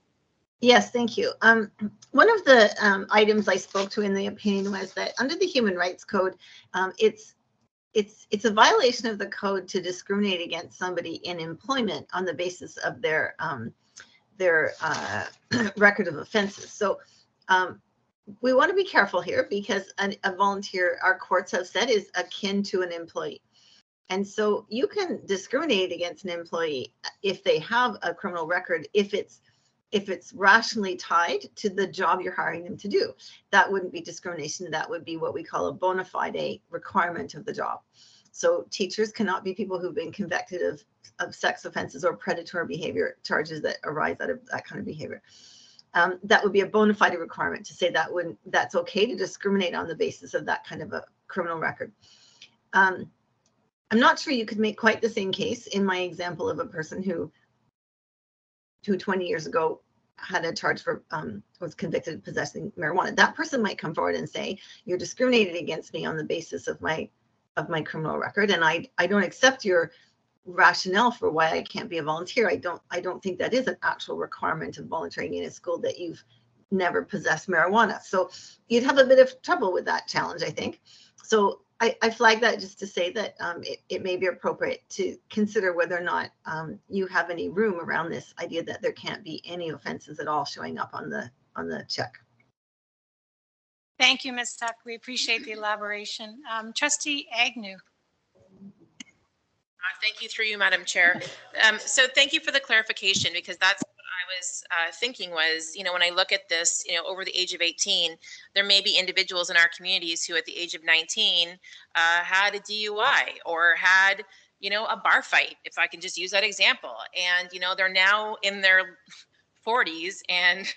Yes, thank you. One of the items I spoke to in the opinion was that under the Human Rights Code, it's a violation of the code to discriminate against somebody in employment on the basis of their record of offenses. So we want to be careful here, because a volunteer, our courts have said, is akin to an employee. And so you can discriminate against an employee if they have a criminal record, if it's rationally tied to the job you're hiring them to do. That wouldn't be discrimination. That would be what we call a bona fide requirement of the job. So teachers cannot be people who've been convicted of sex offenses or predatory behavior charges that arise out of that kind of behavior. That would be a bona fide requirement to say that's okay to discriminate on the basis of that kind of a criminal record. I'm not sure you could make quite the same case in my example of a person who 20 years ago had a charge for was convicted of possessing marijuana. That person might come forward and say, you're discriminating against me on the basis of my criminal record, and I don't accept your rationale for why I can't be a volunteer. I don't think that is an actual requirement of volunteering in a school that you've never possessed marijuana. So you'd have a bit of trouble with that challenge, I think. So I flag that just to say that it may be appropriate to consider whether or not you have any room around this idea that there can't be any offenses at all showing up on the check. Thank you, Ms. Tuck. We appreciate the elaboration. Trustee Agnew. Thank you, through you, Madam Chair. So thank you for the clarification, because that's what I was thinking was, when I look at this, over the age of 18, there may be individuals in our communities who at the age of 19 had a DUI or had, a bar fight, if I can just use that example. And, they're now in their 40s and,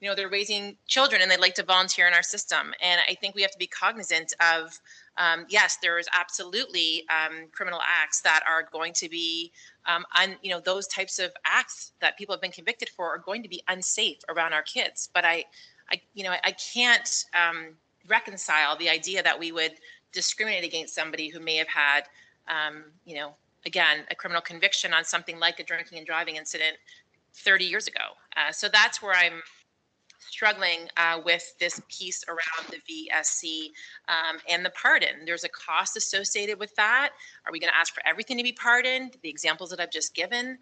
they're raising children and they'd like to volunteer in our system. And I think we have to be cognizant of, yes, there is absolutely criminal acts that are going to be, those types of acts that people have been convicted for are going to be unsafe around our kids. But I can't reconcile the idea that we would discriminate against somebody who may have had, again, a criminal conviction on something like a drinking and driving incident 30 years ago. So that's where I'm struggling with this piece around the VSC and the pardon. There's a cost associated with that. Are we going to ask for everything to be pardoned? The examples that I've just given.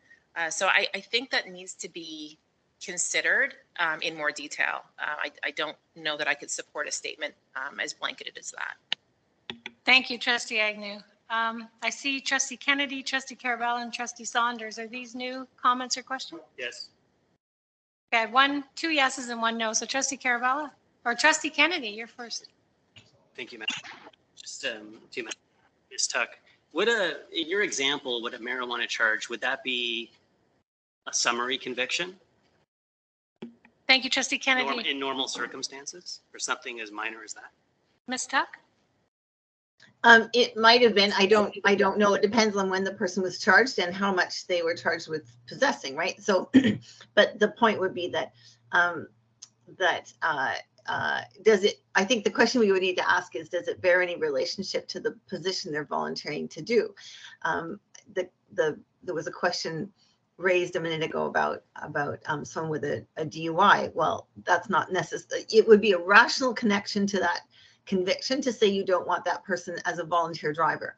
So I think that needs to be considered in more detail. I don't know that I could support a statement as blanketed as that. Thank you, Trustee Agnew. I see Trustee Kennedy, Trustee Carabella, and Trustee Saunders. Are these new comments or questions? Yes. Okay, 2 yeses and 1 no. So Trustee Carabella or Trustee Kennedy, you're first. Thank you, Madam. Just to Ms. Tuck, in your example, would a marijuana charge, would that be a summary conviction? Thank you, Trustee Kennedy. In normal circumstances, or something as minor as that? Ms. Tuck? It might have been. I don't know. It depends on when the person was charged and how much they were charged with possessing, right? So, but the point would be that does it? I think the question we would need to ask is, does it bear any relationship to the position they're volunteering to do? There was a question raised a minute ago about someone with a DUI. Well, that's not necessary. It would be a rational connection to that conviction to say you don't want that person as a volunteer driver.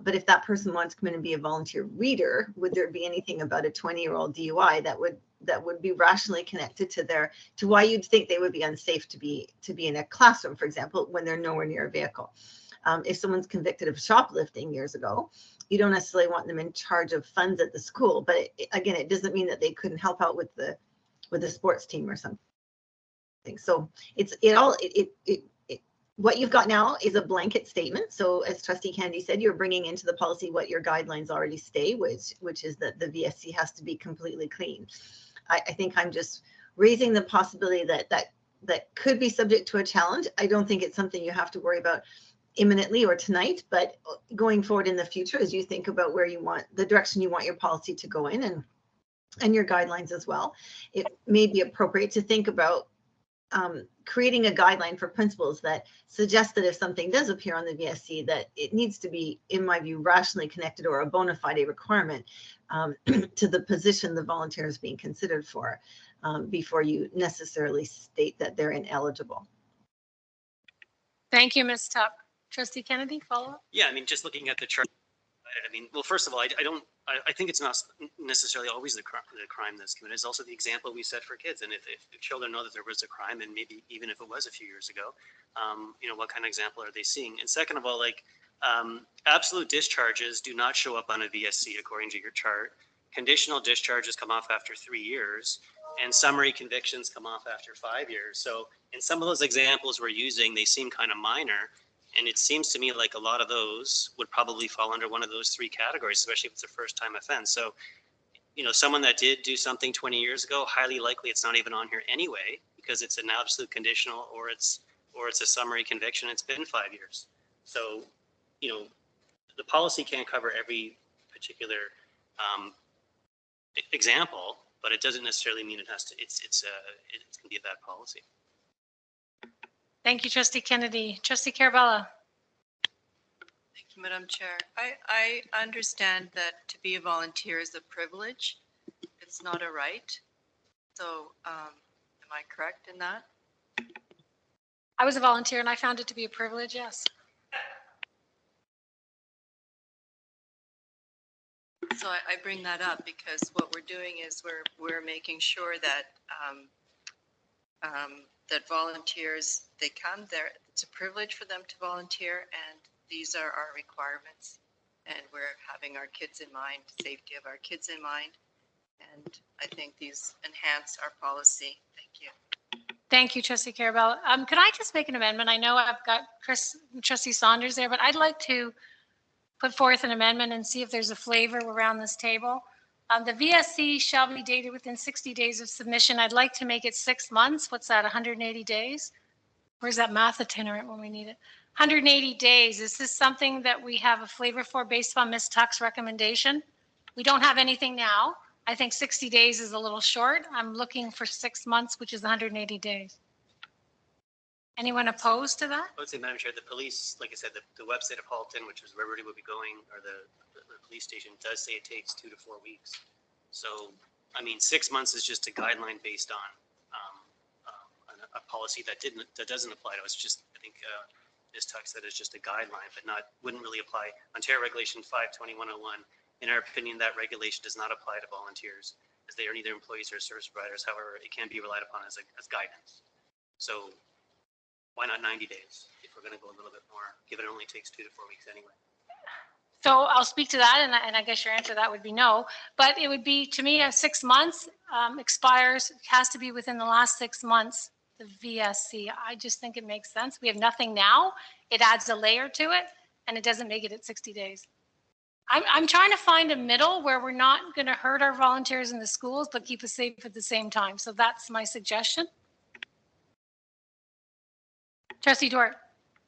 But if that person wants to come in and be a volunteer reader, would there be anything about a 20-year-old DUI that would be rationally connected to why you'd think they would be unsafe to be in a classroom, for example, when they're nowhere near a vehicle? If someone's convicted of shoplifting years ago, you don't necessarily want them in charge of funds at the school. But again, it doesn't mean that they couldn't help out with the sports team or something. So what you've got now is a blanket statement. So as Trustee Kennedy said, you're bringing into the policy what your guidelines already state, which is that the VSC has to be completely clean. I think I'm just raising the possibility that could be subject to a challenge. I don't think it's something you have to worry about imminently or tonight, but going forward in the future, as you think about where you want the direction you want your policy to go in and your guidelines as well, it may be appropriate to think about creating a guideline for principals that suggests that if something does appear on the VSC, that it needs to be, in my view, rationally connected or a bona fide requirement to the position the volunteer is being considered for before you necessarily state that they're ineligible. Thank you, Ms. Tuck. Trustee Kennedy, follow up? Yeah, I mean, just looking at the chart, I mean, well, first of all, I think it's not necessarily always the crime that's committed. It's also the example we set for kids. And if children know that there was a crime, and maybe even if it was a few years ago, what kind of example are they seeing? And second of all, absolute discharges do not show up on a VSC according to your chart. Conditional discharges come off after 3 years, and summary convictions come off after 5 years. So in some of those examples we're using, they seem kind of minor. And it seems to me like a lot of those would probably fall under one of those 3 categories, especially if it's a first-time offense. So, someone that did do something 20 years ago, highly likely it's not even on here anyway, because it's an absolute conditional or it's a summary conviction. It's been 5 years. So, the policy can't cover every particular example, but it doesn't necessarily mean it has to. It's going to be a bad policy. Thank you, Trustee Kennedy. Trustee Carabella. Thank you, Madam Chair. I understand that to be a volunteer is a privilege. It's not a right. So am I correct in that? I was a volunteer and I found it to be a privilege, yes. So I bring that up because what we're doing is we're making sure that that volunteers, they come there. It's a privilege for them to volunteer, and these are our requirements. And we're having our kids in mind, safety of our kids in mind. And I think these enhance our policy. Thank you. Thank you, Trustee Carabella. Could I just make an amendment? I know I've got Trustee Saunders there, but I'd like to put forth an amendment and see if there's a flavor around this table. The VSC shall be dated within 60 days of submission. I'd like to make it 6 months. What's that, 180 days? Where's that math itinerant when we need it? 180 days. Is this something that we have a flavor for based on Ms. Tuck's recommendation? We don't have anything now. I think 60 days is a little short. I'm looking for 6 months, which is 180 days. Anyone opposed to that? I would say, Madam Chair, the police, like I said, the website of Halton, which is where everybody would be going, or the police station, does say it takes 2 to 4 weeks. So, I mean, 6 months is just a guideline based on a policy that doesn't apply to us. Just, I think Ms. Tuck said it's just a guideline, but wouldn't really apply. Ontario Regulation 52101, in our opinion, that regulation does not apply to volunteers, as they are neither employees or service providers. However, it can be relied upon as guidance. So why not 90 days if we're going to go a little bit more, given it only takes 2 to 4 weeks anyway? So I'll speak to that, and I guess your answer to that would be no. But it would be, to me, 6 months expires, has to be within the last 6 months, the VSC. I just think it makes sense. We have nothing now. It adds a layer to it, and it doesn't make it at 60 days. I'm trying to find a middle where we're not going to hurt our volunteers in the schools, but keep us safe at the same time. So that's my suggestion. Trustee Dort.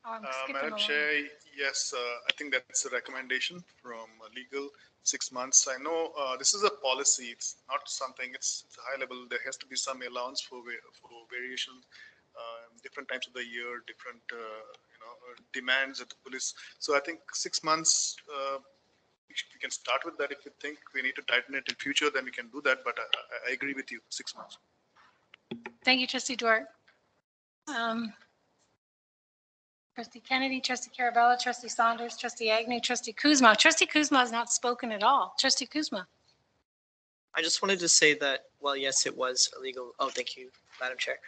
Madam Chair, yes, I think that's a recommendation from legal, 6 months. I know this is a policy. It's not something, it's a high level. There has to be some allowance for variation, different times of the year, different demands at the police. So I think 6 months, we can start with that. If you think we need to tighten it in future, then we can do that. But I agree with you, 6 months. Thank you, Trustee Dort. Trustee Kennedy, Trustee Carabella, Trustee Saunders, Trustee Agnew, Trustee Kuzma. Trustee Kuzma has not spoken at all. Trustee Kuzma. I just wanted to say that, well, yes, it was a legal, oh, thank you, Madam Chair.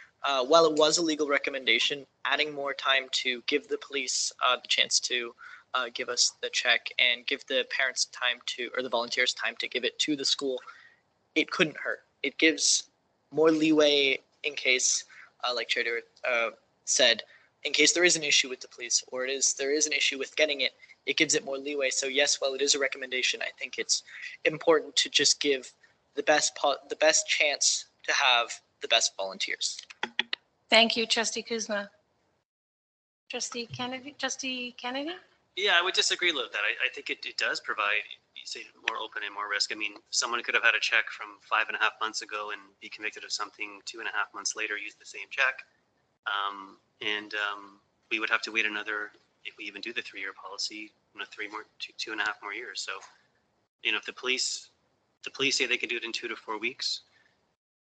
While it was a legal recommendation, adding more time to give the police the chance to give us the check and give the parents time to, or the volunteers time to give it to the school, it couldn't hurt. It gives more leeway in case, like Chair said, in case there is an issue with the police, or there is an issue with getting it, it gives it more leeway. So yes, while it is a recommendation, I think it's important to just give the best chance to have the best volunteers. Thank you, Trustee Kuzma. Trustee Kennedy. Yeah, I would disagree a little with that. I think it does provide, you say, more open and more risk. I mean, someone could have had a check from 5.5 months ago and be convicted of something 2.5 months later, use the same check. We would have to wait another, if we even do the 3-year policy, 2.5 more years. So, if the police say they could do it in 2 to 4 weeks,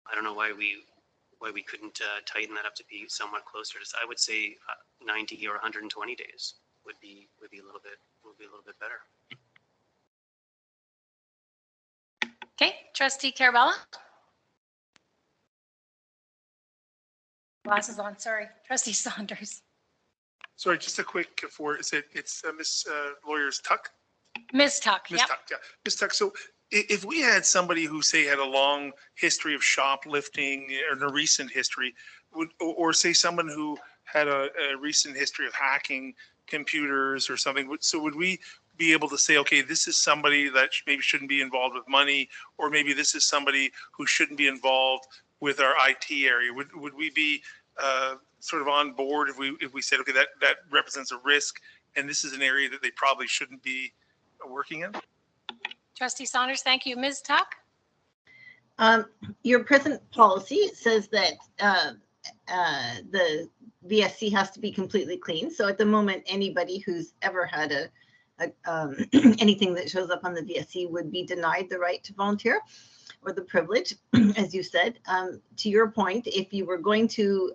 I don't know why we couldn't tighten that up to be somewhat closer to, I would say 90 or 120 days would be a little bit better. Okay, Trustee Carabella. Glasses on, sorry. Trustee Saunders. Sorry, just a quick it's Miss Lawyers Tuck? Ms. Tuck, Ms. Tuck, yeah. Ms. Tuck, so if we had somebody who, say, had a long history of shoplifting or a recent history, or say someone who had a recent history of hacking computers or something, so would we be able to say, okay, this is somebody that maybe shouldn't be involved with money, or maybe this is somebody who shouldn't be involved with our IT area? Would we be sort of on board if we said, okay, that represents a risk, and this is an area that they probably shouldn't be working in? Trustee Saunders, thank you. Ms. Tuck? Your present policy says that the VSC has to be completely clean. So at the moment, anybody who's ever had anything that shows up on the VSC would be denied the right to volunteer, or the privilege, as you said. To your point, if you were going to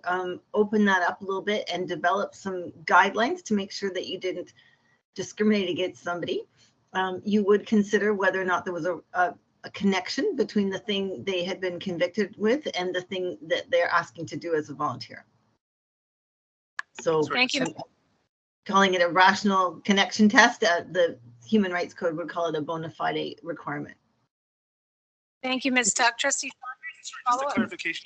open that up a little bit and develop some guidelines to make sure that you didn't discriminate against somebody, you would consider whether or not there was a connection between the thing they had been convicted with and the thing that they're asking to do as a volunteer. So thank you. Calling it a rational connection test, the Human Rights Code would call it a bona fide requirement. Thank you, Ms. Tuck. Trustee Saunders, Just a clarification.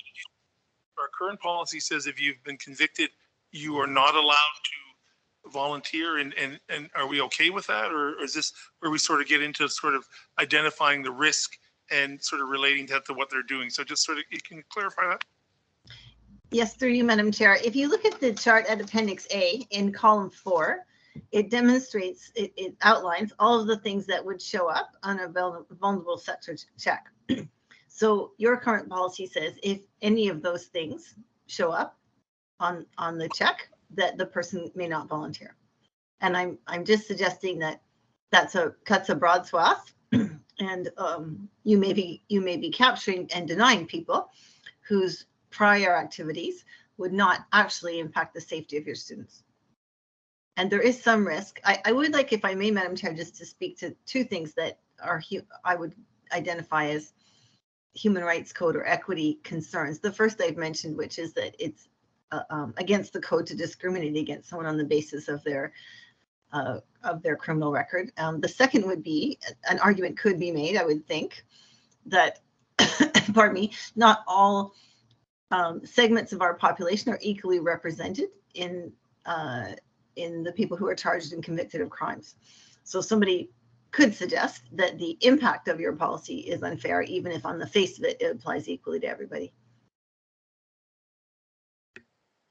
Our current policy says if you've been convicted, you are not allowed to volunteer, and are we okay with that, or is this where we sort of get into sort of identifying the risk and sort of relating that to what they're doing? So just sort of, you can clarify that? Yes, through you, Madam Chair. If you look at the chart at Appendix A in column 4, it demonstrates, it outlines all of the things that would show up on a vulnerable sector check. So your current policy says if any of those things show up on the check, that the person may not volunteer. And I'm just suggesting that cuts a broad swath, and you may be capturing and denying people whose prior activities would not actually impact the safety of your students. And there is some risk. I would like, if I may, Madam Chair, just to speak to two things that are I would identify as human rights code or equity concerns. The first I've mentioned, which is that it's against the code to discriminate against someone on the basis of their criminal record. The second would be, an argument could be made, I would think, that, pardon me, not all segments of our population are equally represented in the people who are charged and convicted of crimes. So somebody could suggest that the impact of your policy is unfair, even if on the face of it, it applies equally to everybody.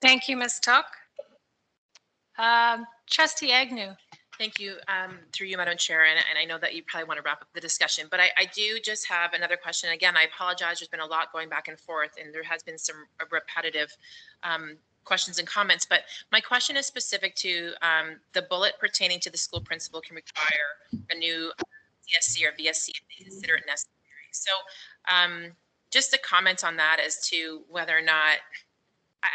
Thank you, Ms. Tuck. Trustee Agnew. Thank you, through you, Madam Chair, and I know that you probably want to wrap up the discussion, but I do just have another question. Again, I apologize, there's been a lot going back and forth, and there has been some repetitive questions and comments, but my question is specific to the bullet pertaining to the school principal can require a new CSC or VSC if they consider it necessary. So just a comment on that as to whether or not,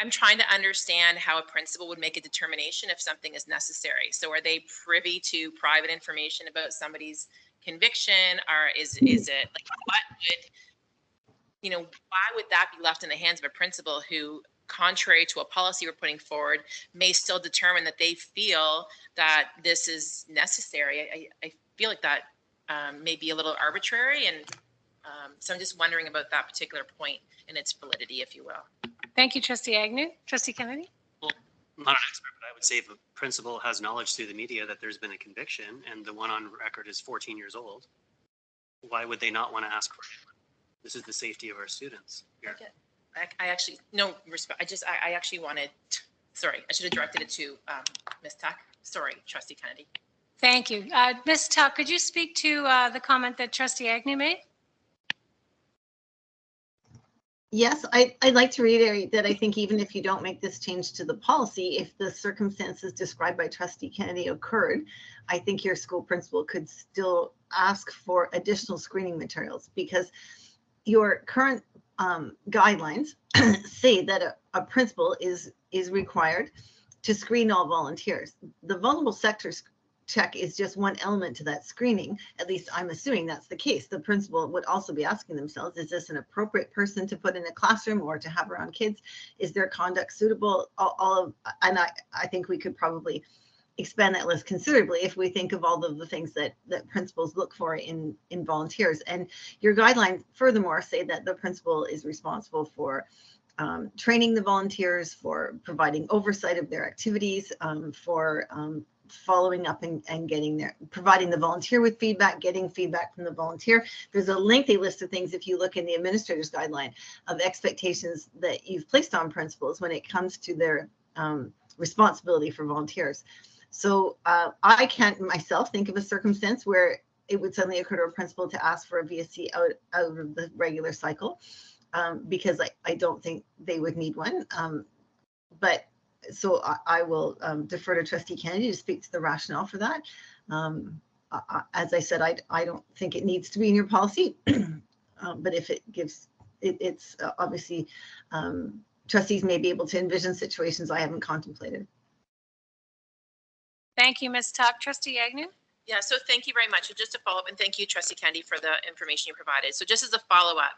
I'm trying to understand how a principal would make a determination if something is necessary. So are they privy to private information about somebody's conviction, or is it like, what would, why would that be left in the hands of a principal who, contrary to a policy we're putting forward, may still determine that they feel that this is necessary? I feel like that may be a little arbitrary, and so I'm just wondering about that particular point and its validity, if you will. Thank you, Trustee Agnew. Trustee Kennedy? Well, I'm not an expert, but I would say if a principal has knowledge through the media that there's been a conviction and the one on record is 14 years old, why would they not want to ask for it? This is the safety of our students here. Okay. I actually, no respect. I actually wanted, sorry, I should have directed it to Ms. Tuck. Sorry, Trustee Kennedy. Thank you. Ms. Tuck, could you speak to the comment that Trustee Agnew made? Yes, I'd like to reiterate that I think even if you don't make this change to the policy, if the circumstances described by Trustee Kennedy occurred, I think your school principal could still ask for additional screening materials, because your current guidelines say that a principal is required to screen all volunteers. The vulnerable sectors check is just one element to that screening. At least I'm assuming that's the case. The principal would also be asking themselves, is this an appropriate person to put in a classroom or to have around kids? Is their conduct suitable? And I think we could probably expand that list considerably if we think of all of the things that principals look for in volunteers. And your guidelines furthermore say that the principal is responsible for training the volunteers, for providing oversight of their activities, for following up and providing the volunteer with feedback, getting feedback from the volunteer. There's a lengthy list of things, if you look in the administrator's guideline, of expectations that you've placed on principals when it comes to their responsibility for volunteers. So I can't myself think of a circumstance where it would suddenly occur to a principal to ask for a VSC out of the regular cycle, because I don't think they would need one. But so I will defer to Trustee Kennedy to speak to the rationale for that. As I said, I don't think it needs to be in your policy, but if it gives, it's obviously trustees may be able to envision situations I haven't contemplated. Thank you, Ms. Tuck. Trustee Agnew? Yeah, so thank you very much. So just to follow up, and thank you, Trustee Kennedy, for the information you provided. So just as a follow-up,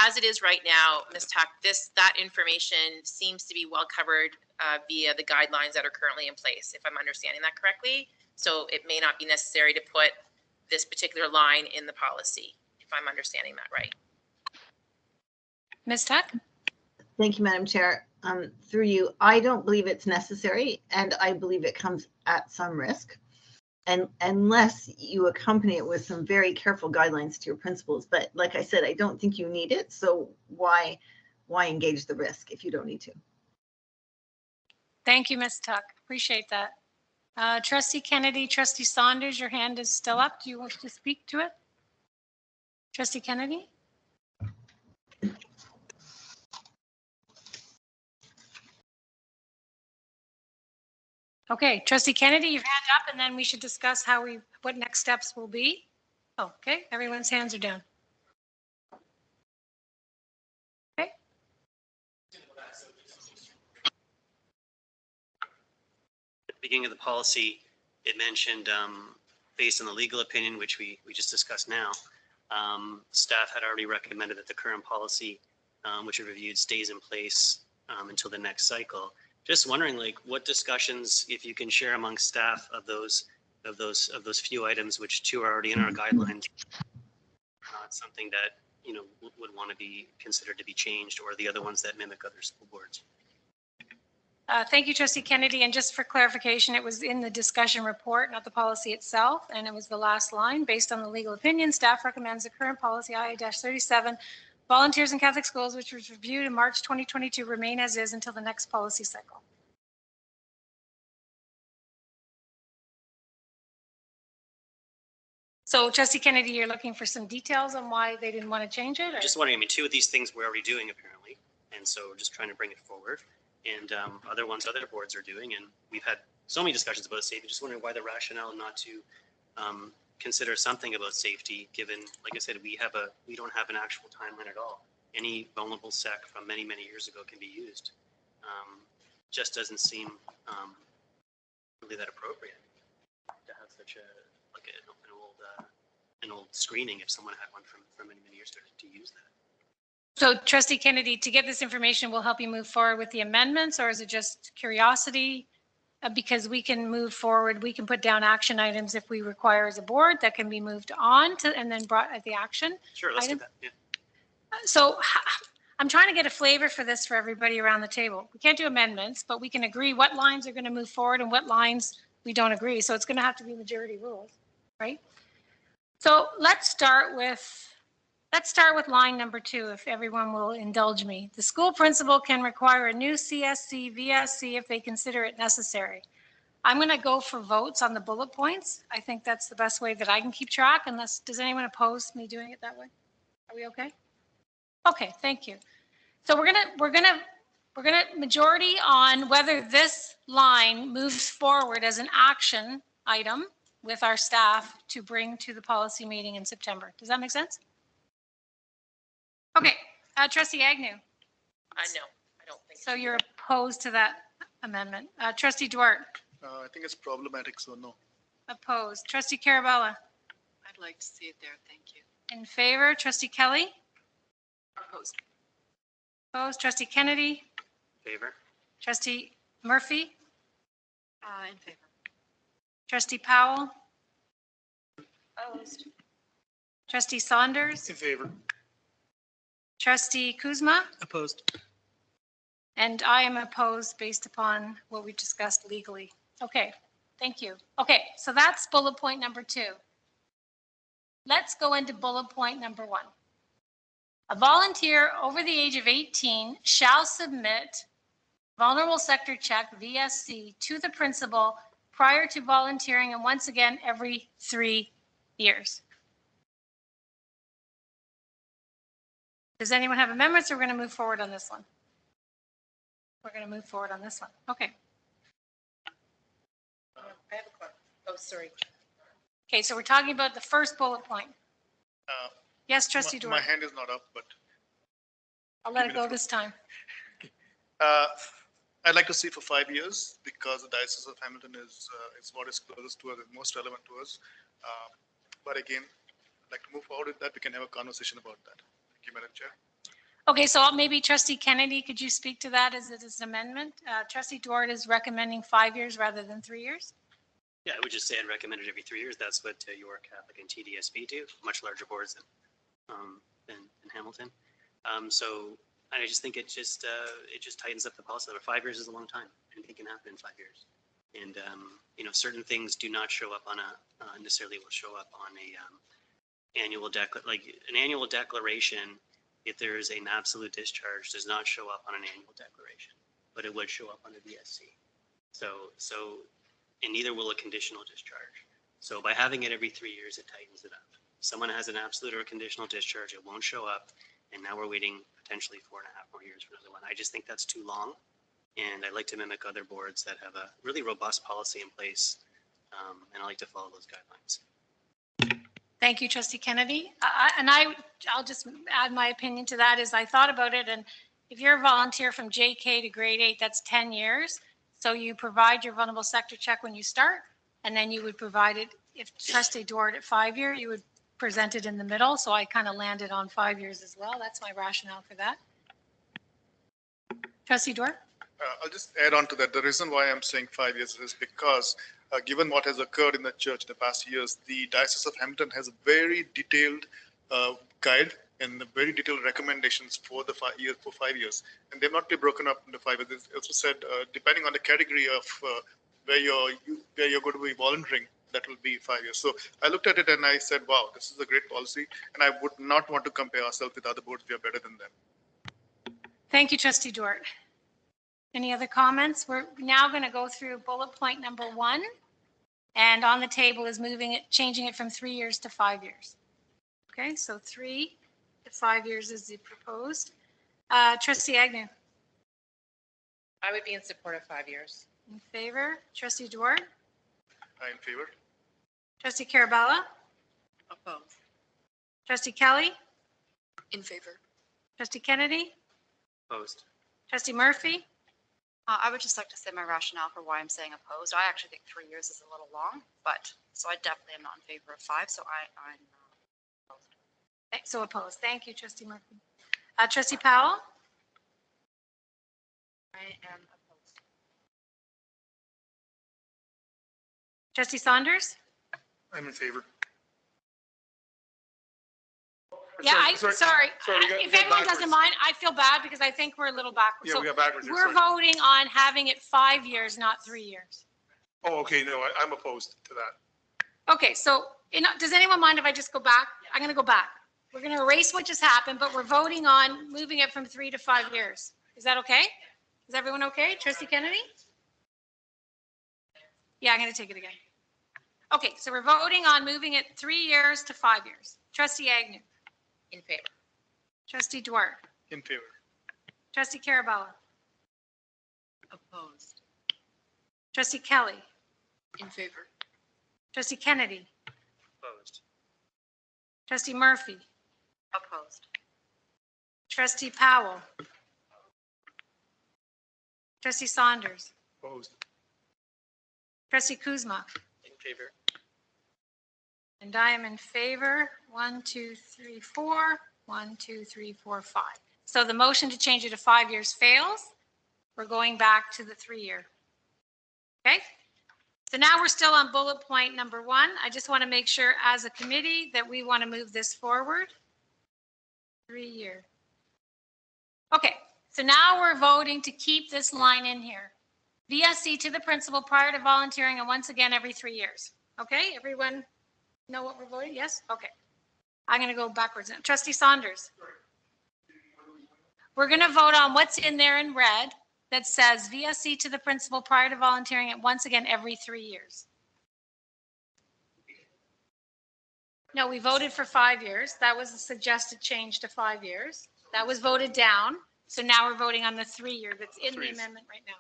as it is right now, Ms. Tuck, that information seems to be well covered via the guidelines that are currently in place, if I'm understanding that correctly. So it may not be necessary to put this particular line in the policy, if I'm understanding that right. Ms. Tuck? Thank you, Madam Chair. Through you, I don't believe it's necessary, and I believe it comes at some risk. And unless you accompany it with some very careful guidelines to your principals. But like I said, I don't think you need it. So why engage the risk if you don't need to? Thank you, Ms. Tuck. Appreciate that. Trustee Kennedy, Trustee Saunders, your hand is still up. Do you wish to speak to it? Trustee Kennedy? Okay, Trustee Kennedy, your hand up, and then we should discuss what next steps will be. Okay, everyone's hands are down. Okay. beginning of the policy, it mentioned, based on the legal opinion, which we just discussed now, staff had already recommended that the current policy, which we reviewed, stays in place until the next cycle. Just wondering, like, what discussions, if you can share among staff of those few items, which two are already in our guidelines, not something that would want to be considered to be changed, or the other ones that mimic other school boards. Thank you, Trustee Kennedy. And just for clarification, it was in the discussion report, not the policy itself. And it was the last line. Based on the legal opinion, staff recommends the current policy IA-37, volunteers in Catholic schools, which was reviewed in March 2022, remain as is until the next policy cycle. So Trustee Kennedy, you're looking for some details on why they didn't want to change it? Or? Just wondering, I mean, two of these things we're already doing apparently. And so we're just trying to bring it forward. And other ones other boards are doing, and we've had so many discussions about safety. Just wondering why the rationale not to consider something about safety, given, like I said, we don't have an actual timeline at all. Any vulnerable sec from many years ago can be used. Just doesn't seem really that appropriate to have such an old screening if someone had one from many years to use that. So Trustee Kennedy, to get this information will help you move forward with the amendments, or is it just curiosity? Because we can move forward, we can put down action items if we require as a board that can be moved on to and then brought at the action. Sure, let's item. do that. Yeah. So I'm trying to get a flavor for this for everybody around the table. We can't do amendments, but we can agree what lines are going to move forward and what lines we don't agree. So it's going to have to be majority rules, right? So let's start with line number 2, if everyone will indulge me. The school principal can require a new CSC, VSC if they consider it necessary. I'm going to go for votes on the bullet points. I think that's the best way that I can keep track, unless, does anyone oppose me doing it that way? Are we okay? Okay, thank you. So we're gonna majority on whether this line moves forward as an action item with our staff to bring to the policy meeting in September. Does that make sense? Okay, Trustee Agnew. No, I don't think So you're opposed to that amendment. Trustee Duarte. I think it's problematic, so no. Opposed. Trustee Carabella. I'd like to see it there. Thank you. In favor. Trustee Kelly. Opposed. Opposed. Trustee Kennedy. Favor. Trustee Murphy. In favor. Trustee Powell. Opposed. Trustee Saunders. In favor. Trustee Kuzma. Opposed. And I am opposed based upon what we discussed legally. Okay, thank you. Okay, so that's bullet point number 2. Let's go into bullet point number 1. A volunteer over the age of 18 shall submit vulnerable sector check VSC to the principal prior to volunteering, and once again every 3 years. Does anyone have amendments, or we're going to move forward on this one? We're going to move forward on this one. Okay. I have a question. Oh, sorry. Okay, so we're talking about the first bullet point. Yes, Trustee My Duarte. hand is not up, but I'll let it go this time. I'd like to see it for 5 years because the Diocese of Hamilton is what is closest to us and most relevant to us. But again, I'd like to move forward with that. We can have a conversation about that. Thank you, Madam Chair. Okay, so maybe Trustee Kennedy, could you speak to that as it is an amendment? Trustee Duarte is recommending 5 years rather than 3 years. Yeah, I would just say I'd recommend it every 3 years. That's what York Catholic and TDSB do, much larger boards than Hamilton. So I just think it just tightens up the policy. 5 years is a long time. Anything can happen in 5 years. And certain things do not show up on necessarily will show up on a annual annual declaration. If there is an absolute discharge, does not show up on an annual declaration, but it would show up on a VSC. And neither will a conditional discharge. So by having it every 3 years, it tightens it up. If someone has an absolute or a conditional discharge, it won't show up, and now we're waiting potentially 4.5 more years for another one. I just think that's too long, and I like to mimic other boards that have a really robust policy in place, and I like to follow those guidelines. Thank you, Trustee Kennedy. I'll just add my opinion to that. Is I thought about it, and if you're a volunteer from JK to grade 8, that's 10 years. So you provide your vulnerable sector check when you start, and then you would provide it, if trustee Dort at 5 year, you would present it in the middle. So I kind of landed on 5 years as well. That's my rationale for that. Trustee Dort? I'll just add on to that. The reason why I'm saying 5 years is because given what has occurred in the church in the past years, the Diocese of Hamilton has a very detailed guide and very detailed recommendations for the 5 years, and they've not been broken up into 5 years. They also said depending on the category of where you're going to be volunteering, that will be 5 years. So I looked at it and I said, wow, this is a great policy, and I would not want to compare ourselves with other boards. We are better than them. Thank you, Trustee Dort. Any other comments? We're now going to go through bullet point number 1, and on the table is changing it from 3 years to 5 years. Okay, so 3 to 5 years is the proposed. Trustee Agnew? I would be in support of 5 years. In favor. Trustee Dort? I'm in favor. Trustee Carabella? Opposed. Trustee Kelly? In favor. Trustee Kennedy? Opposed. Trustee Murphy? I would just like to say my rationale for why I'm saying opposed. I actually think 3 years is a little long, but so I definitely am not in favor of 5. So I'm opposed. So opposed. Thank you, Trustee Murphy. Trustee Powell? I am opposed. Trustee Saunders? I'm in favor. Yeah, sorry. We If got anyone backwards. doesn't mind, I feel bad because I think we're a little backwards. Yeah, we got backwards there, We're sorry. voting on having it 5 years, not 3 years. Oh, okay, no, I'm opposed to that. Okay, so does anyone mind if I just go back? I'm going to go back. We're going to erase what just happened, but we're voting on moving it from 3 to 5 years. Is that okay? Is everyone okay? Trustee Kennedy? Yeah, I'm going to take it again. Okay, so we're voting on moving it 3 years to 5 years. Trustee Agnew? In favor. Trustee Dwyer? In favor. Trustee Carabella? Opposed. Trustee Kelly? In favor. Trustee Kennedy? Opposed. Trustee Murphy? Opposed. Trustee Powell? Trustee Saunders? Opposed. Trustee Kuzma? In favor. And I am in favor. 1, 2, 3, 4. 1, 2, 3, 4, 5. So the motion to change it to 5 years fails. We're going back to the 3 year. Okay? So now we're still on bullet point number 1. I just want to make sure as a committee that we want to move this forward. 3 year. Okay, so now we're voting to keep this line in here. VSC to the principal prior to volunteering and once again every 3 years. Okay, everyone know what we're voting? Yes? Okay. I'm going to go backwards now. Trustee Saunders. We're going to vote on what's in there in red that says VSC to the principal prior to volunteering and once again every 3 years. No, we voted for 5 years. That was a suggested change to 5 years. That was voted down. So now we're voting on the 3 year that's in the amendment right now.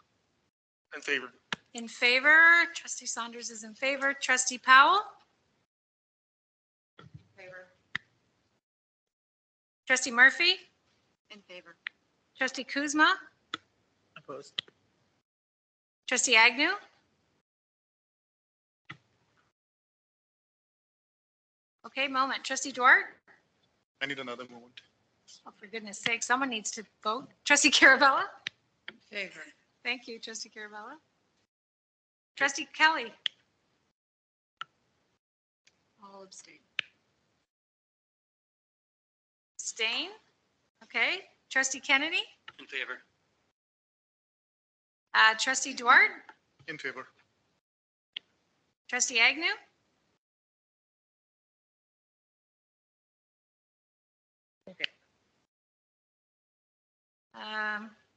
In favor. In favor. Trustee Saunders is in favor. Trustee Powell. Favor. Trustee Murphy. In favor. Trustee Kuzma. Opposed. Trustee Agnew. Okay, moment. Trustee Dwyer. I need another moment. Oh, for goodness sake, someone needs to vote. Trustee Carabella. Favor. Thank you, Trustee Carabella. Trustee Kelly. All abstain. Abstain. Okay. Trustee Kennedy. In favor. Trustee Dwyer. In favor. Trustee Agnew. Okay.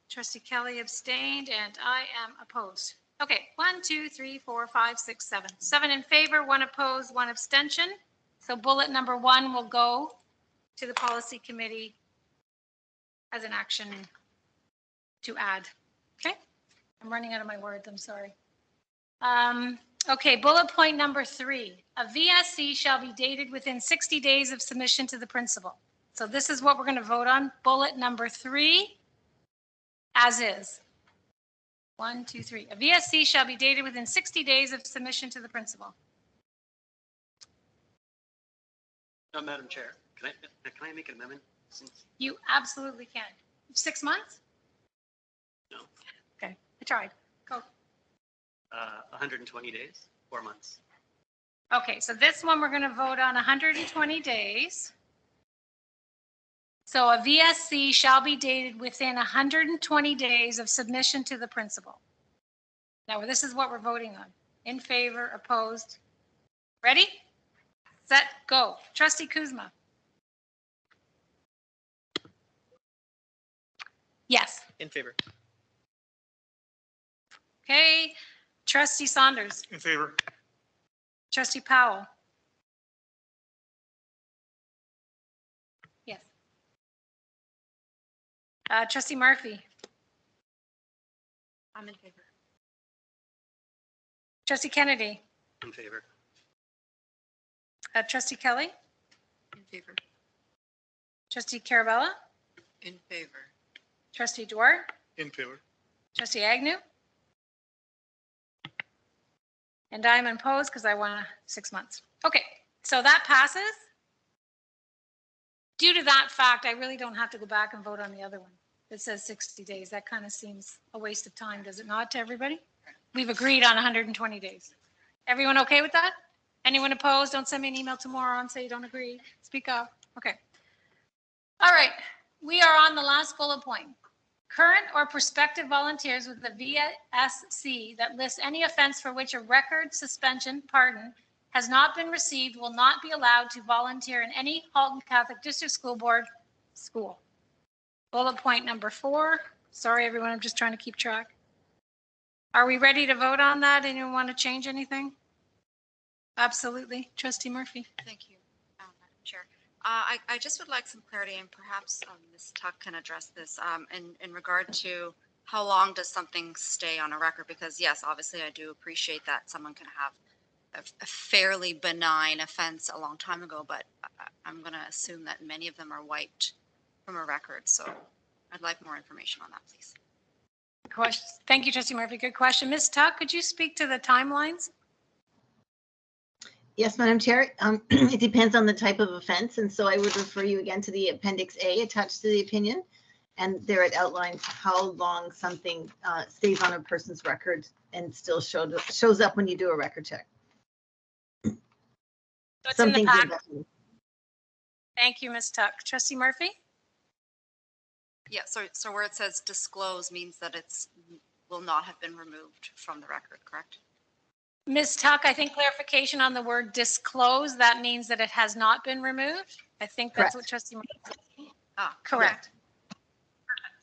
Trustee Kelly abstained and I am opposed. Okay, 1, 2, 3, 4, 5, 6, 7. 7 in favor, 1 opposed, 1 abstention. So bullet number 1 will go to the policy committee as an action to add. Okay, I'm running out of my words, I'm sorry. Okay, bullet point number 3. A VSC shall be dated within 60 days of submission to the principal. So this is what we're going to vote on. Bullet number 3, as is. 1, 2, 3. A VSC shall be dated within 60 days of submission to the principal. Madam Chair, can I make an amendment? Since You absolutely can. 6 months? No. Okay, I tried. Go. 120 days, 4 months. Okay, so this one we're going to vote on 120 days. So a VSC shall be dated within 120 days of submission to the principal. Now, this is what we're voting on. In favor, opposed. Ready? Set, go. Trustee Kuzma. Yes. In favor. Okay. Trustee Saunders. In favor. Trustee Powell. Yes. Trustee Murphy. I'm in favor. Trustee Kennedy. In favor. Trustee Kelly. In favor. Trustee Carabella. In favor. Trustee Dwar. In favor. Trustee Agnew. And I'm opposed because I want 6 months. Okay, so that passes. Due to that fact, I really don't have to go back and vote on the other one. It says 60 days. That kind of seems a waste of time, does it not, to everybody? We've agreed on 120 days. Everyone okay with that? Anyone opposed? Don't send me an email tomorrow and say you don't agree. Speak up. Okay. All right, we are on the last bullet point. Current or prospective volunteers with the VSC that lists any offense for which a record, suspension, pardon has not been received will not be allowed to volunteer in any Halton Catholic District School Board school. Bullet point number 4. Sorry, everyone, I'm just trying to keep track. Are we ready to vote on that? Anyone want to change anything? Absolutely. Trustee Murphy. Thank you, Madam Chair. I just would like some clarity, and perhaps Ms. Tuck can address this in regard to how long does something stay on a record? Because yes, obviously I do appreciate that someone can have a fairly benign offense a long time ago, but I'm going to assume that many of them are wiped from a record. So I'd like more information on that, please. Question. Thank you, Trustee Murphy. Good question. Ms. Tuck, could you speak to the timelines? Yes, Madam Chair. It depends on the type of offense, and so I would refer you again to the Appendix A attached to the opinion, and there it outlines how long something stays on a person's record and still shows up when you do a record check. So it's in the pack. Indefinite. Thank you, Ms. Tuck. Trustee Murphy? Yeah, so where it says disclose means that it's will not have been removed from the record, correct? Ms. Tuck, I think clarification on the word disclose, that means that it has not been removed. I think that's Correct. what Trustee Murphy said. Ah, Correct.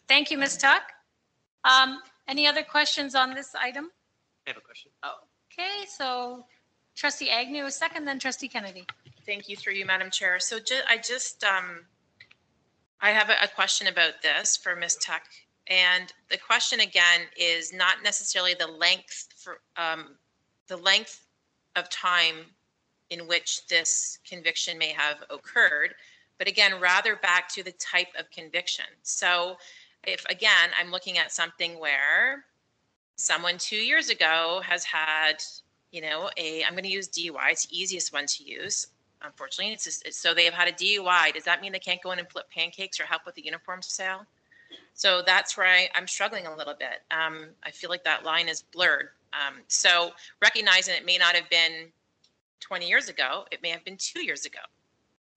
Thank you, Ms. Tuck. Any other questions on this item? I have a question. Okay, so Trustee Agnew is second, then Trustee Kennedy. Thank you through you, Madam Chair. So I have a question about this for Ms. Tuck. And the question again is not necessarily the length of time in which this conviction may have occurred, but again, rather back to the type of conviction. So if, again, I'm looking at something where someone 2 years ago has had, I'm going to use DUI, it's the easiest one to use. Unfortunately, so they have had a DUI. Does that mean they can't go in and flip pancakes or help with the uniform sale? So that's where I'm struggling a little bit. I feel like that line is blurred. So recognizing it may not have been 20 years ago, it may have been 2 years ago.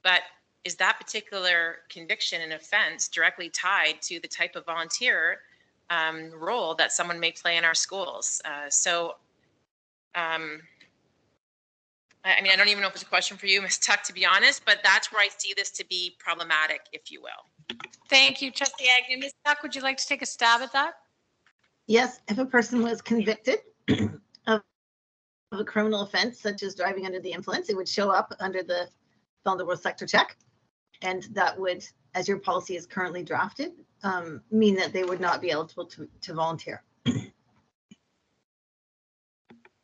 But is that particular conviction and offense directly tied to the type of volunteer role that someone may play in our schools? I don't even know if it's a question for you, Ms. Tuck, to be honest, but that's where I see this to be problematic, if you will. Thank you, Trustee Agnew. Ms. Tuck, would you like to take a stab at that? Yes, if a person was convicted of a criminal offense, such as driving under the influence, it would show up under the vulnerable sector check. And that would, as your policy is currently drafted, mean that they would not be eligible to volunteer.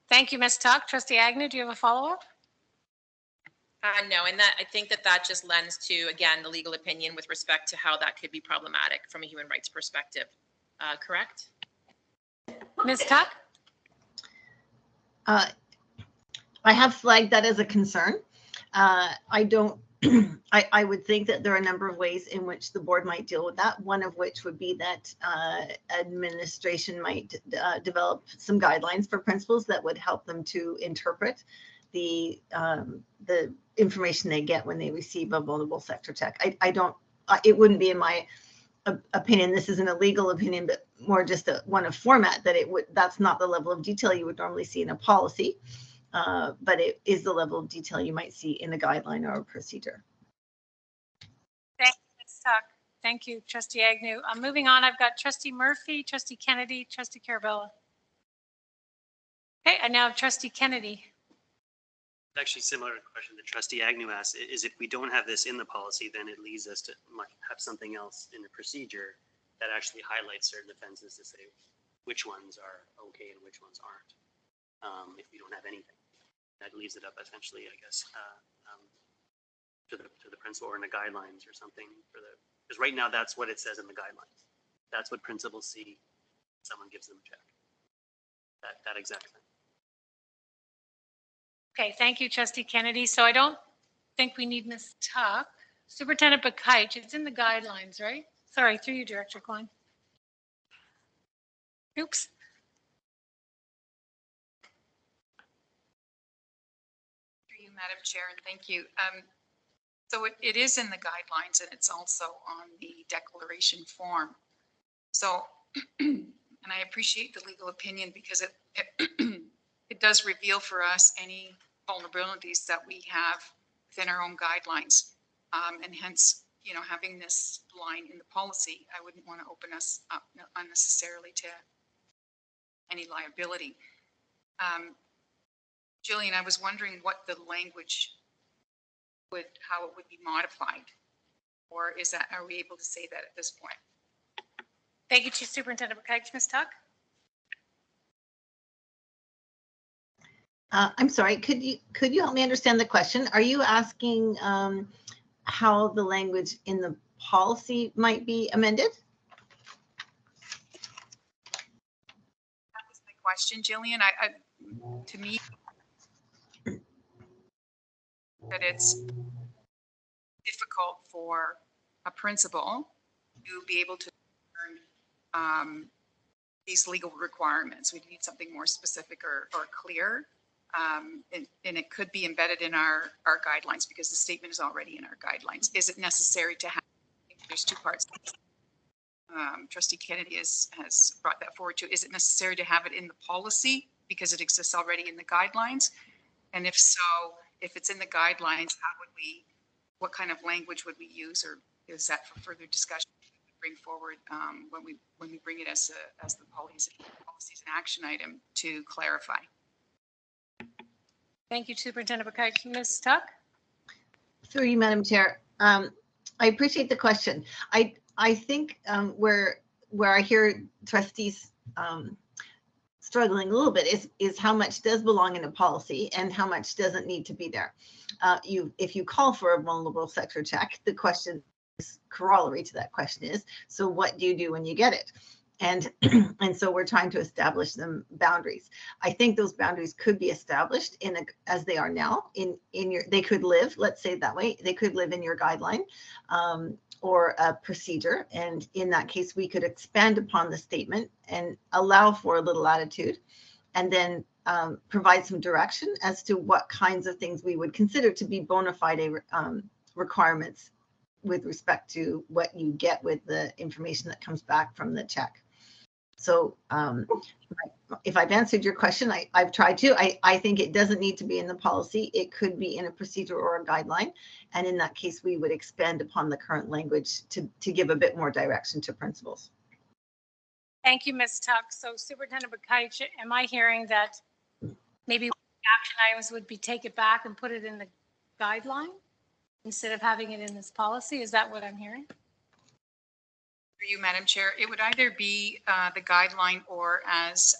Thank you, Ms. Tuck. Trustee Agnew, do you have a follow-up? No, and I think that just lends to, again, the legal opinion with respect to how that could be problematic from a human rights perspective. Correct? Ms. Tuck? I have flagged that as a concern. I don't, I would think that there are a number of ways in which the board might deal with that. One of which would be that administration might develop some guidelines for principals that would help them to interpret the information they get when they receive a vulnerable sector check. I don't, it wouldn't be in my opinion, this isn't a legal opinion, but more just one of format, that it would, that's not the level of detail you would normally see in a policy. But it is the level of detail you might see in a guideline or a procedure. Thank you, Ms. Tuck. Thank you, Trustee Agnew. Moving on, I've got Trustee Murphy, Trustee Kennedy, Trustee Carabella. Okay, I now have Trustee Kennedy. Actually, similar question that Trustee Agnew asked is if we don't have this in the policy, then it leads us to have something else in the procedure that actually highlights certain offenses to say which ones are okay and which ones aren't. If we don't have anything, that leaves it up essentially, I guess, to the principal or in the guidelines or something for the, because right now that's what it says in the guidelines. That's what principals see. Someone gives them a check. That exact thing. Okay, thank you, Trustee Kennedy. So I don't think we need Ms. Tuck. Superintendent Bakaich, it's in the guidelines, right? Sorry, through you, Director Klein. Oops. You, Madam Chair, and thank you. So it is in the guidelines, and it's also on the declaration form. So, and I appreciate the legal opinion because it does reveal for us any vulnerabilities that we have within our own guidelines. And hence, you know, having this line in the policy, I wouldn't want to open us up unnecessarily to any liability. Jillian, I was wondering what the language would, how it would be modified, or is that, are we able to say that at this point? Thank you, Chief Superintendent Bakaich. Ms. Tuck? I'm sorry, could you help me understand the question? Are you asking how the language in the policy might be amended? That was my question, Jillian. To me, that it's difficult for a principal to be able to learn these legal requirements. We need something more specific or clear. And it could be embedded in our guidelines because the statement is already in our guidelines. Is it necessary to have, there's two parts. Trustee Kennedy has brought that forward too. Is it necessary to have it in the policy because it exists already in the guidelines? And if so, if it's in the guidelines, how would we, what kind of language would we use, or is that for further discussion we bring forward when we bring it as the policies and action item to clarify? Thank you, Superintendent Bakaich. Ms. Tuck? Through you, Madam Chair. I appreciate the question. I think where I hear trustees struggling a little bit is how much does belong in a policy and how much doesn't need to be there. If you call for a vulnerable sector check, the question is, corollary to that question is, so what do you do when you get it? And so we're trying to establish some boundaries. I think those boundaries could be established as they are now in your, they could live, let's say it that way, they could live in your guideline or a procedure. And in that case, we could expand upon the statement and allow for a little latitude, and then provide some direction as to what kinds of things we would consider to be bona fide requirements with respect to what you get with the information that comes back from the check. So if I've answered your question, I've tried to. I think it doesn't need to be in the policy. It could be in a procedure or a guideline. And in that case, we would expand upon the current language to give a bit more direction to principals. Thank you, Ms. Tuck. So Superintendent Bakaich, am I hearing that maybe action items would be take it back and put it in the guideline instead of having it in this policy? Is that what I'm hearing? For you, Madam Chair, it would either be the guideline or, as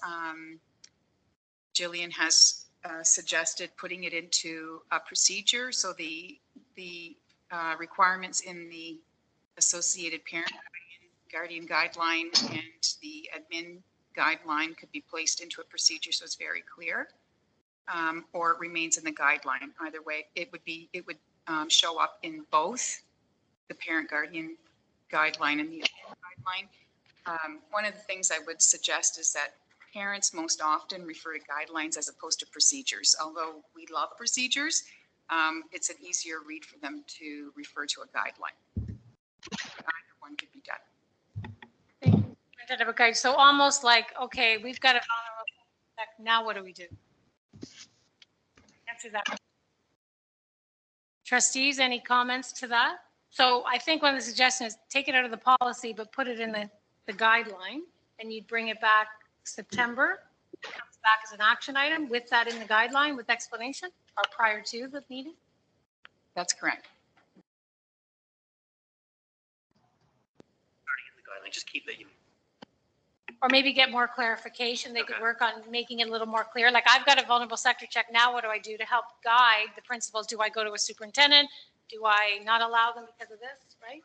Jillian has suggested, putting it into a procedure. So the requirements in the associated parent guardian guideline and the admin guideline could be placed into a procedure so it's very clear, or it remains in the guideline. Either way, it would show up in both the parent guardian guideline and the guideline. One of the things I would suggest is that parents most often refer to guidelines as opposed to procedures. Although we love procedures, it's an easier read for them to refer to a guideline. Either one could be done. Thank you. Okay, so almost like, okay, we've got a vulnerable check, now what do we do? Answer that. Trustees, any comments to that? So I think one of the suggestions is take it out of the policy, but put it in the guideline, and you'd bring it back September. It comes back as an action item with that in the guideline with explanation, or prior to the meeting? That's correct. Starting in the guideline, just keep it. Or maybe get more clarification. They could work on making it a little more clear. Like, I've got a vulnerable sector check. Now what do I do to help guide the principals? Do I go to a superintendent? Do I not allow them because of this, right?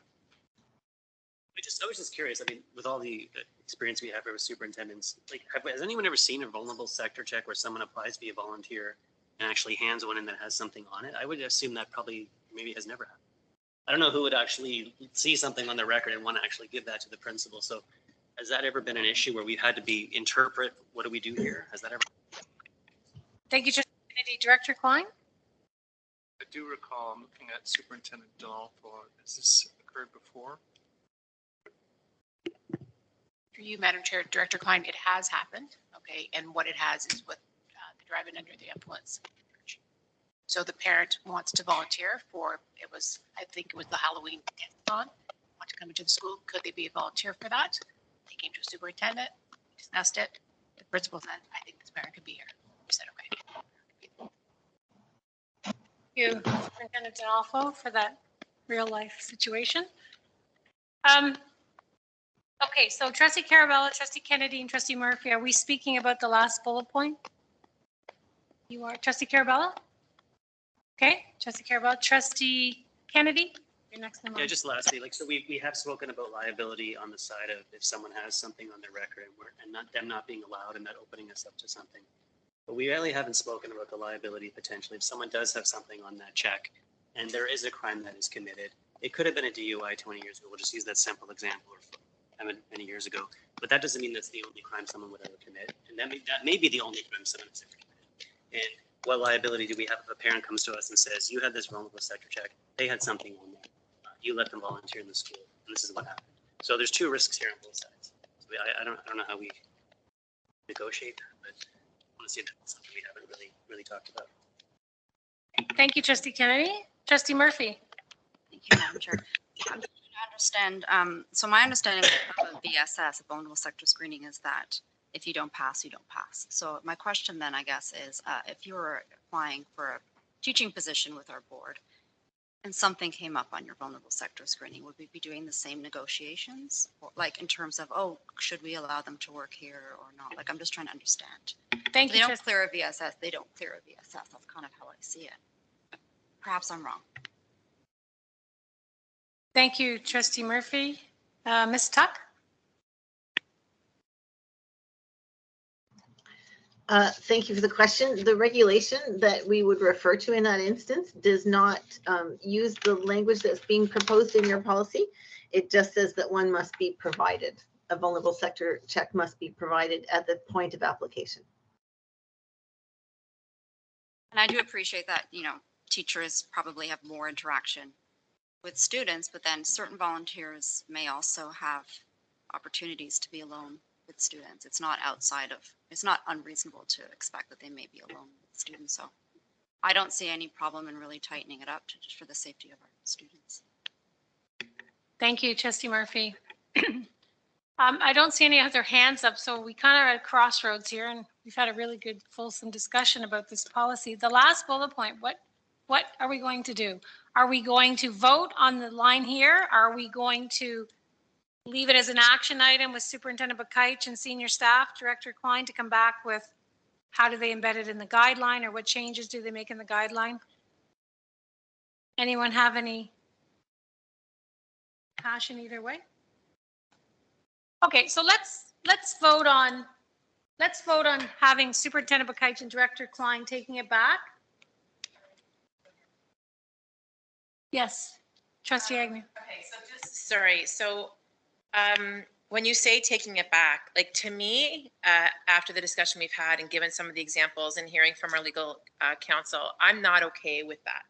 I was just curious. I mean, with all the experience we have here with superintendents, like, has anyone ever seen a vulnerable sector check where someone applies to be a volunteer and actually hands one in that has something on it? I would assume that probably maybe has never happened. I don't know who would actually see something on the record and want to actually give that to the principal. So has that ever been an issue where we've had to interpret, what do we do here? Has that ever? Thank you, Trustee Kennedy. Director Klein? I do recall, I'm looking at Superintendent Donalfo. Has this occurred before? For you, Madam Chair, Director Klein, it has happened, okay? And what it has is with the driving under the influence. So the parent wants to volunteer for, I think it was the Halloween on, want to come into the school. Could they be a volunteer for that? They came to a superintendent, discussed it. The principal said, I think this parent could be here. We said, okay. Thank you, Superintendent Donalfo, for that real life situation. Okay, so Trustee Carabella, Trustee Kennedy, and Trustee Murphy, are we speaking about the last bullet point? You are, Trustee Carabella? Okay, Trustee Carabella. Trustee Kennedy, you're next in line. Yeah, just lastly, so we have spoken about liability on the side of if someone has something on their record and them not being allowed and that opening us up to something. But we really haven't spoken about the liability potentially if someone does have something on that check and there is a crime that is committed. It could have been a DUI 20 years ago. We'll just use that simple example, or many years ago. But that doesn't mean that's the only crime someone would ever commit. And that may be the only crime someone has ever committed. And what liability do we have if a parent comes to us and says, you had this vulnerable sector check, they had something on there, you let them volunteer in the school, and this is what happened. So there's two risks here on both sides. So I don't know how we negotiate that, but I want to see if that's something we haven't really talked about. Thank you, Trustee Kennedy. Trustee Murphy. Thank you, Madam Chair. I'm trying to understand. So my understanding of VSS, of vulnerable sector screening, is that if you don't pass, you don't pass. So my question then, I guess, is if you were applying for a teaching position with our board and something came up on your vulnerable sector screening, would we be doing the same negotiations? Or, like, in terms of, oh, should we allow them to work here or not? Like, I'm just trying to understand. Thank you. They don't clear a VSS. They don't clear a VSS. That's kind of how I see it. Perhaps I'm wrong. Thank you, Trustee Murphy. Ms. Tuck? Thank you for the question. The regulation that we would refer to in that instance does not use the language that's being proposed in your policy. It just says that one must be provided. A vulnerable sector check must be provided at the point of application. And I do appreciate that, teachers probably have more interaction with students, but then certain volunteers may also have opportunities to be alone with students. It's not unreasonable to expect that they may be alone with students. So I don't see any problem in really tightening it up just for the safety of our students. Thank you, Trustee Murphy. I don't see any other hands up, so we kind of are at crossroads here, and we've had a really good, fulsome discussion about this policy. The last bullet point, what are we going to do? Are we going to vote on the line here? Are we going to leave it as an action item with Superintendent Bakaich and senior staff, Director Klein, to come back with how do they embed it in the guideline, or what changes do they make in the guideline? Anyone have any passion either way? Okay, so let's vote on Let's vote on having Superintendent Bakaich and Director Klein taking it back. Yes, Trustee Agnew. Okay, so just, sorry, so when you say taking it back, like to me, after the discussion we've had and given some of the examples and hearing from our legal counsel, I'm not okay with that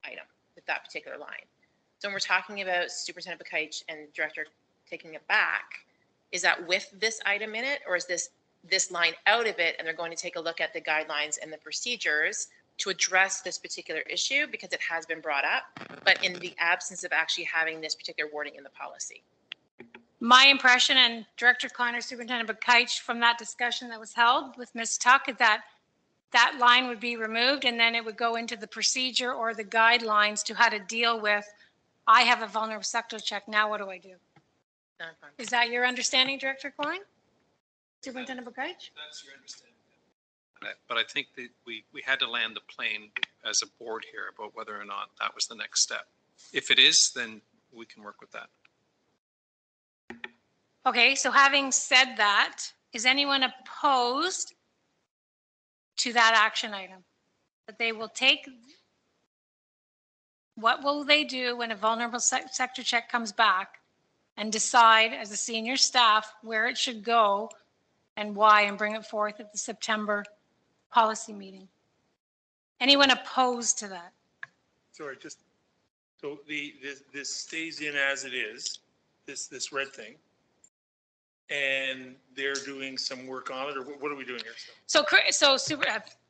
item, with that particular line. So when we're talking about Superintendent Bakaich and Director taking it back, is that with this item in it, or is this line out of it and they're going to take a look at the guidelines and the procedures to address this particular issue because it has been brought up, but in the absence of actually having this particular wording in the policy? My impression, and Director Klein or Superintendent Bakaich, from that discussion that was held with Ms. Tuck, is that that line would be removed and then it would go into the procedure or the guidelines to how to deal with, I have a vulnerable sector check, now what do I do? Is that your understanding, Director Klein? Superintendent Bakaich? That's your understanding. But I think that we had to land the plane as a board here about whether or not that was the next step. If it is, then we can work with that. Okay, so having said that, is anyone opposed to that action item? That they will take, what will they do when a vulnerable sector check comes back and decide as a senior staff where it should go and why, and bring it forth at the September policy meeting? Anyone opposed to that? Sorry, just, so this stays in as it is, this red thing. And they're doing some work on it, or what are we doing here? So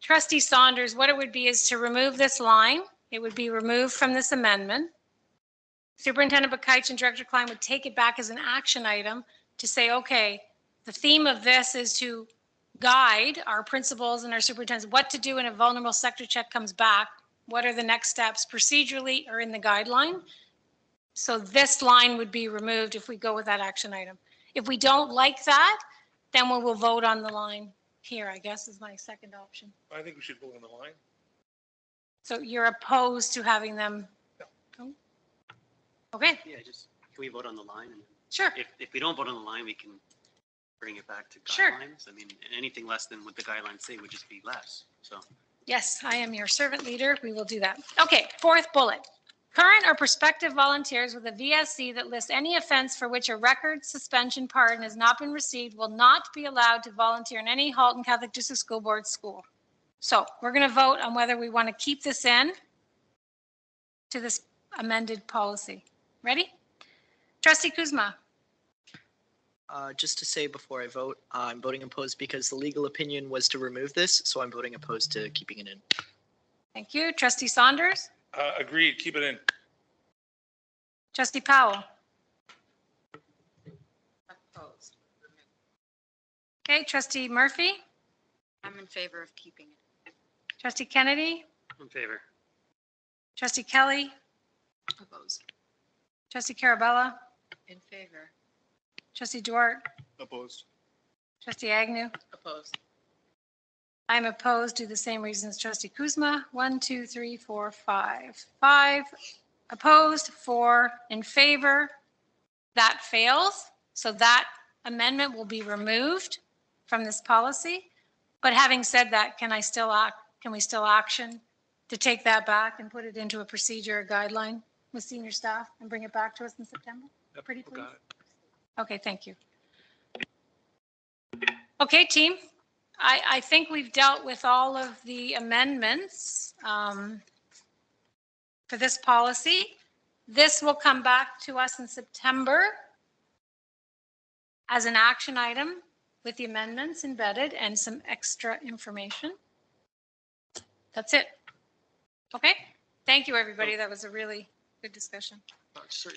Trustee Saunders, what it would be is to remove this line. It would be removed from this amendment. Superintendent Bakaich and Director Klein would take it back as an action item to say, okay, the theme of this is to guide our principals and our superintendents what to do when a vulnerable sector check comes back. What are the next steps procedurally or in the guideline? So this line would be removed if we go with that action item. If we don't like that, then we will vote on the line here, I guess, is my second option. I think we should vote on the line. So you're opposed to having them? No. Okay. Yeah, just, can we vote on the line? And sure. If we don't vote on the line, we can bring it back to guidelines. Sure. I mean, anything less than what the guidelines say would just be less, so. Yes, I am your servant leader. We will do that. Okay, fourth bullet. Current or prospective volunteers with a VSC that lists any offense for which a record suspension pardon has not been received will not be allowed to volunteer in any Halton Catholic District School Board school. So we're going to vote on whether we want to keep this in to this amended policy. Ready? Trustee Kuzma. Just to say before I vote, I'm voting opposed because the legal opinion was to remove this, so I'm voting opposed to keeping it in. Thank you. Trustee Saunders? Agreed, keep it in. Trustee Powell? Opposed. Okay, Trustee Murphy? I'm in favor of keeping it. Trustee Kennedy? In favor. Trustee Kelly? Opposed. Trustee Carabella? In favor. Trustee Duarte? Opposed. Trustee Agnew? Opposed. I'm opposed to the same reasons Trustee Kuzma. 1, 2, 3, 4, 5. 5 opposed, 4 in favor. That fails. So that amendment will be removed from this policy. But having said that, can we still action to take that back and put it into a procedure, a guideline with senior staff and bring it back to us in September? Yep, Pretty please? got it. Okay, thank you. Okay, team. I think we've dealt with all of the amendments for this policy. This will come back to us in September as an action item with the amendments embedded and some extra information. That's it. Okay. Thank you, everybody. That was a really good discussion. Sorry,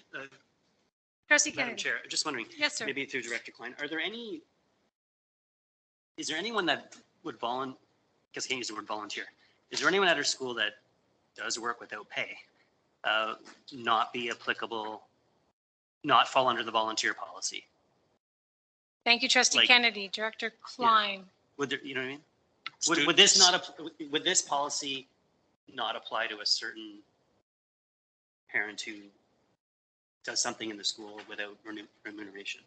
Trustee Madam Kennedy. Chair, I'm just wondering. Yes, sir. Maybe through Director Klein, is there anyone that would volunteer, because I can't use the word volunteer. Is there anyone at our school that does work without pay, not be applicable, not fall under the volunteer policy? Thank you, Trustee Kennedy. Director Klein. Yeah. Would there, you know what I mean? Would this not, would this policy not apply to a certain parent who does something in the school without remuneration?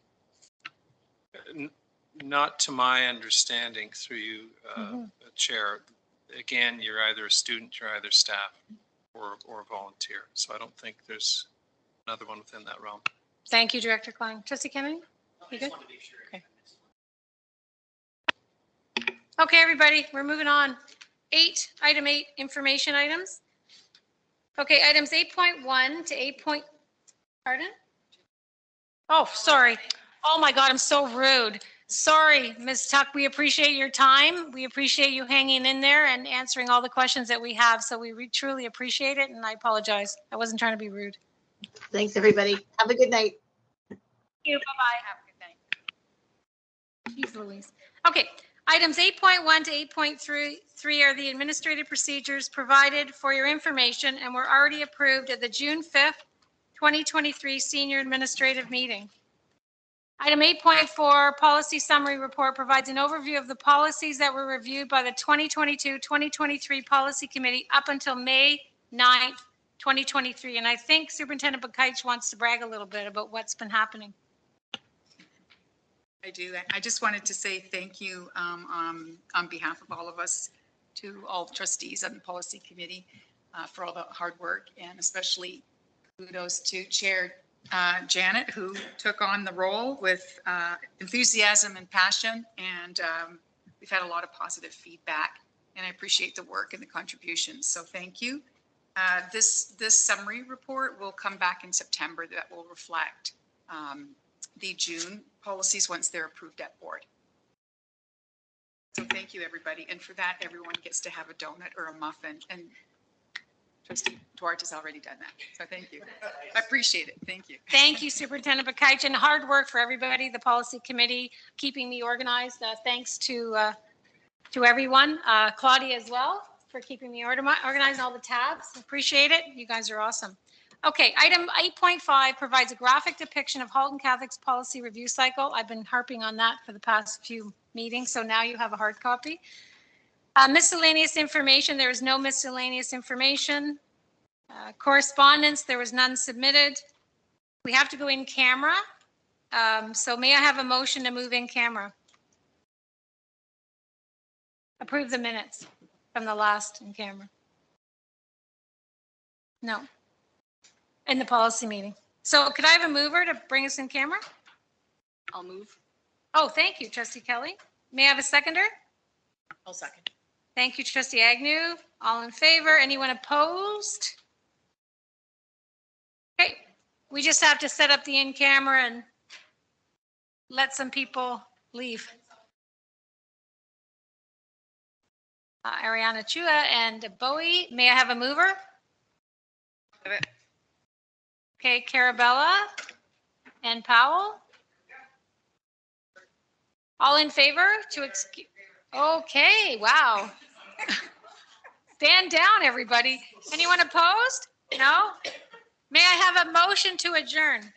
Not to my understanding through you, Mhm. Chair. Again, you're either a student, you're either staff or volunteer. So I don't think there's another one within that realm. Thank you, Director Klein. Trustee Kennedy? You good? Okay. Okay, everybody, we're moving on. Item 8, information items. Okay, items 8.1 to 8. Pardon? Oh, sorry. Oh my God, I'm so rude. Sorry, Ms. Tuck, we appreciate your time. We appreciate you hanging in there and answering all the questions that we have. So we truly appreciate it, and I apologize. I wasn't trying to be rude. Thanks, everybody. Have a good night. Thank you. Bye-bye. Have a good night. Jeez Louise. Okay, items 8.1 to 8.3 are the administrative procedures provided for your information and were already approved at the June 5th, 2023 Senior Administrative Meeting. Item 8.4, Policy Summary Report, provides an overview of the policies that were reviewed by the 2022-2023 Policy Committee up until May 9th, 2023. And I think Superintendent Bakaich wants to brag a little bit about what's been happening. I do. I just wanted to say thank you on behalf of all of us to all the trustees on the Policy Committee for all the hard work, and especially kudos to Chair Janet, who took on the role with enthusiasm and passion, and we've had a lot of positive feedback, and I appreciate the work and the contributions, so thank you. This summary report will come back in September that will reflect the June policies once they're approved at board. So thank you, everybody, and for that, everyone gets to have a donut or a muffin, and Trustee Duarte has already done that. So thank you. I appreciate it. Thank you. Thank you, Superintendent Bakaich, and hard work for everybody, the Policy Committee, keeping me organized. Thanks to everyone, Claudia as well, for keeping me organized, all the tabs. Appreciate it. You guys are awesome. Okay, item 8.5 provides a graphic depiction of Halton Catholic's policy review cycle. I've been harping on that for the past few meetings, so now you have a hard copy. Miscellaneous information, there is no miscellaneous information. Correspondence, there was none submitted. We have to go in camera. So may I have a motion to move in camera? Approve the minutes from the last in camera. No. In the policy meeting. So could I have a mover to bring us in camera? I'll move. Oh, thank you, Trustee Kelly. May I have a seconder? I'll second. Thank you, Trustee Agnew. All in favor? Anyone opposed? Okay, we just have to set up the in-camera and let some people leave. Ariana Chua and Bowie. May I have a mover? Okay, Carabella and Powell. All in favor to excuse? Okay, wow. Stand down, everybody. Anyone opposed? No? May I have a motion to adjourn?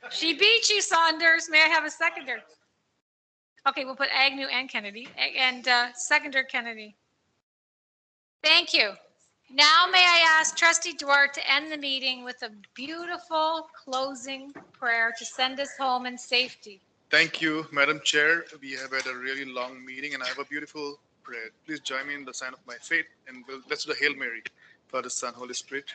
She beat you, Saunders. May I have a seconder? Okay, we'll put Agnew and Kennedy, and seconder Kennedy. Thank you. Now may I ask Trustee Duarte to end the meeting with a beautiful closing prayer to send us home in safety. Thank you, Madam Chair. We have had a really long meeting and I have a beautiful prayer. Please join me in the sign of my faith, and let's do the Hail Mary. Father, Son, Holy Spirit.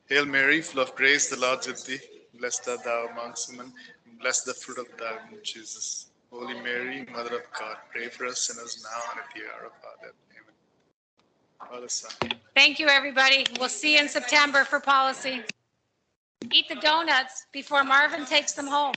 Hail Mary, full of grace, the Lord is with thee. Blessed art thou amongst women, and blessed the fruit of thy womb, Jesus. Holy Mary, Mother of God, pray for us sinners now and at the hour of our death. Amen. Father, Son. Thank you, everybody. We'll see you in September for policy. Eat the donuts before Marvin takes them home.